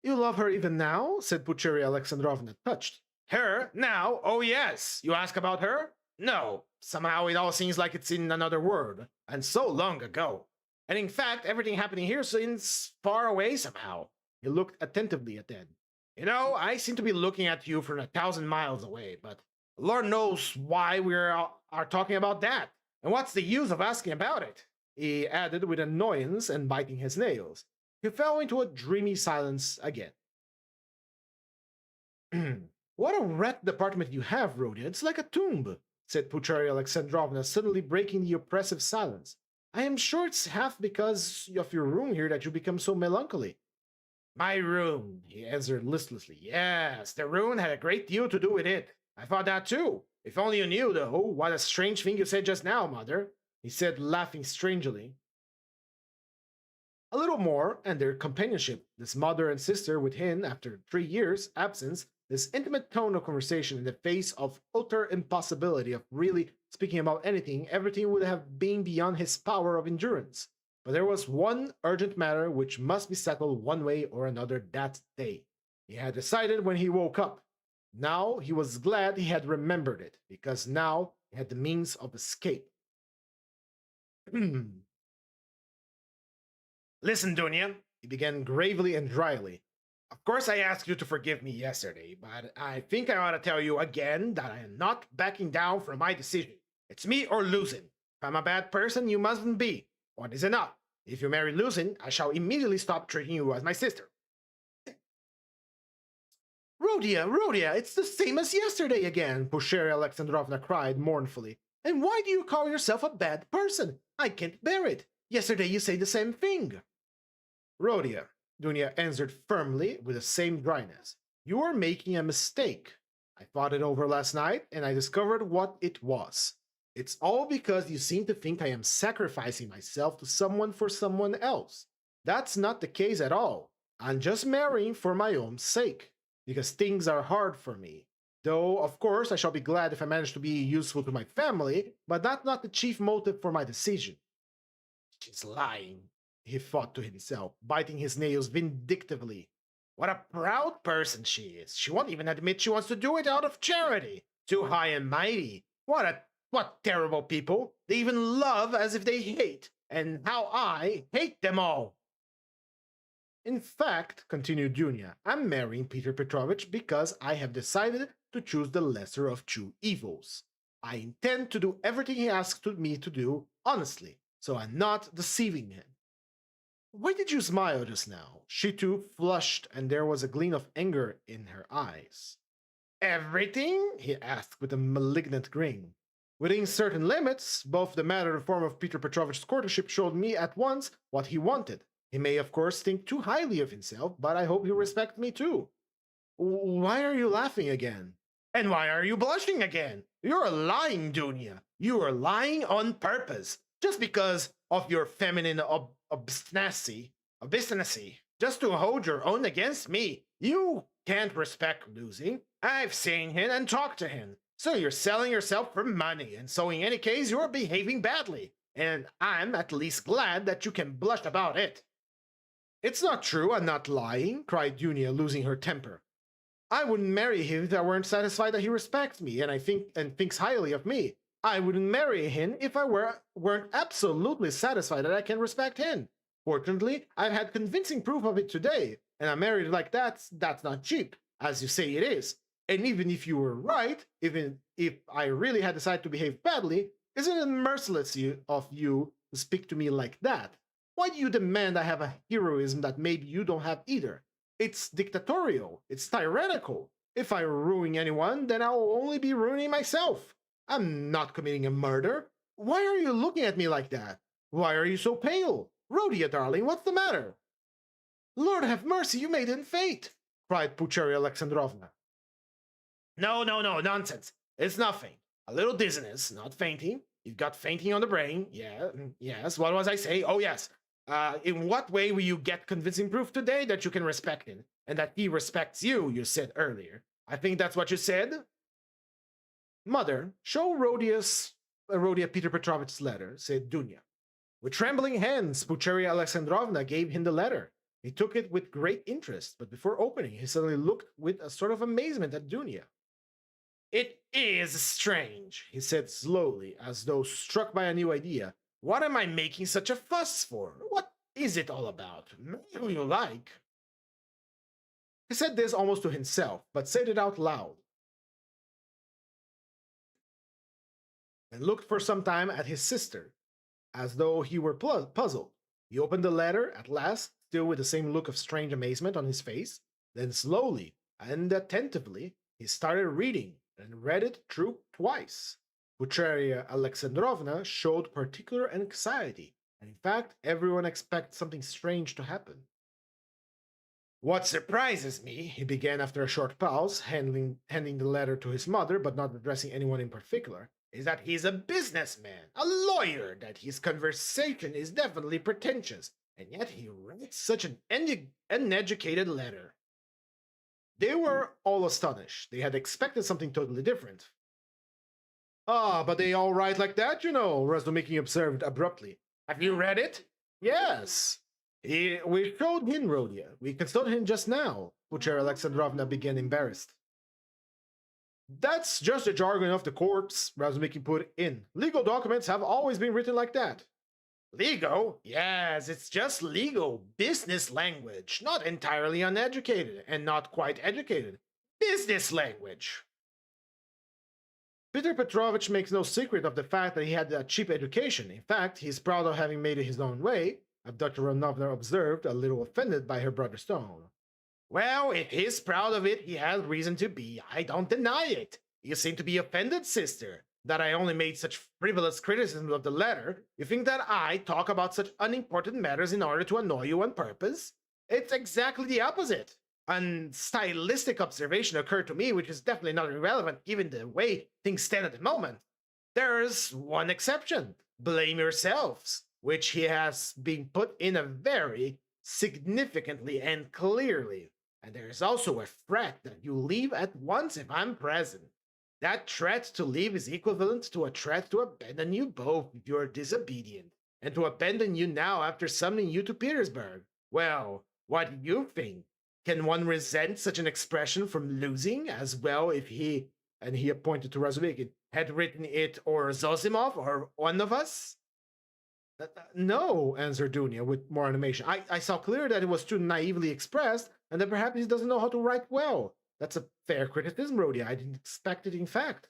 You love her even now? Said Pulcheria Alexandrovna, touched. Her? Now? Oh yes! You ask about her? No. Somehow it all seems like it's in another world, and so long ago. And in fact, everything happening here seems far away somehow. He looked attentively at Ed. You know, I seem to be looking at you from 1,000 miles away, but Lord knows why we are talking about that. And what's the use of asking about it? he added with annoyance and biting his nails. He fell into a dreamy silence again. What a rat department you have, Rhodia. It's like a tomb, said Pulcheria Alexandrovna, suddenly breaking the oppressive silence. I am sure it's half because of your room here that you become so melancholy. My room, he answered listlessly. Yes, the room had a great deal to do with it. I thought that too. If only you knew, though, what a strange thing you said just now, Mother, he said, laughing strangely. A little more, and their companionship, this mother and sister with him after 3 years' absence, this intimate tone of conversation in the face of utter impossibility of really speaking about anything, everything would have been beyond his power of endurance. But there was one urgent matter which must be settled one way or another that day. He had decided when he woke up. Now he was glad he had remembered it, because now he had the means of escape. Listen, Dunya, he began gravely and dryly. Of course I asked you to forgive me yesterday, but I think I ought to tell you again that I am not backing down from my decision. It's me or losing. If I'm a bad person, you mustn't be. One is enough. If you marry Luzin, I shall immediately stop treating you as my sister. Rhodia, it's the same as yesterday again, Pulcheria Alexandrovna cried mournfully. And why do you call yourself a bad person? I can't bear it. Yesterday you say the same thing. Rhodia, Dunya answered firmly with the same dryness. You are making a mistake. I thought it over last night, and I discovered what it was. It's all because you seem to think I am sacrificing myself to someone for someone else. That's not the case at all. I'm just marrying for my own sake, because things are hard for me. Though, of course, I shall be glad if I manage to be useful to my family, but that's not the chief motive for my decision. She's lying, he thought to himself, biting his nails vindictively. What a proud person she is. She won't even admit she wants to do it out of charity. Too high and mighty. What terrible people. They even love as if they hate. And how I hate them all. In fact, continued Dunya, I'm marrying Peter Petrovich because I have decided to choose the lesser of two evils. I intend to do everything he asks me to do honestly, so I'm not deceiving him. Why did you smile just now? She too flushed, and there was a gleam of anger in her eyes. Everything? He asked with a malignant grin. Within certain limits, both the matter and form of Peter Petrovich's courtship showed me at once what he wanted. He may, of course, think too highly of himself, but I hope he'll respect me too. Why are you laughing again? And why are you blushing again? You're lying, Dunya. You are lying on purpose, just because of your feminine obstinacy, just to hold your own against me. You can't respect losing. I've seen him and talked to him. So you're selling yourself for money, and so in any case, you're behaving badly. And I'm at least glad that you can blush about it. It's not true, I'm not lying, cried Dunya, losing her temper. I wouldn't marry him if I weren't satisfied that he respects me and thinks highly of me. I wouldn't marry him if I weren't absolutely satisfied that I can respect him. Fortunately, I've had convincing proof of it today, and a marriage like that's not cheap, as you say it is. And even if you were right, even if I really had decided to behave badly, isn't it merciless of you to speak to me like that? Why do you demand I have a heroism that maybe you don't have either? It's dictatorial, it's tyrannical. If I ruin anyone, then I'll only be ruining myself. I'm not committing a murder. Why are you looking at me like that? Why are you so pale? Rhodia, darling, what's the matter? Lord have mercy, you made it faint, cried Pulcheria Alexandrovna. No, nonsense. It's nothing. A little dizziness, not fainting. You've got fainting on the brain. Yeah, yes, what was I saying? Oh, yes. In what way will you get convincing proof today that you can respect him, and that he respects you, you said earlier? I think that's what you said. Mother, show Rhodia Peter Petrovich's letter, said Dunya. With trembling hands, Pulcheria Alexandrovna gave him the letter. He took it with great interest, but before opening, he suddenly looked with a sort of amazement at Dunya. It is strange, he said slowly, as though struck by a new idea. What am I making such a fuss for? What is it all about? Marry who you like. He said this almost to himself, but said it out loud, and looked for some time at his sister. as though he were puzzled. He opened the letter at last, still with the same look of strange amazement on his face. Then slowly and attentively, he started reading and read it through twice. Pulcheria Alexandrovna showed particular anxiety, and in fact, everyone expected something strange to happen. What surprises me, he began after a short pause, handing the letter to his mother, but not addressing anyone in particular, is that he's a businessman, a lawyer, that his conversation is definitely pretentious, and yet he writes such an uneducated letter. They were all astonished. They had expected something totally different. Ah, but they all write like that, you know, Razumiki observed abruptly. Have you read it? Yes. We showed him, Rhodia. We consulted him just now, Pulcheria Alexandrovna began, embarrassed. That's just the jargon of the courts, Razumiki put in. Legal documents have always been written like that. Legal? Yes, it's just legal business language, not entirely uneducated and not quite educated. Business language. Peter Petrovich makes no secret of the fact that he had a cheap education. In fact, he's proud of having made it his own way, Dr. Romanovna observed, a little offended by her brother's tone. Well, if he's proud of it, he has reason to be. I don't deny it. You seem to be offended, sister, that I only made such frivolous criticisms of the letter. You think that I talk about such unimportant matters in order to annoy you on purpose? It's exactly the opposite. A stylistic observation occurred to me, which is definitely not irrelevant given the way things stand at the moment. There's one exception. Blame yourselves, which he has been put in a very significantly and clearly. And there is also a threat that you leave at once if I'm present. That threat to leave is equivalent to a threat to abandon you both if you are disobedient, and to abandon you now after summoning you to Petersburg. Well, what do you think? Can one resent such an expression from losing as well if he, and he pointed to Razumiki, had written it or Zosimov or one of us? No, answered Dunya with more animation. I saw clearly that it was too naively expressed, and that perhaps he doesn't know how to write well. That's a fair criticism, Rhodia. I didn't expect it, in fact.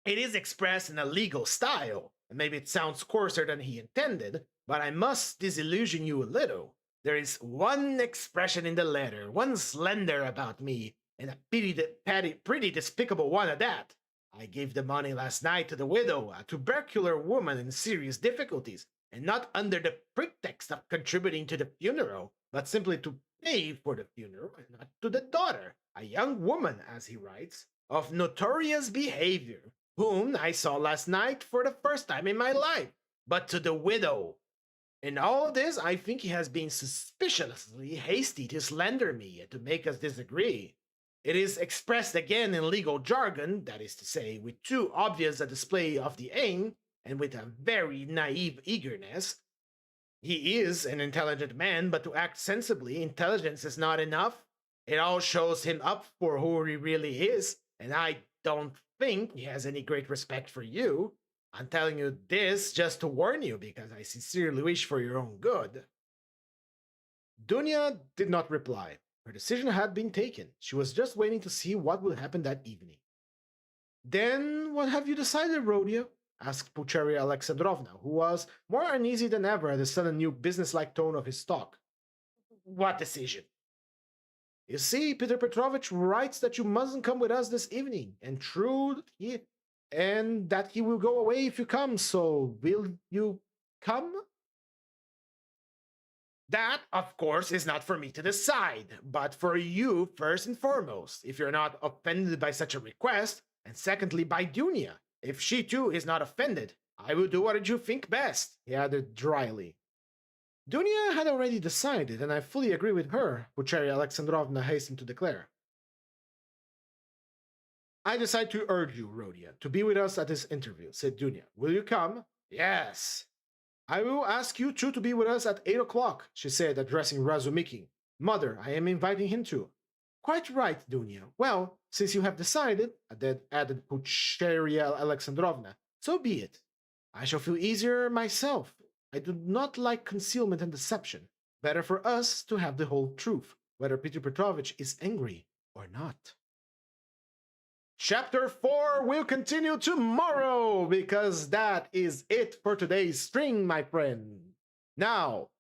It is expressed in a legal style, and maybe it sounds coarser than he intended, but I must disillusion you a little. There is one expression in the letter, one slender about me, and a pretty despicable one at that. I gave the money last night to the widow, a tubercular woman in serious difficulties, and not under the pretext of contributing to the funeral, but simply to pay for the funeral, and not to the daughter, a young woman, as he writes, of notorious behavior, whom I saw last night for the first time in my life, but to the widow. In all this, I think he has been suspiciously hasty to slander me and to make us disagree. It is expressed again in legal jargon, that is to say, with too obvious a display of the aim, and with a very naive eagerness. He is an intelligent man, but to act sensibly, intelligence is not enough. It all shows him up for who he really is, and I don't think he has any great respect for you. I'm telling you this just to warn you, because I sincerely wish for your own good. Dunya did not reply. Her decision had been taken. She was just waiting to see what would happen that evening. Then, what have you decided, Rhodia? Asked Pulcheria Alexandrovna, who was more uneasy than ever at the sudden new businesslike tone of his talk. What decision? You see, Peter Petrovich writes that you mustn't come with us this evening, and that he will go away if you come, so will you come? That, of course, is not for me to decide, but for you first and foremost, if you're not offended by such a request, and secondly by Dunya. If she too is not offended, I will do what you think best, he added dryly. Dunya had already decided, and I fully agree with her, Pulcheria Alexandrovna hastened to declare. I decide to urge you, Rhodia, to be with us at this interview, said Dunya. Will you come? Yes. I will ask you two to be with us at 8 o'clock, she said, addressing Razumiki. Mother, I am inviting him too. Quite right, Dunya. Well, since you have decided, added Pulcheria Alexandrovna, so be it. I shall feel easier myself. I do not like concealment and deception. Better for us to have the whole truth, whether Peter Petrovich is angry or not. Chapter 4 will continue tomorrow, because that is it for today's stream, my friend. Now,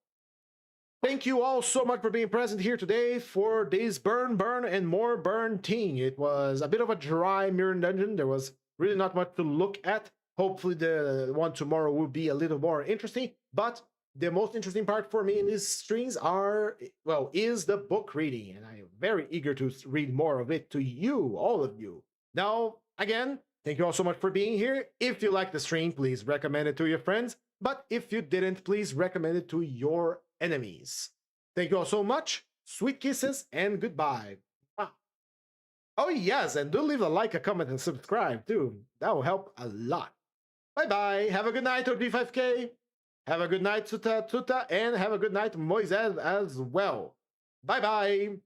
thank you all so much for being present here today for this burn, and more burn thing. It was a bit of a dry mirror dungeon. There was really not much to look at. Hopefully the one tomorrow will be a little more interesting, but the most interesting part for me in these streams is the book reading, and I am very eager to read more of it to you, all of you. Now, again, thank you all so much for being here. If you like the stream, please recommend it to your friends, but if you didn't, please recommend it to your enemies. Thank you all so much. Sweet kisses and goodbye. Oh yes, and do leave a like, a comment, and subscribe too. That will help a lot. Bye-bye. Have a good night, OG5K. Have a good night, Tuta, and have a good night, Moisés, as well. Bye-bye.